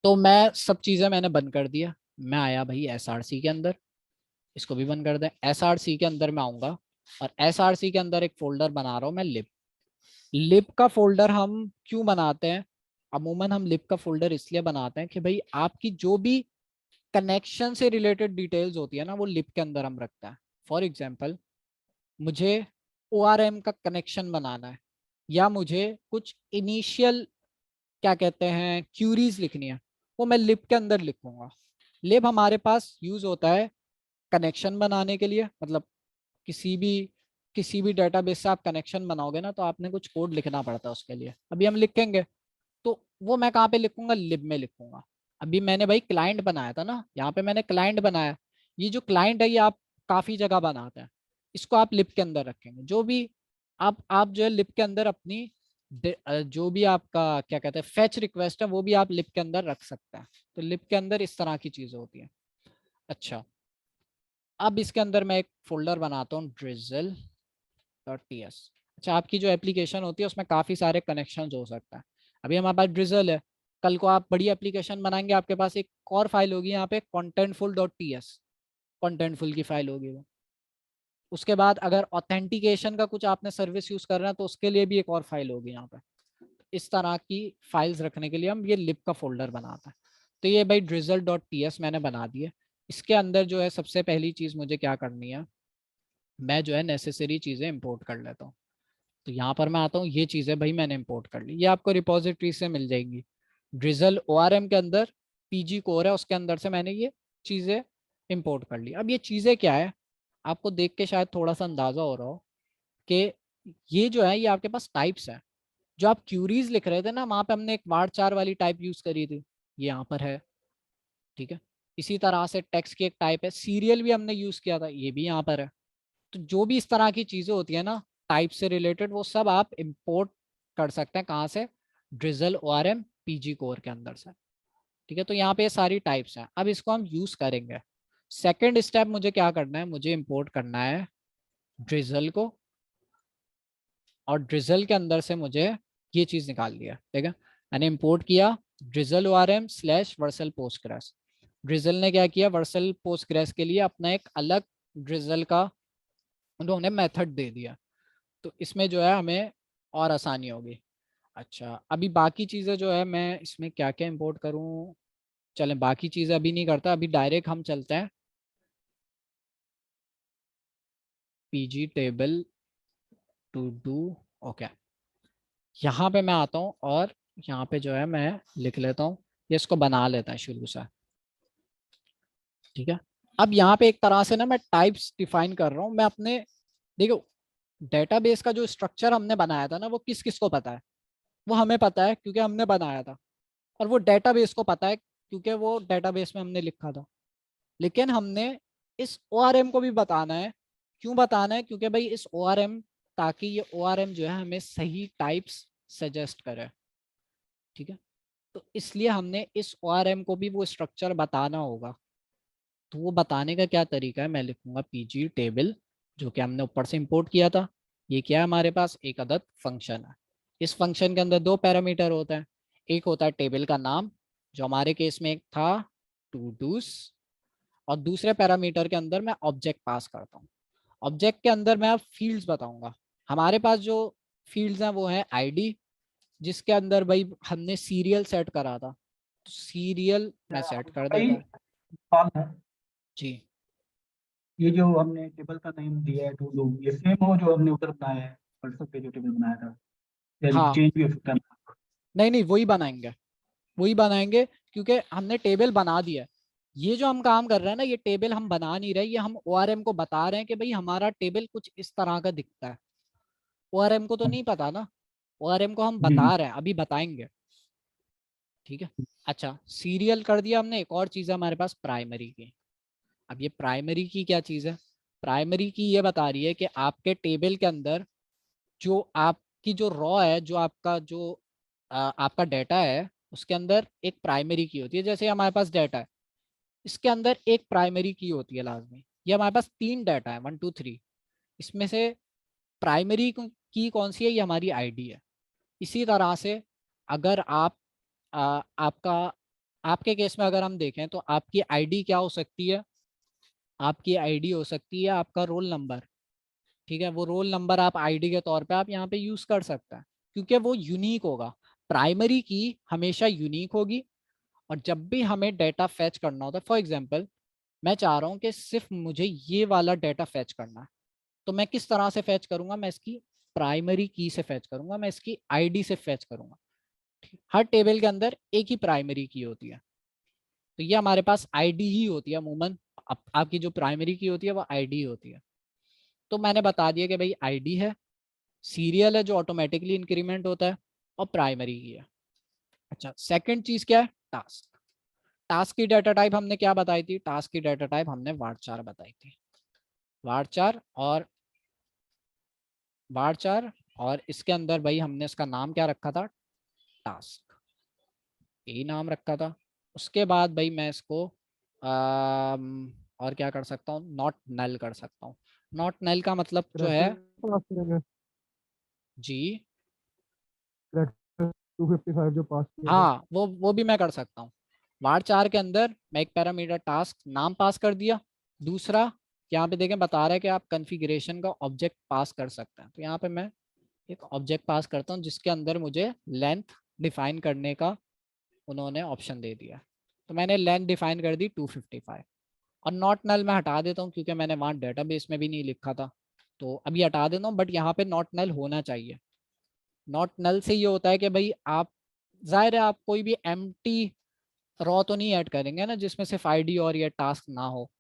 तो मैं सब चीज़ें मैंने बंद कर दिया, मैं आया भाई SRC के अंदर, इसको भी बंद कर दें। SRC के अंदर मैं आऊँगा और SRC के अंदर एक फोल्डर बना रहा हूँ मैं, लिप। लिप का फोल्डर हम क्यों बनाते हैं, अमूमन हम लिप का फोल्डर इसलिए बनाते हैं कि भाई आपकी जो भी कनेक्शन से रिलेटेड डिटेल्स होती है ना, वो लिप के अंदर हम रखते हैं। फॉर एग्जाम्पल, मुझे ORM का कनेक्शन बनाना है, या मुझे कुछ इनिशियल क्या कहते हैं क्यूरीज लिखनी है, वो मैं लिप के अंदर लिखूंगा। लिप हमारे पास यूज होता है कनेक्शन बनाने के लिए, मतलब किसी भी डेटाबेस से आप कनेक्शन बनाओगे ना, तो आपने कुछ कोड लिखना पड़ता है उसके लिए, अभी हम लिखेंगे। तो वो मैं कहाँ पे लिखूंगा, लिब में लिखूंगा। अभी मैंने भाई क्लाइंट बनाया था ना, यहाँ पे मैंने क्लाइंट बनाया। ये जो क्लाइंट है ये आप काफी जगह बनाते हैं, इसको आप लिब के अंदर रखेंगे। जो भी आप जो है लिब के अंदर अपनी जो भी आपका क्या कहते हैं फेच रिक्वेस्ट है वो भी आप लिब के अंदर रख सकते हैं। तो लिब के अंदर इस तरह की चीजें होती हैं। अच्छा, अब इसके अंदर मैं एक फोल्डर बनाता हूँ drizzle.ts। अच्छा, आपकी जो एप्लीकेशन होती है उसमें काफ़ी सारे कनेक्शन हो सकता है। अभी हमारे पास drizzle है, कल को आप बड़ी एप्लीकेशन बनाएंगे, आपके पास एक और फाइल होगी यहाँ पे contentful.ts, contentful की फाइल होगी वो। उसके बाद अगर ऑथेंटिकेशन का कुछ आपने सर्विस यूज कर रहे हैं तो उसके लिए भी एक और फाइल होगी यहाँ पे। इस तरह की फाइल्स रखने के लिए हम ये लिब का फोल्डर बनाते हैं। तो ये भाई drizzle.ts मैंने बना दिए। इसके अंदर जो है सबसे पहली चीज मुझे क्या करनी है, मैं जो है नेसेसरी चीजें इंपोर्ट कर लेता हूँ। तो यहाँ पर मैं आता हूँ, ये चीजें भाई मैंने इंपोर्ट कर ली, ये आपको रिपोजिटरी से मिल जाएंगी। drizzle ORM के अंदर PG कोर है, उसके अंदर से मैंने ये चीजें इंपोर्ट कर ली। अब ये चीजें क्या है, आपको देख के शायद थोड़ा सा अंदाजा हो रहा हो कि ये जो है ये आपके पास टाइप्स है। जो आप क्यूरीज लिख रहे थे ना, वहां पे हमने एक var4 वाली टाइप यूज करी थी, ये यहाँ पर है, ठीक है। इसी तरह से टेक्स्ट की एक टाइप है, सीरियल भी हमने यूज किया था, ये भी यहाँ पर है। तो जो भी इस तरह की चीजें होती है ना टाइप से रिलेटेड, वो सब आप इंपोर्ट कर सकते हैं। कहाँ से, drizzle ORM PG कोर के अंदर से, ठीक है। तो यहाँ पे ये सारी टाइप्स हैं, अब इसको हम यूज करेंगे। सेकेंड स्टेप मुझे क्या करना है, मुझे इंपोर्ट करना है drizzle को, और drizzle के अंदर से मुझे ये चीज निकाल लिया, ठीक है। मैंने इंपोर्ट किया drizzle ORM / Vercel Postgres। drizzle ने क्या किया, Vercel Postgres के लिए अपना एक अलग drizzle का उन्होंने मेथड दे दिया। तो इसमें जो है हमें और आसानी होगी। अच्छा, अभी बाकी चीज़ें जो है मैं इसमें क्या क्या इंपोर्ट करूँ, चलें बाकी चीज़ें अभी नहीं करता, अभी डायरेक्ट हम चलते हैं PG table todo. Okay, यहाँ पे मैं आता हूँ और यहाँ पे जो है मैं लिख लेता हूँ, ये इसको बना लेता है शुरू से, ठीक है। अब यहाँ पे एक तरह से ना मैं टाइप्स डिफाइन कर रहा हूँ। मैं अपने, देखो डेटाबेस का जो स्ट्रक्चर हमने बनाया था ना, वो किस किस को पता है, वो हमें पता है क्योंकि हमने बनाया था, और वो डेटाबेस को पता है क्योंकि वो डेटाबेस में हमने लिखा था। लेकिन हमने इस ORM को भी बताना है। क्यों बताना है, क्योंकि भाई इस ORM, ताकि ये ORM जो है हमें सही टाइप्स सजेस्ट करे, ठीक है। तो इसलिए हमने इस ORM को भी वो स्ट्रक्चर बताना होगा। तो वो बताने का क्या तरीका है, मैं लिखूंगा PG टेबल, जो कि हमने ऊपर से इंपोर्ट किया था। ये क्या है, हमारे पास एक अदद फंक्शन है। इस फंक्शन के अंदर दो पैरामीटर होते हैं, एक होता है टेबल का नाम, जो हमारे केस में एक था टू डूस, और दूसरे पैरामीटर के अंदर मैं ऑब्जेक्ट पास करता हूँ। ऑब्जेक्ट के अंदर मैं अब फील्ड्स बताऊंगा। हमारे पास जो फील्ड्स हैं वो है ID, जिसके अंदर भाई हमने सीरियल सेट करा था, तो सीरियल मैं सेट कर भाई देता सवाल है, जी। ये जो हमने टेबल का नेम दिया है टू डू, ये सेम हो जो हमने उधर बनाया है व्हाट्सएप पे जो टेबल बनाया था, या हाँ, चेंज भी हो सकता है? नहीं नहीं, वही बनाएंगे, वही बनाएंगे, क्योंकि हमने टेबल बना दिया है। ये जो हम काम कर रहे हैं ना, ये टेबल हम बना नहीं रहे, ये हम ORM को बता रहे हैं कि भाई हमारा टेबल कुछ इस तरह का दिखता है। ORM को तो नहीं पता ना, ORM को हम जी बता रहे हैं, अभी बताएंगे, ठीक है। अच्छा, सीरियल कर दिया हमने। एक और चीज़ है हमारे पास प्राइमरी की। अब ये प्राइमरी की क्या चीज़ है, प्राइमरी की ये बता रही है कि आपके टेबल के अंदर जो आपकी जो रॉ है, जो आपका जो आपका डाटा है, उसके अंदर एक प्राइमरी की होती है। जैसे हमारे पास डाटा है, इसके अंदर एक प्राइमरी की होती है लाजमी। ये हमारे पास 3 डाटा है, 1 2 3, इसमें से प्राइमरी की कौन सी है, ये हमारी ID है। इसी तरह से अगर आप आपका आपके केस में अगर हम देखें तो आपकी ID क्या हो सकती है, आपकी ID हो सकती है आपका रोल नंबर, ठीक है। वो रोल नंबर आप ID के तौर पे आप यहाँ पे यूज कर सकते हैं, क्योंकि वो यूनिक होगा। प्राइमरी की हमेशा यूनिक होगी, और जब भी हमें डाटा फैच करना होता है, फॉर एग्जांपल मैं चाह रहा हूँ कि सिर्फ मुझे ये वाला डाटा फैच करना है, तो मैं किस तरह से फैच करूंगा, मैं इसकी प्राइमरी की से फैच करूंगा, मैं इसकी ID से फैच करूंगा। हर टेबल के अंदर एक ही प्राइमरी की होती है, तो ये हमारे पास ID ही होती है अमूमन। आपकी जो प्राइमरी की होती है वो ID होती है। तो मैंने बता दिया कि भाई ID है, सीरियल है जो ऑटोमेटिकली इंक्रीमेंट होता है, और प्राइमरी की है। अच्छा, सेकंड चीज क्या है? टास्क। टास्क की डाटा टाइप हमने क्या बताई थी? टास्क की डाटा टाइप हमने varchar बताई थी। varchar और इसके अंदर भाई हमने इसका नाम क्या रखा था? टास्क, यही नाम रखा था। उसके बाद भाई मैं इसको और क्या कर सकता हूँ? नॉट नल कर सकता हूँ। नॉट नल का मतलब जो है पास करेंगे जी, 255 जो पास किया था। हाँ वो भी मैं कर सकता हूँ। varchar के अंदर मैं एक पैरामीटर टास्क नाम पास कर दिया। दूसरा, यहाँ पे देखें बता रहा है कि आप कॉन्फ़िगरेशन का ऑब्जेक्ट पास कर सकते हैं, तो यहाँ पे मैं एक ऑब्जेक्ट पास करता हूँ जिसके अंदर मुझे लेंथ डिफाइन करने का उन्होंने ऑप्शन दे दिया। तो मैंने लेंथ डिफाइन कर दी 255। और नॉट नल मैं हटा देता हूँ क्योंकि मैंने वहाँ डेटाबेस में भी नहीं लिखा था, तो अभी हटा देता हूँ। बट यहाँ पे नॉट नल होना चाहिए। नॉट नल से ये होता है कि भाई आप, जाहिर है आप कोई भी एम्प्टी रॉ तो नहीं ऐड करेंगे ना जिसमें सिर्फ आईडी और ये टास्क ना हो।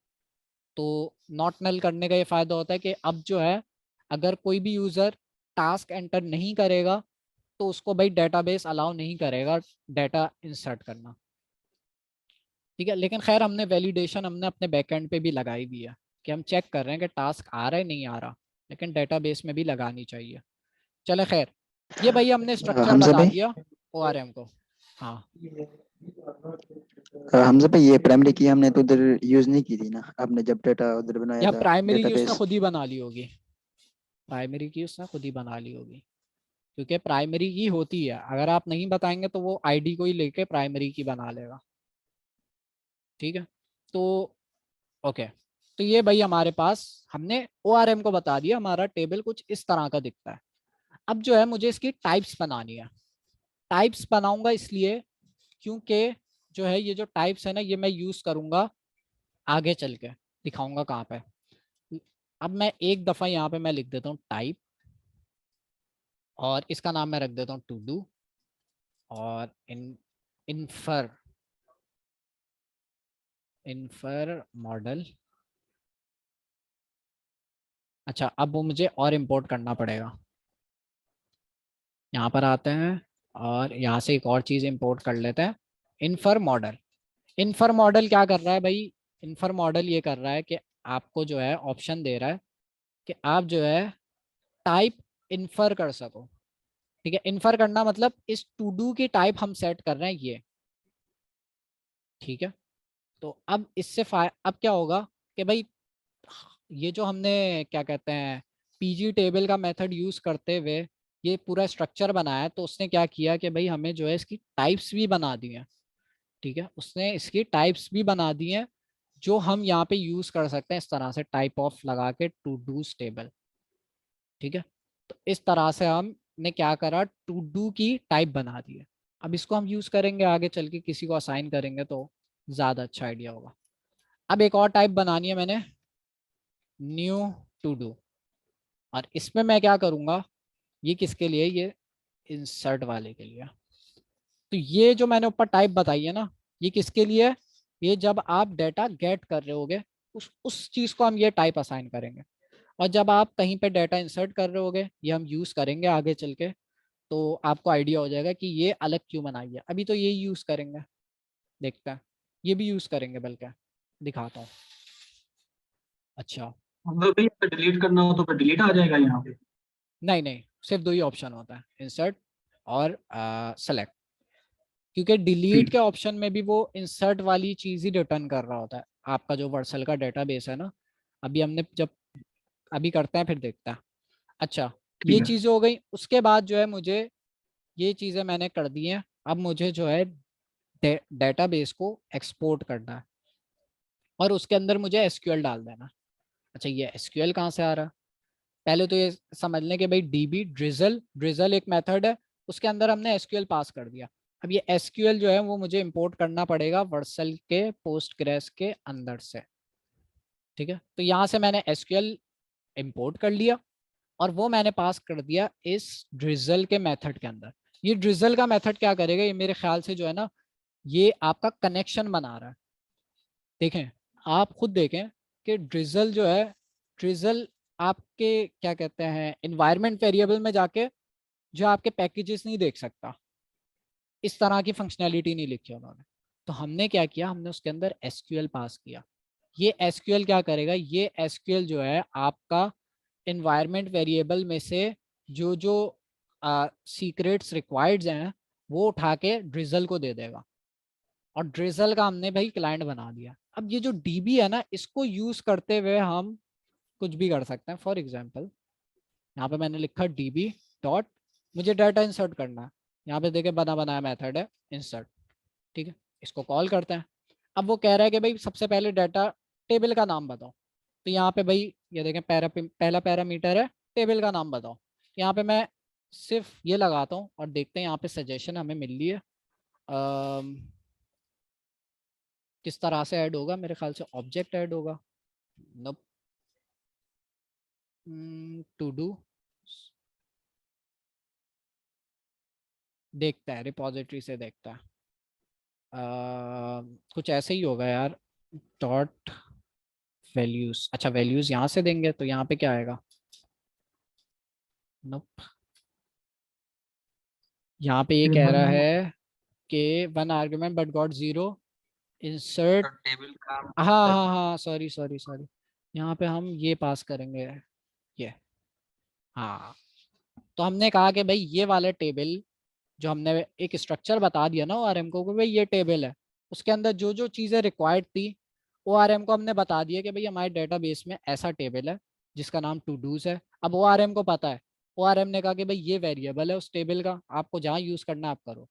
तो नॉट नल करने का ये फायदा होता है कि अब जो है अगर कोई भी यूजर टास्क एंटर नहीं करेगा तो उसको भाई डेटाबेस अलाउ नहीं करेगा डाटा इंसर्ट करना। ठीक है, लेकिन खैर हमने वैलिडेशन हमने अपने बैकएंड पे भी लगाई हुई है कि हम चेक कर रहे हैं कि टास्क आ रहा है नहीं आ रहा, लेकिन डेटाबेस में भी लगानी चाहिए। चले खैर, ये भाई हमने स्ट्रक्चर हमजा बता भाई दिया ORM को। हाँ हमजा भाई ये प्राइमरी की हमने तो उधर यूज नहीं की थी ना, आपने जब डाटा उधर बनाया या था प्राइमरी की उसने डेटाबेस। खुद ही बना ली होगी। प्राइमरी की उसने खुद ही बना ली होगी क्योंकि प्राइमरी की होती है, अगर आप नहीं बताएंगे तो वो आईडी को ही लेके प्राइमरी की बना लेगा। ठीक है, तो ओके, तो ये भाई हमारे पास हमने ORM को बता दिया। हमारा टेबल कुछ इस तरह का दिखता है। अब जो है मुझे इसकी टाइप्स बनानी है। टाइप्स बनाऊंगा इसलिए क्योंकि जो है ये जो टाइप्स है ना ये मैं यूज करूंगा आगे चल के, दिखाऊंगा कहाँ पे। अब मैं एक दफा यहाँ पे मैं लिख देता हूँ टाइप, और इसका नाम मैं रख देता हूँ टू डू, और इन्फर मॉडल। अच्छा, अब वो मुझे और इंपोर्ट करना पड़ेगा। यहाँ पर आते हैं और यहाँ से एक और चीज़ इंपोर्ट कर लेते हैं, इन्फर मॉडल। इन्फर मॉडल क्या कर रहा है भाई? इन्फर मॉडल ये कर रहा है कि आपको जो है ऑप्शन दे रहा है कि आप जो है टाइप इन्फर कर सको। ठीक है, इन्फर करना मतलब इस टू डू की टाइप हम सेट कर रहे हैं ये। ठीक है, तो अब इससे अब क्या होगा कि भाई ये जो हमने क्या कहते हैं पीजी टेबल का मेथड यूज करते हुए ये पूरा स्ट्रक्चर बनाया, तो उसने क्या किया कि भाई हमें जो है इसकी टाइप्स भी बना दी हैं। ठीक है, उसने इसकी टाइप्स भी बना दी हैं जो हम यहाँ पे यूज कर सकते हैं इस तरह से टाइप ऑफ लगा के टू डूज टेबल। ठीक है, तो इस तरह से हमने क्या करा, टू डू की टाइप बना दी है। अब इसको हम यूज करेंगे आगे चल के, किसी को असाइन करेंगे तो ज़्यादा अच्छा आइडिया होगा। अब एक और टाइप बनानी है मैंने, न्यू टू डू। और इसमें मैं क्या करूँगा, ये किसके लिए? ये इंसर्ट वाले के लिए। तो ये जो मैंने ऊपर टाइप बताई है ना, ये किसके लिए है? ये जब आप डेटा गेट कर रहे होगे उस चीज़ को हम ये टाइप असाइन करेंगे। और जब आप कहीं पे डाटा इंसर्ट कर रहे होगे, ये हम यूज़ करेंगे आगे चल के, तो आपको आइडिया हो जाएगा कि ये अलग क्यों बनाई है। अभी तो ये यूज़ करेंगे, देखते हैं, ये भी यूज़ करेंगे, बल्कि दिखाता हूँ। अच्छा, अगर भी डिलीट करना हो तो फिर डिलीट आ जाएगा यहाँ पे। नहीं नहीं, सिर्फ दो ही ऑप्शन होता है, इंसर्ट और सेलेक्ट। क्योंकि डिलीट ठीक के ऑप्शन में भी वो इंसर्ट वाली चीज़ ही रिटर्न कर रहा होता है। आपका जो वर्सल का डेटाबेस है ना, अभी हमने जब अभी करते हैं फिर देखते हैं। अच्छा, ठीक ये है। चीज़ें हो गई। उसके बाद जो है मुझे ये चीज़ें मैंने कर दी हैं। अब मुझे जो है डेटाबेस को एक्सपोर्ट करना है और उसके अंदर मुझे एसक्यूएल डाल देना। अच्छा, ये एसक्यूएल कहाँ से आ रहा है? पहले तो ये समझ लें कि भाई डीबी ड्रिजल एक मेथड है, उसके अंदर हमने एसक्यूएल पास कर दिया। अब ये एसक्यूएल जो है वो मुझे इंपोर्ट करना पड़ेगा वर्सल के पोस्टग्रेस के अंदर से। ठीक है, तो यहाँ से मैंने एसक्यूएल इंपोर्ट कर लिया और वो मैंने पास कर दिया इस ड्रिजल के मेथड के अंदर। ये ड्रिजल का मेथड क्या करेगा, ये मेरे ख्याल से जो है ना ये आपका कनेक्शन बना रहा है। देखें, आप खुद देखें कि ड्रिजल जो है, ड्रिजल आपके क्या कहते हैं इन्वायरमेंट वेरिएबल में जाके जो आपके पैकेजेस नहीं देख सकता। इस तरह की फंक्शनैलिटी नहीं लिखी उन्होंने। तो हमने क्या किया, हमने उसके अंदर एसक्यूएल पास किया। ये एसक्यूएल क्या करेगा, ये एसक्यूएल जो है आपका एनवायरनमेंट वेरिएबल में से जो जो सीक्रेट्स रिक्वायर्ड हैं वो उठा के ड्रिजल को दे देगा, और ड्रिजल का हमने भाई क्लाइंट बना दिया। अब ये जो डीबी है ना, इसको यूज करते हुए हम कुछ भी कर सकते हैं। फॉर एग्जांपल यहाँ पे मैंने लिखा डीबी डॉट, मुझे डाटा इंसर्ट करना है। यहाँ पे देखे बना बनाया मेथड है इंसर्ट, ठीक है, इसको कॉल करते हैं। अब वो कह रहा है कि भाई सबसे पहले डाटा टेबल का नाम बताओ। तो यहाँ पे भाई ये देखें पहला पैरामीटर है टेबल का नाम बताओ। यहाँ पे मैं सिर्फ ये लगाता हूँ और देखते हैं यहाँ पे सजेशन हमें मिल रही है। किस तरह से ऐड होगा, मेरे ख्याल से ऑब्जेक्ट ऐड होगा। नो, टू डू, देखता है रिपोजिटरी से देखता है। कुछ ऐसे ही होगा यार, डॉट वैल्यूज। अच्छा वैल्यूज यहाँ से देंगे तो यहाँ पे क्या आएगा, नोप, यहाँ पे ये कह रहा है कि one argument but got zero insert. Table का हाँ हाँ हाँ, सॉरी सॉरी सॉरी, यहाँ पे हम ये पास करेंगे ये। हाँ, तो हमने कहा कि भाई ये वाला टेबल जो हमने एक स्ट्रक्चर बता दिया ना ORM को कि भाई ये टेबल है, उसके अंदर जो जो चीज़ें रिक्वायर्ड थी ORM को हमने बता दिया कि भाई हमारे डेटाबेस में ऐसा टेबल है जिसका नाम टू डूज है। अब ORM को पता है, ORM ने कहा कि भाई ये वेरिएबल है उस टेबल का, आपको जहाँ यूज़ करना है आप करो।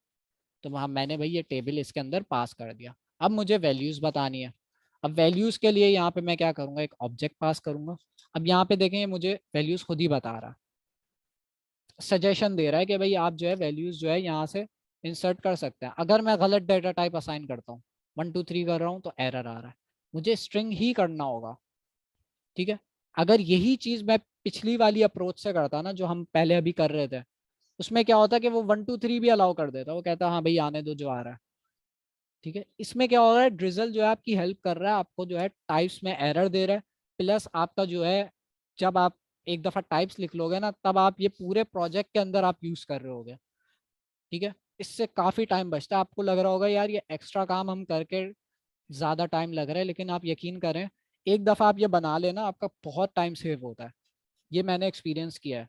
तो वहाँ मैंने भाई ये टेबल इसके अंदर पास कर दिया। अब मुझे वैल्यूज़ बतानी है। अब वैल्यूज़ के लिए यहाँ पे मैं क्या करूँगा, एक ऑब्जेक्ट पास करूँगा। अब यहाँ पे देखें मुझे वैल्यूज़ खुद ही बता रहा, सजेशन दे रहा है कि भाई आप जो है वैल्यूज जो है यहाँ से इंसर्ट कर सकते हैं। अगर मैं गलत डेटा टाइप असाइन करता हूँ 1 2 3 कर रहा हूँ तो एरर आ रहा है, मुझे स्ट्रिंग ही करना होगा, ठीक है। अगर यही चीज मैं पिछली वाली अप्रोच से करता ना जो हम पहले अभी कर रहे थे, उसमें क्या होता कि वो 1 2 3 भी अलाउ कर देता, वो कहता हाँ भाई आने दो जो आ रहा है, ठीक है। इसमें क्या हो रहा है, ड्रिजल जो है आपकी हेल्प कर रहा है, आपको जो है टाइप्स में एरर दे रहा है, प्लस आपका जो है जब आप एक दफ़ा टाइप्स लिख लोगे ना तब आप ये पूरे प्रोजेक्ट के अंदर आप यूज़ कर रहे होगे, ठीक है। इससे काफ़ी टाइम बचता है। आपको लग रहा होगा यार ये एक्स्ट्रा काम हम करके ज़्यादा टाइम लग रहा है, लेकिन आप यकीन करें एक दफ़ा आप ये बना लेना आपका बहुत टाइम सेव होता है। ये मैंने एक्सपीरियंस किया है।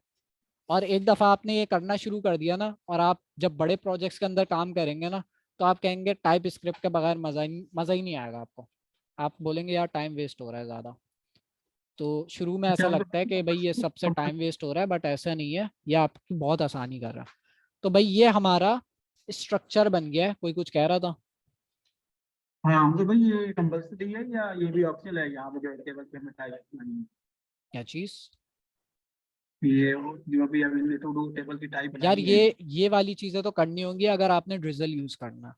और एक दफ़ा आपने ये करना शुरू कर दिया ना, और आप जब बड़े प्रोजेक्ट्स के अंदर काम करेंगे ना तो आप कहेंगे टाइप स्क्रिप्ट के बगैर मज़ा ही नहीं आएगा आपको। आप बोलेंगे यार टाइम वेस्ट हो रहा है ज़्यादा। तो शुरू में ऐसा लगता है कि भाई ये सबसे टाइम वेस्ट हो रहा है, बट ऐसा नहीं है, ये आपकी बहुत आसानी कर रहा है। तो भाई ये हमारा स्ट्रक्चर बन गया है। कोई कुछ कह रहा था? हाँ मतलब भाई ये कंपल्सरी है या ये भी ऑप्शनल है यहाँ पे जो टेबल पे हमें टाइप करनी है? क्या चीज़? ये जो भी अभी टू डू टेबल की टाइप यार बनानी है। ये वाली चीज़ें तो करनी होंगी अगर आपने ड्रिजल यूज़ करना,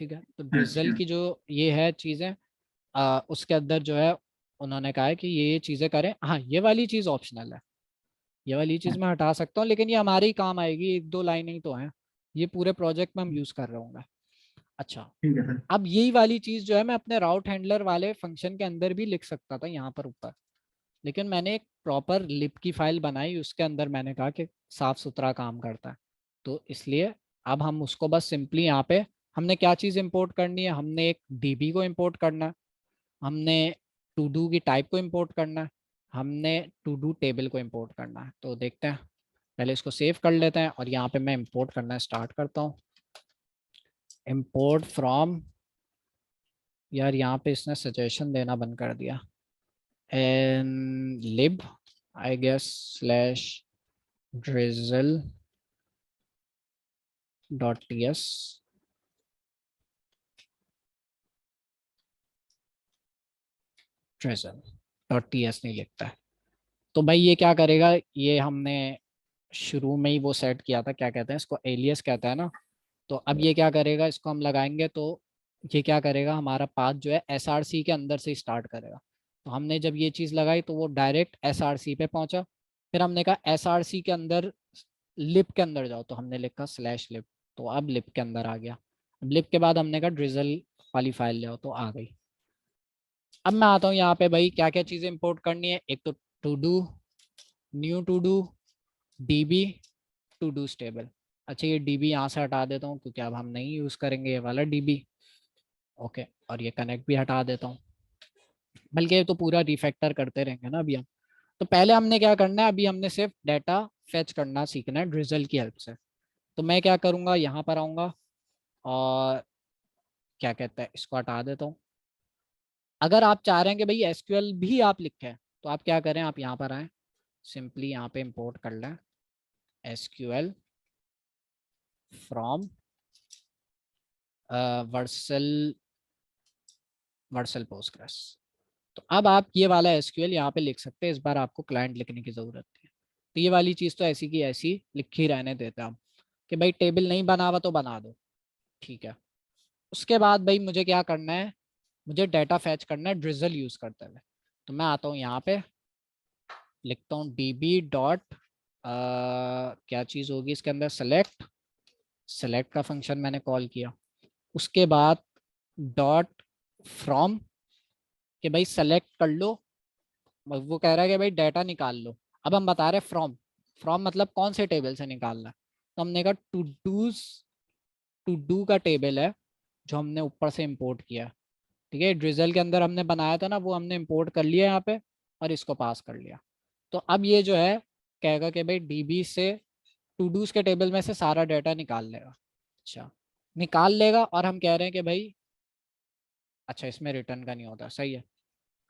ठीक है। तो ड्रिजल अच्छा की जो ये है चीज़ें उसके अंदर जो है उन्होंने कहा है कि ये चीज़ें करें। हाँ, ये वाली चीज़ ऑप्शनल है, ये वाली चीज़ मैं हटा सकता हूँ, लेकिन ये हमारे ही काम आएगी, एक दो लाइनें ही तो हैं, ये पूरे प्रोजेक्ट में हम यूज़ कर रहे होंगे। अच्छा, ठीक है सर। अब यही वाली चीज़ जो है मैं अपने राउट हैंडलर वाले फंक्शन के अंदर भी लिख सकता था यहाँ पर ऊपर, लेकिन मैंने एक प्रॉपर लिप की फाइल बनाई, उसके अंदर मैंने कहा कि साफ सुथरा काम करता है, तो इसलिए अब हम उसको बस सिंपली यहाँ पे हमने क्या चीज़ इंपोर्ट करनी है, हमने एक डीबी को इंपोर्ट करना है, हमने टू डू की टाइप को इंपोर्ट करना है, हमने टू डू टेबल को इंपोर्ट करना है। तो देखते हैं, पहले इसको सेव कर लेते हैं और यहाँ पे मैं इंपोर्ट करना स्टार्ट करता हूँ। इंपोर्ट फ्रॉम, यार यहाँ पे इसने सजेशन देना बंद कर दिया, and lib I guess slash drizzle dot ts drizzle dot ts नहीं लिखता है। तो भाई ये क्या करेगा, ये हमने शुरू में ही वो सेट किया था, क्या कहते हैं इसको, एलियस कहता है ना। तो अब ये क्या करेगा, इसको हम लगाएंगे तो ये क्या करेगा, हमारा पाथ जो है src के अंदर से स्टार्ट करेगा। तो हमने जब ये चीज़ लगाई तो वो डायरेक्ट src पे पहुंचा। फिर हमने कहा src के अंदर लिप के अंदर जाओ, तो हमने लिखा स्लैश लिप, तो अब लिप के अंदर आ गया। अब लिप के बाद हमने कहा ड्रिजल वाली फाइल ले आओ, तो आ गई। अब मैं आता हूँ यहाँ पे भाई क्या क्या चीज़ें इंपोर्ट करनी है। एक तो todo, new todo, DB, todo table. अच्छा ये डीबी यहाँ से हटा देता हूँ क्योंकि अब हम नहीं यूज करेंगे ये वाला डीबी। ओके, और ये कनेक्ट भी हटा देता हूँ, बल्कि ये तो पूरा रिफैक्टर करते रहेंगे ना अभी हम। तो पहले हमने क्या करना है, अभी हमने सिर्फ डाटा फेच करना सीखना है ड्रिजल की हेल्प से। तो मैं क्या करूँगा, यहाँ पर आऊँगा और क्या कहते हैं, इसको हटा देता हूँ। अगर आप चाह रहे हैं कि भाई एसक्यूएल भी आप लिखें तो आप क्या करें, आप यहाँ पर आए, सिंपली यहाँ पे इंपोर्ट कर लें एसक्यूएल फ्रॉम वर्सल पोस्टग्रेस। तो अब आप ये वाला एसक्यूएल यहाँ पे लिख सकते हैं, इस बार आपको क्लाइंट लिखने की ज़रूरत है। तो ये वाली चीज़ तो ऐसी की ऐसी लिखी रहने देते हैं हम कि भाई टेबल नहीं बना हुआ तो बना दो, ठीक है। उसके बाद भाई मुझे क्या करना है, मुझे डाटा फैच करना है ड्रिजल यूज़ करते हुए। तो मैं आता हूँ यहाँ पे, लिखता हूँ db डॉट क्या चीज़ होगी इसके अंदर, सेलेक्ट का फंक्शन मैंने कॉल किया। उसके बाद डॉट फ्रॉम कि भाई सेलेक्ट कर लो, वो कह रहा है कि भाई डाटा निकाल लो। अब हम बता रहे हैं फ्रॉम मतलब कौन से टेबल से निकालना है। तो हमने कहा टू डू का टेबल है जो हमने ऊपर से इंपोर्ट किया, ठीक है। ड्रिजल के अंदर हमने बनाया था ना, वो हमने इंपोर्ट कर लिया यहाँ पे और इसको पास कर लिया। तो अब ये जो है कहेगा कि भाई डीबी से टू डूज के टेबल में से सारा डाटा निकाल लेगा। अच्छा निकाल लेगा, और हम कह रहे हैं कि भाई अच्छा इसमें रिटर्न का नहीं होता, सही है।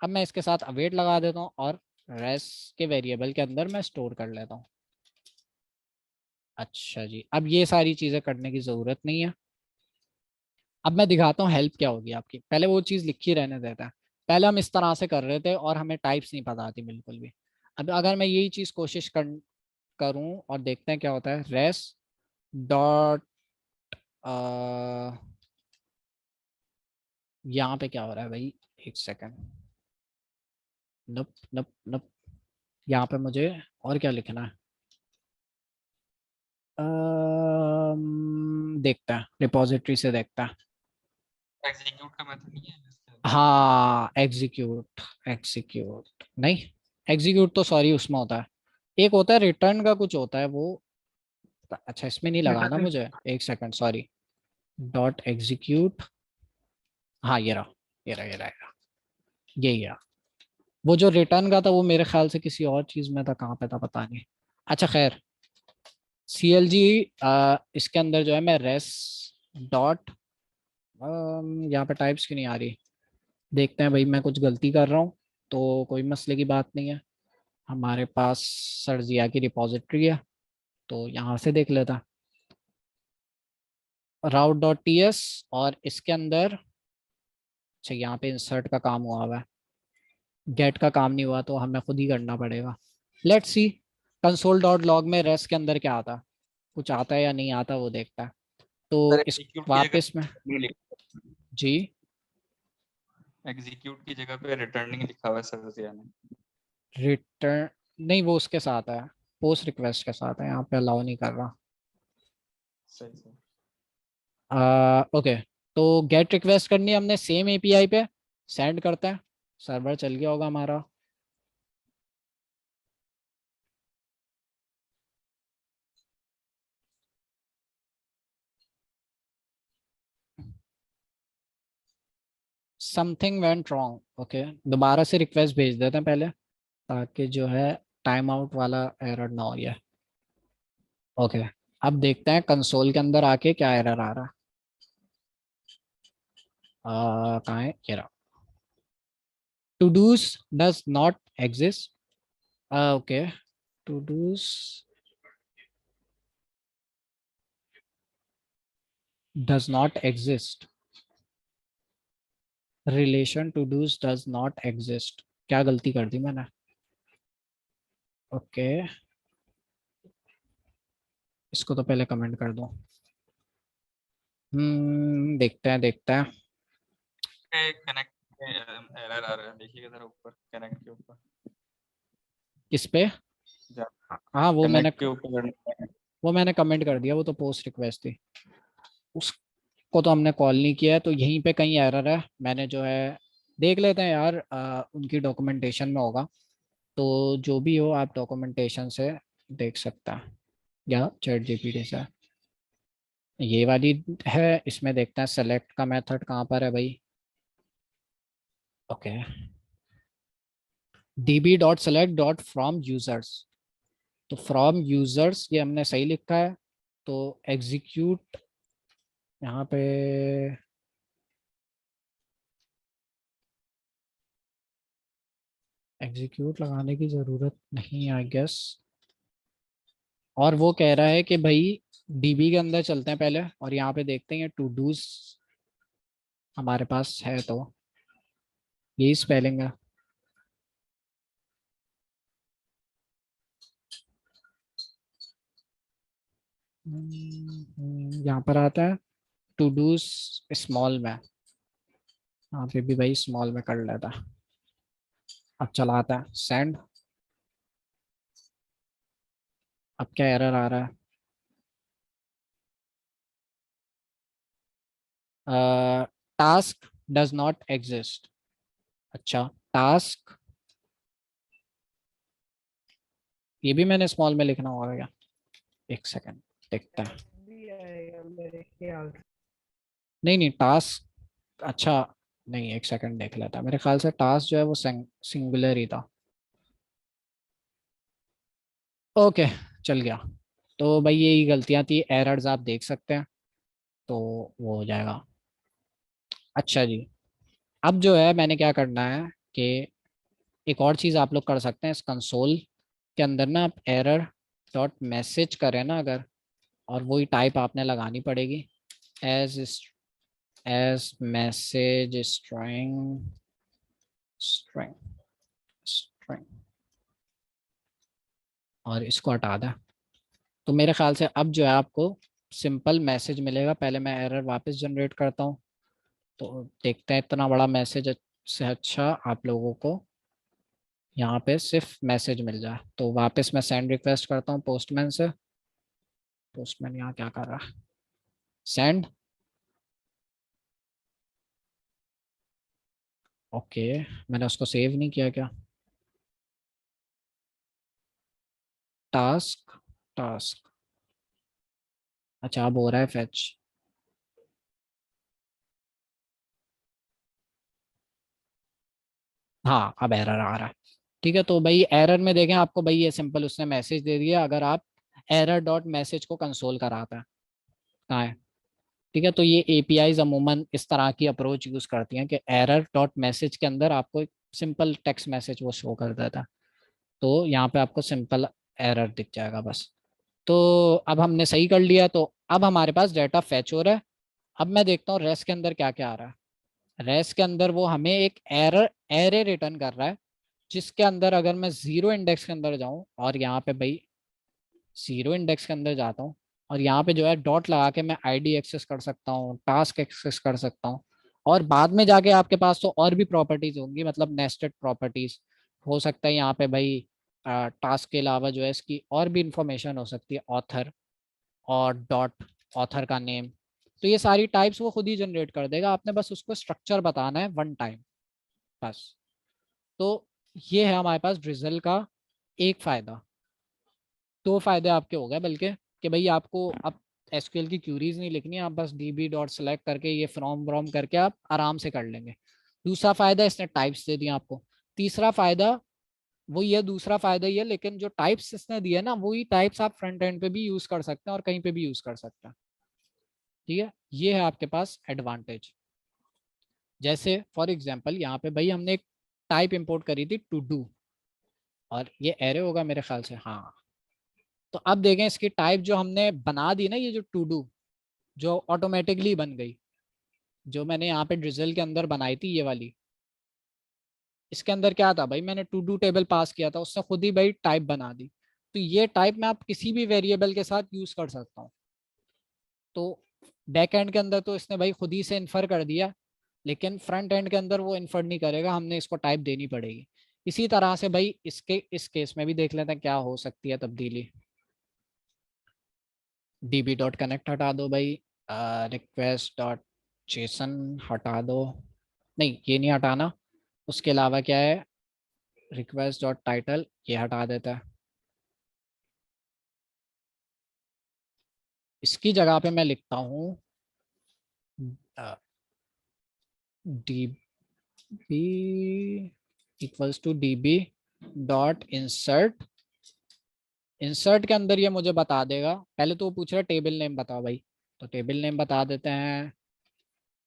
अब मैं इसके साथ अवेट लगा देता हूँ और रेस्ट के वेरिएबल के अंदर मैं स्टोर कर लेता हूँ। अच्छा जी, अब ये सारी चीज़ें करने की ज़रूरत नहीं है। अब मैं दिखाता हूँ हेल्प क्या होगी आपकी। पहले वो चीज़ लिखी रहने देता है, पहले हम इस तरह से कर रहे थे और हमें टाइप्स नहीं पता आती बिल्कुल भी। अब अगर मैं यही चीज़ कोशिश करूँ और देखते हैं क्या होता है, रेस डॉट यहाँ पे क्या हो रहा है भाई, एक सेकेंड, नप नप नप, यहाँ पे मुझे और क्या लिखना है, देखता है रिपोजिटरी से देखता है। एग्जीक्यूट का मेथड नहीं है इसके? हाँ एग्जीक्यूट नहीं, एग्जीक्यूट तो सॉरी उसमें होता है, एक होता है रिटर्न का कुछ होता है वो। अच्छा इसमें नहीं लगाना मुझे, एक सेकंड सॉरी, डॉट एग्जीक्यूट, हाँ ये रहा ये रहा ये रहा ये रहा, यही है। वो जो रिटर्न का था वो मेरे ख्याल से किसी और चीज़ में था, कहाँ पे था पता नहीं। अच्छा खैर CLG इसके अंदर जो है मैं रेस डॉट, यहाँ पे टाइप्स क्यों नहीं आ रही, देखते हैं भाई मैं कुछ गलती कर रहा हूँ तो कोई मसले की बात नहीं है। हमारे पास सर्जिया की रिपोजिटरी है तो यहाँ से देख लेता, route.ts, और इसके अंदर अच्छा यहाँ पे इंसर्ट का काम हुआ है, गेट का काम नहीं हुआ तो हमें खुद ही करना पड़ेगा। लेट्स सी console.log में रेस्ट के अंदर क्या आता है, कुछ आता है या नहीं आता वो देखता है। तो इस वापस में जी एग्जीक्यूट की जगह पे रिटर्निंग लिखा हुआ है सर्जिया ने। रिटर्न नहीं, वो उसके साथ है, पोस्ट रिक्वेस्ट के साथ है, यहाँ पे अलाउ नहीं कर रहा। सही सही। ओके तो गेट रिक्वेस्ट करनी है हमने सेम API पे, सेंड करते हैं, सर्वर चल गया होगा हमारा। समथिंग वेंट रॉन्ग, ओके दोबारा से रिक्वेस्ट भेज देते हैं पहले, ताकि जो है टाइम आउट वाला एरर ना हो जाए। ओके अब देखते हैं कंसोल के अंदर आके क्या एरर आ रहा है। कहाँ है ये रहा, todos does not exist, okay todos does not exist, relation todos does not exist, क्या गलती कर दी मैंने। ओके इसको तो पहले कमेंट कर दो। देखते हैं कनेक्ट एरर आ रहा है, देखिएगा जरा ऊपर कनेक्ट के ऊपर। किस पे, हाँ वो मैंने कनेक्ट के ऊपर वो मैंने कमेंट कर दिया, वो तो पोस्ट रिक्वेस्ट थी, उसको तो हमने कॉल नहीं किया है। तो यहीं पे कहीं एरर है, मैंने जो है देख लेते हैं यार, उनकी डॉक्यूमेंटेशन में होगा, तो जो भी हो आप डॉक्यूमेंटेशन से देख सकता है या ChatGPT से। ये वाली है, इसमें देखते हैं सेलेक्ट का मेथड कहाँ पर है भाई। ओके, db.select.from users, तो फ्रॉम यूजर्स ये हमने सही लिखा है। तो एग्जीक्यूट यहाँ पे एग्जीक्यूट लगाने की जरूरत नहीं आई गेस। और वो कह रहा है कि भाई डीबी के अंदर चलते हैं पहले और यहाँ पे देखते हैं टू डूज हमारे पास है, तो यही स्पेलिंग है। यहाँ पर आता है टू डूज स्मॉल में, यहाँ पे भी भाई स्मॉल में कर लेता। अब चलाता है सेंड। अब क्या एरर आ रहा है, टास्क डज नॉट एग्जिस्ट। अच्छा, टास्क ये भी मैंने स्मॉल में लिखना होगा क्या? एक सेकंड देखते हैं। भी आएगा मेरे ख्याल से। नहीं नहीं, टास्क अच्छा नहीं, एक सेकंड देख लेता। मेरे ख्याल से टास्क जो है वो सिंगुलर ही था। ओके, चल गया। तो भाई यही गलतियां थी, एरर्स आप देख सकते हैं, तो वो हो जाएगा। अच्छा जी, अब जो है मैंने क्या करना है कि एक और चीज़ आप लोग कर सकते हैं इस कंसोल के अंदर ना, आप एरर डॉट मैसेज करें ना अगर, और वही टाइप आपने लगानी पड़ेगी as message string string string, और इसको हटा दें। तो मेरे ख्याल से अब जो है आपको सिंपल मैसेज मिलेगा। पहले मैं एरर वापस जनरेट करता हूँ, तो देखते हैं इतना बड़ा मैसेज से अच्छा आप लोगों को यहाँ पे सिर्फ मैसेज मिल जाए। तो वापस मैं सेंड रिक्वेस्ट करता हूँ पोस्टमैन से। पोस्टमैन यहाँ क्या कर रहा है? सेंड। ओके, मैंने उसको सेव नहीं किया क्या? टास्क टास्क, अच्छा अब हो रहा है फेच। हाँ, अब एरर आ रहा है। ठीक है, तो भाई एरर में देखें आपको भाई ये सिंपल उसने मैसेज दे दिया। अगर आप एरर डॉट मैसेज को कंसोल कराता है कहाँ है? ठीक है, तो ये एपीआईज अमूमन इस तरह की अप्रोच यूज करती हैं कि एरर डॉट मैसेज के अंदर आपको एक सिंपल टेक्स्ट मैसेज वो शो कर देता है। तो यहाँ पे आपको सिंपल एरर दिख जाएगा बस। तो अब हमने सही कर लिया, तो अब हमारे पास डाटा फैच हो रहा है। अब मैं देखता हूँ रेस्ट के अंदर क्या क्या आ रहा है। रेस्ट के अंदर वो हमें एक एरर एरे रिटर्न कर रहा है, जिसके अंदर अगर मैं जीरो इंडेक्स के अंदर जाऊं और यहाँ पे भाई जीरो इंडेक्स के अंदर जाता हूँ और यहाँ पे जो है डॉट लगा के मैं आईडी एक्सेस कर सकता हूँ, टास्क एक्सेस कर सकता हूँ, और बाद में जाके आपके पास तो और भी प्रॉपर्टीज होंगी, मतलब नेस्टेड प्रॉपर्टीज हो सकता है। यहाँ पे भाई टास्क के अलावा जो है इसकी और भी इंफॉर्मेशन हो सकती है, ऑथर और डॉट ऑथर का नेम। तो ये सारी टाइप्स वो खुद ही जनरेट कर देगा, आपने बस उसको स्ट्रक्चर बताना है वन टाइम बस। तो ये है हमारे पास ड्रिजल का एक फायदा। दो फायदे आपके हो गए बल्कि, कि भाई आपको अब एसक्यूएल की क्यूरीज नहीं लिखनी, आप बस डीबी डॉट सेलेक्ट करके ये फ्रॉम व्रॉम करके आप आराम से कर लेंगे। दूसरा फायदा, इसने टाइप्स दे दिया आपको। तीसरा फायदा वो ये, दूसरा फायदा ये, लेकिन जो टाइप्स इसने दिए ना वही टाइप्स आप फ्रंट एंड पे भी यूज कर सकते हैं और कहीं पे भी यूज कर सकते हैं। ठीक है, ये है आपके पास एडवांटेज। जैसे फॉर एग्जांपल यहाँ पे भाई हमने एक टाइप इंपोर्ट करी थी टू डू, और ये एरे होगा मेरे ख्याल से, हाँ। तो अब देखें इसकी टाइप जो हमने बना दी ना, ये जो टू डू जो ऑटोमेटिकली बन गई, जो मैंने यहाँ पे ड्रिजल के अंदर बनाई थी ये वाली, इसके अंदर क्या था भाई, मैंने टू डू टेबल पास किया था, उसने खुद ही भाई टाइप बना दी। तो ये टाइप मैं आप किसी भी वेरिएबल के साथ यूज कर सकता हूँ। तो बैक एंड के अंदर तो इसने भाई खुद ही से इन्फर कर दिया, लेकिन फ्रंट एंड के अंदर वो इन्फर नहीं करेगा, हमने इसको टाइप देनी पड़ेगी। इसी तरह से भाई इसके इस केस में भी देख लेते हैं क्या हो सकती है तब्दीली। db डॉट कनेक्ट हटा दो भाई, रिक्वेस्ट डॉट जेसन हटा दो, नहीं ये नहीं हटाना। उसके अलावा क्या है, रिक्वेस्ट डॉट टाइटल ये हटा देता है। इसकी जगह पे मैं लिखता हूँ db equals to db dot insert. Insert के अंदर ये मुझे बता देगा, पहले तो वो पूछ रहा है टेबल नेम बताओ भाई, तो टेबल नेम बता देते हैं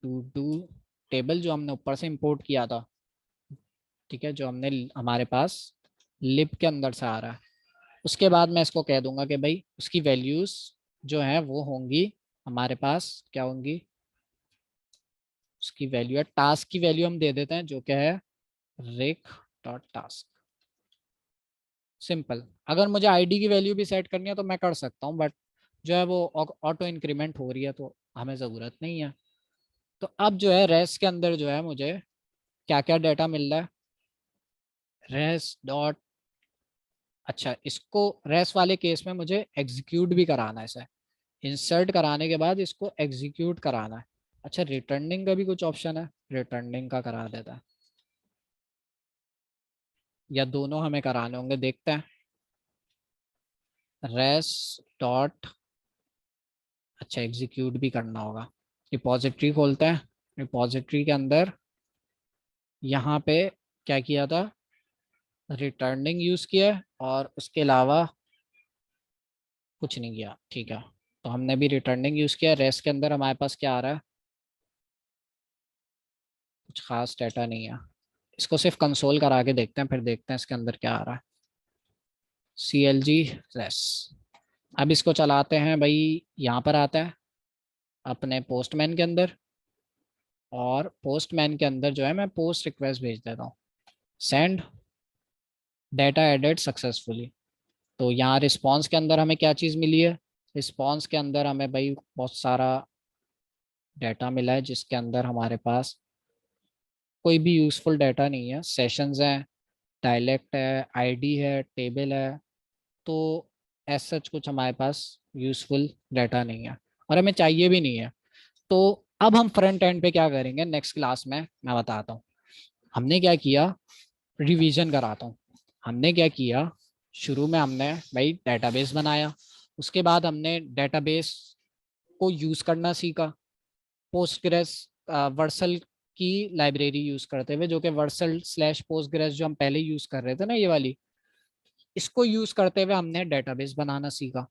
टू डू टेबल जो हमने ऊपर से इंपोर्ट किया था, ठीक है, जो हमने हमारे पास लिब के अंदर से आ रहा है। उसके बाद मैं इसको कह दूंगा कि भाई उसकी वैल्यूज जो है वो होंगी हमारे पास, क्या होंगी, उसकी वैल्यू है टास्क की वैल्यू हम दे देते हैं जो क्या है रिक डॉट टास्क। सिंपल। अगर मुझे आईडी की वैल्यू भी सेट करनी है तो मैं कर सकता हूँ, बट जो है वो ऑटो इंक्रीमेंट हो रही है तो हमें ज़रूरत नहीं है। तो अब जो है रेस्ट के अंदर जो है मुझे क्या क्या डाटा मिल रहा है, रेस्ट डॉट, अच्छा इसको रेस्ट वाले केस में मुझे एग्जीक्यूट भी कराना है, इसे इंसर्ट कराने के बाद इसको एग्जीक्यूट कराना है। अच्छा रिटर्निंग का भी कुछ ऑप्शन है, रिटर्निंग का करा देता है, या दोनों हमें कराने होंगे, देखते हैं। रेस्ट डॉट, अच्छा एग्जीक्यूट भी करना होगा। रिपॉजिटरी खोलते हैं, रिपॉजिटरी के अंदर यहाँ पे क्या किया था, रिटर्निंग यूज किया है और उसके अलावा कुछ नहीं किया, ठीक है। तो हमने भी रिटर्निंग यूज किया। रेस्ट के अंदर हमारे पास क्या आ रहा है, कुछ खास डाटा नहीं है। इसको सिर्फ कंसोल करा के देखते हैं, फिर देखते हैं इसके अंदर क्या आ रहा है। CLG रेस्ट, अब इसको चलाते हैं भाई। यहाँ पर आता है अपने पोस्टमैन के अंदर, और पोस्टमैन के अंदर जो है मैं पोस्ट रिक्वेस्ट भेज देता हूँ, सेंड डाटा एडेड सक्सेसफुली। तो यहाँ रिस्पॉन्स के अंदर हमें क्या चीज़ मिली है, रिस्पॉन्स के अंदर हमें भाई बहुत सारा डाटा मिला है जिसके अंदर हमारे पास कोई भी यूज़फुल डाटा नहीं है। सेशंस हैं, डायलेक्ट है, आईडी है, टेबल है, तो ऐसा सच कुछ हमारे पास यूज़फुल डाटा नहीं है और हमें चाहिए भी नहीं है। तो अब हम फ्रंट एंड पे क्या करेंगे नेक्स्ट क्लास में मैं बताता हूँ। हमने क्या किया, रिवीजन कराता हूँ। हमने क्या किया, शुरू में हमने भाई डेटाबेस बनाया, उसके बाद हमने डेटाबेस को यूज़ करना सीखा पोस्टग्रेस वर्सल की लाइब्रेरी यूज़ करते हुए, जो कि वर्सल स्लैश पोस्टग्रेस जो हम पहले यूज़ कर रहे थे ना ये वाली, इसको यूज़ करते हुए हमने डेटाबेस बनाना सीखा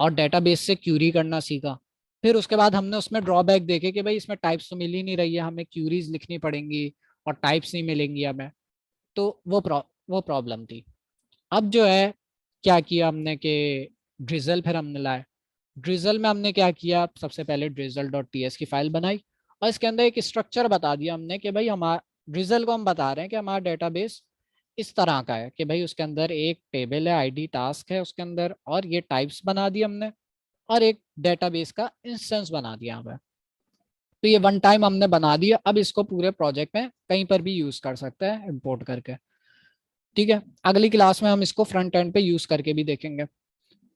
और डेटाबेस से क्यूरी करना सीखा। फिर उसके बाद हमने उसमें ड्रॉबैक देखे कि भाई इसमें टाइप्स तो मिल ही नहीं रही है, हमें क्यूरीज लिखनी पड़ेंगी और टाइप्स नहीं मिलेंगी हमें, तो वो प्रॉब्लम थी। अब जो है क्या किया हमने कि ड्रिजल फिर हमने लाए। ड्रिजल में हमने क्या किया, सबसे पहले drizzle.ts की फाइल बनाई और इसके अंदर एक स्ट्रक्चर बता दिया हमने कि भाई हमारा ड्रिजल को हम बता रहे हैं कि हमारा डेटाबेस इस तरह का है कि भाई उसके अंदर एक टेबल है, आईडी टास्क है उसके अंदर, और ये टाइप्स बना दिए हमने, और एक डेटाबेस का इंस्टेंस बना दिया हमें। तो ये वन टाइम हमने बना दिया, अब इसको पूरे प्रोजेक्ट में कहीं पर भी यूज कर सकते हैं इंपोर्ट करके, ठीक है। अगली क्लास में हम इसको फ्रंट एंड पे यूज करके भी देखेंगे।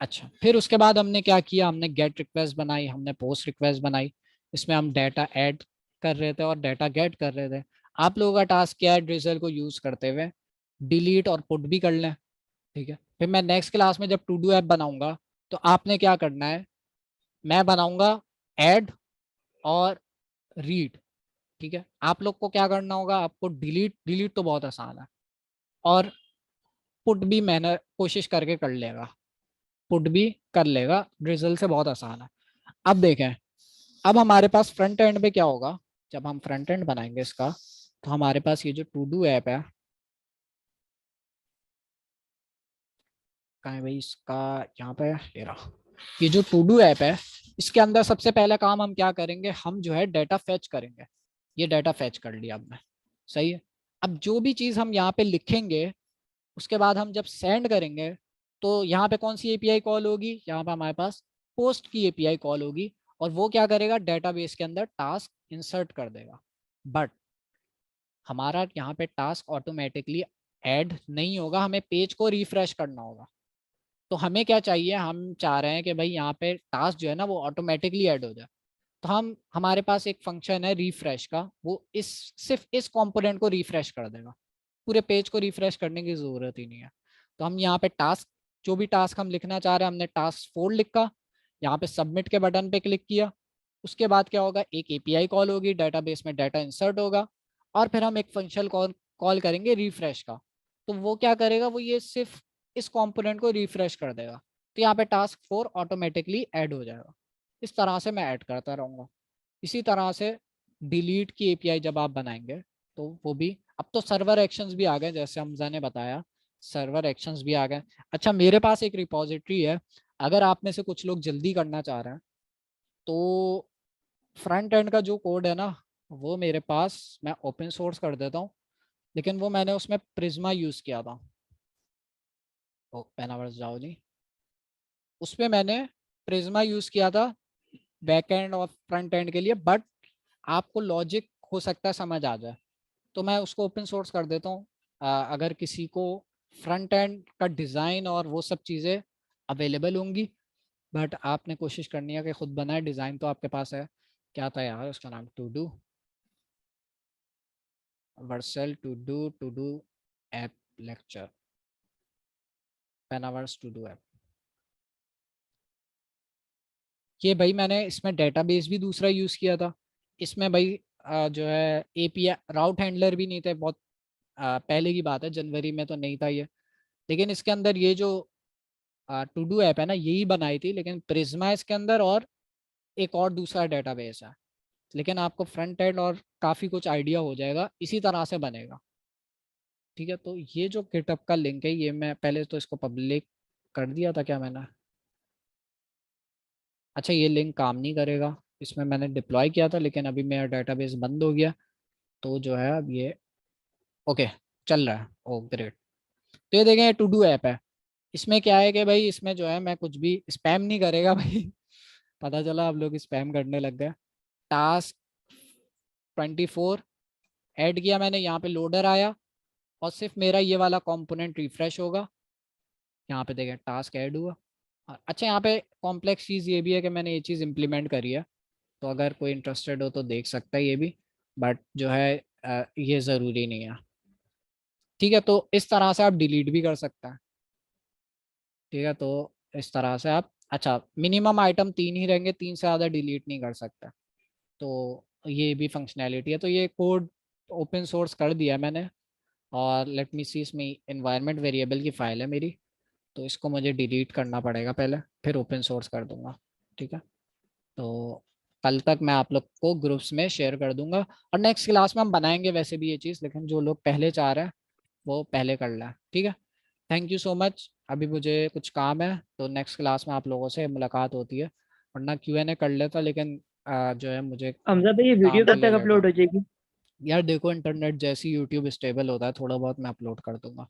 अच्छा फिर उसके बाद हमने क्या किया, हमने गेट रिक्वेस्ट बनाई, हमने पोस्ट रिक्वेस्ट बनाई, इसमें हम डाटा ऐड कर रहे थे और डाटा गेट कर रहे थे। आप लोगों का टास्क क्या है, ड्रिजल को यूज करते हुए डिलीट और पुट भी कर लें, ठीक है। फिर मैं नेक्स्ट क्लास में जब टू डू ऐप बनाऊंगा तो आपने क्या करना है, मैं बनाऊंगा ऐड और रीड, ठीक है। आप लोग को क्या करना होगा, आपको डिलीट तो बहुत आसान है, और पुट भी मैंने कोशिश करके कर लेगा, पुट भी कर लेगा, ड्रिजल से बहुत आसान है। अब देखें, अब हमारे पास फ्रंट एंड पे क्या होगा, जब हम फ्रंट एंड बनाएंगे इसका, तो हमारे पास ये जो टू डू ऐप है, कहाँ है भाई इसका, यहाँ पे ले रहा, ये जो टू डू ऐप है इसके अंदर सबसे पहला काम हम क्या करेंगे, हम जो है डाटा फेच करेंगे। ये डाटा फेच कर लिया अब मैं, सही है। अब जो भी चीज़ हम यहाँ पे लिखेंगे उसके बाद हम जब सेंड करेंगे तो यहाँ पे कौन सी एपीआई कॉल होगी, यहाँ पे हमारे पास पोस्ट की एपीआई कॉल होगी, और वो क्या करेगा, डेटाबेस के अंदर टास्क इंसर्ट कर देगा। बट हमारा यहाँ पे टास्क ऑटोमेटिकली ऐड नहीं होगा, हमें पेज को रिफ्रेश करना होगा। तो हमें क्या चाहिए, हम चाह रहे हैं कि भाई यहाँ पे टास्क जो है ना वो ऑटोमेटिकली ऐड हो जाए। तो हमारे पास एक फंक्शन है रिफ्रेश का, वो सिर्फ इस कंपोनेंट को रिफ्रेश कर देगा, पूरे पेज को रिफ्रेश करने की जरूरत ही नहीं है। तो हम यहाँ पे टास्क, जो भी टास्क हम लिखना चाह रहे हैं, हमने टास्क 4 लिखा, यहाँ पे सबमिट के बटन पे क्लिक किया, उसके बाद क्या होगा, एक एपीआई कॉल होगी, डेटाबेस में डाटा इंसर्ट होगा और फिर हम एक फंक्शन कॉल करेंगे रिफ्रेश का। तो वो क्या करेगा, वो ये सिर्फ इस कंपोनेंट को रिफ्रेश कर देगा। तो यहाँ पे टास्क 4 ऑटोमेटिकली ऐड हो जाएगा। इस तरह से मैं ऐड करता रहूँगा। इसी तरह से डिलीट की एपीआई जब आप बनाएंगे तो वो भी, अब तो सर्वर एक्शंस भी आ गए, जैसे हमजा ने बताया सर्वर एक्शंस भी आ गए। अच्छा, मेरे पास एक रिपोजिटरी है, अगर आप में से कुछ लोग जल्दी करना चाह रहे हैं तो फ्रंट एंड का जो कोड है ना, वो मेरे पास, मैं ओपन सोर्स कर देता हूँ, लेकिन वो मैंने उसमें प्रिज्मा यूज़ किया था। ओ पेनावर्स जाओ जी, उसमें मैंने प्रिज्मा यूज़ किया था बैक एंड और फ्रंट एंड के लिए, बट आपको लॉजिक हो सकता है समझ आ जाए, तो मैं उसको ओपन सोर्स कर देता हूँ। अगर किसी को फ्रंट एंड का डिज़ाइन और वो सब चीज़ें अवेलेबल होंगी, बट आपने कोशिश करनी है कि खुद बनाए। डिज़ाइन तो आपके पास है, क्या था यार उसका नाम, टू डू वर्सल टू डू ऐप लेक्चर पेनावर्स टू डू ऐप। ये भाई मैंने इसमें डेटाबेस भी दूसरा यूज़ किया था। इसमें भाई जो है एपीआई राउट हैंडलर भी नहीं थे, बहुत पहले की बात है, जनवरी में तो नहीं था ये। लेकिन इसके अंदर ये जो टू डू ऐप है ना, यही बनाई थी, लेकिन प्रिज्मा इसके अंदर और एक और दूसरा डेटाबेस है। लेकिन आपको फ्रंट एंड और काफ़ी कुछ आइडिया हो जाएगा, इसी तरह से बनेगा। ठीक है, तो ये जो गिटहब का लिंक है, ये मैं पहले तो इसको पब्लिक कर दिया था क्या मैंने? अच्छा, ये लिंक काम नहीं करेगा, इसमें मैंने डिप्लॉय किया था लेकिन अभी मेरा डेटाबेस बंद हो गया, तो जो है अब ये ओके चल रहा है। ओ ग्रेट। तो ये देखें, टू डू ऐप है। इसमें क्या है कि भाई इसमें जो है मैं कुछ भी स्पैम नहीं करेगा भाई पता चला आप लोग स्पैम करने लग गए। टास्क 24 ऐड किया मैंने, यहाँ पे लोडर आया और सिर्फ मेरा ये वाला कंपोनेंट रिफ्रेश होगा। यहाँ पे देखें टास्क ऐड हुआ। अच्छा, यहाँ पे कॉम्प्लेक्स चीज़ ये भी है कि मैंने ये चीज़ इम्प्लीमेंट करी है, तो अगर कोई इंटरेस्टेड हो तो देख सकता है ये भी, बट जो है ये ज़रूरी नहीं है। ठीक है, तो इस तरह से आप डिलीट भी कर सकते हैं। ठीक है, तो इस तरह से आप, अच्छा मिनिमम आइटम 3 ही रहेंगे, 3 से ज़्यादा डिलीट नहीं कर सकते। तो ये भी फंक्शनैलिटी है। तो ये कोड ओपन सोर्स कर दिया मैंने, और लेट मी सी, इसमें एनवायरनमेंट वेरिएबल की फ़ाइल है मेरी, तो इसको मुझे डिलीट करना पड़ेगा पहले, फिर ओपन सोर्स कर दूंगा। ठीक है, तो कल तक मैं आप लोग को ग्रुप्स में शेयर कर दूंगा, और नेक्स्ट क्लास में हम बनाएंगे वैसे भी ये चीज़, लेकिन जो लोग पहले चाह रहे हैं वो पहले कर लें। ठीक है, थैंक यू सो मच। अभी मुझे कुछ काम है, तो नेक्स्ट क्लास में आप लोगों से मुलाकात होती है, वरना Q&A कर लेता, लेकिन जो है मुझे हमजा भाई ये वीडियो काम के कब लिए तक लेट अपलोड हो। हो जाएगी? यार देखो, इंटरनेट जैसी यूट्यूब स्टेबल होता है, थोड़ा बहुत मैं अपलोड कर दूंगा।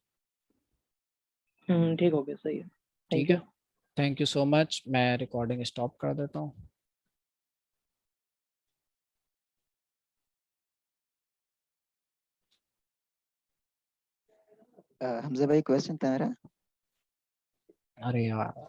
ठीक हो गया, सही है। ठीक थैंक यू। है, थैंक यू सो मच। मैं रिकॉर्डिंग स्टॉप कर देता हूँ। हमजा भाई क्वेश्चन था मेरा। अरे यार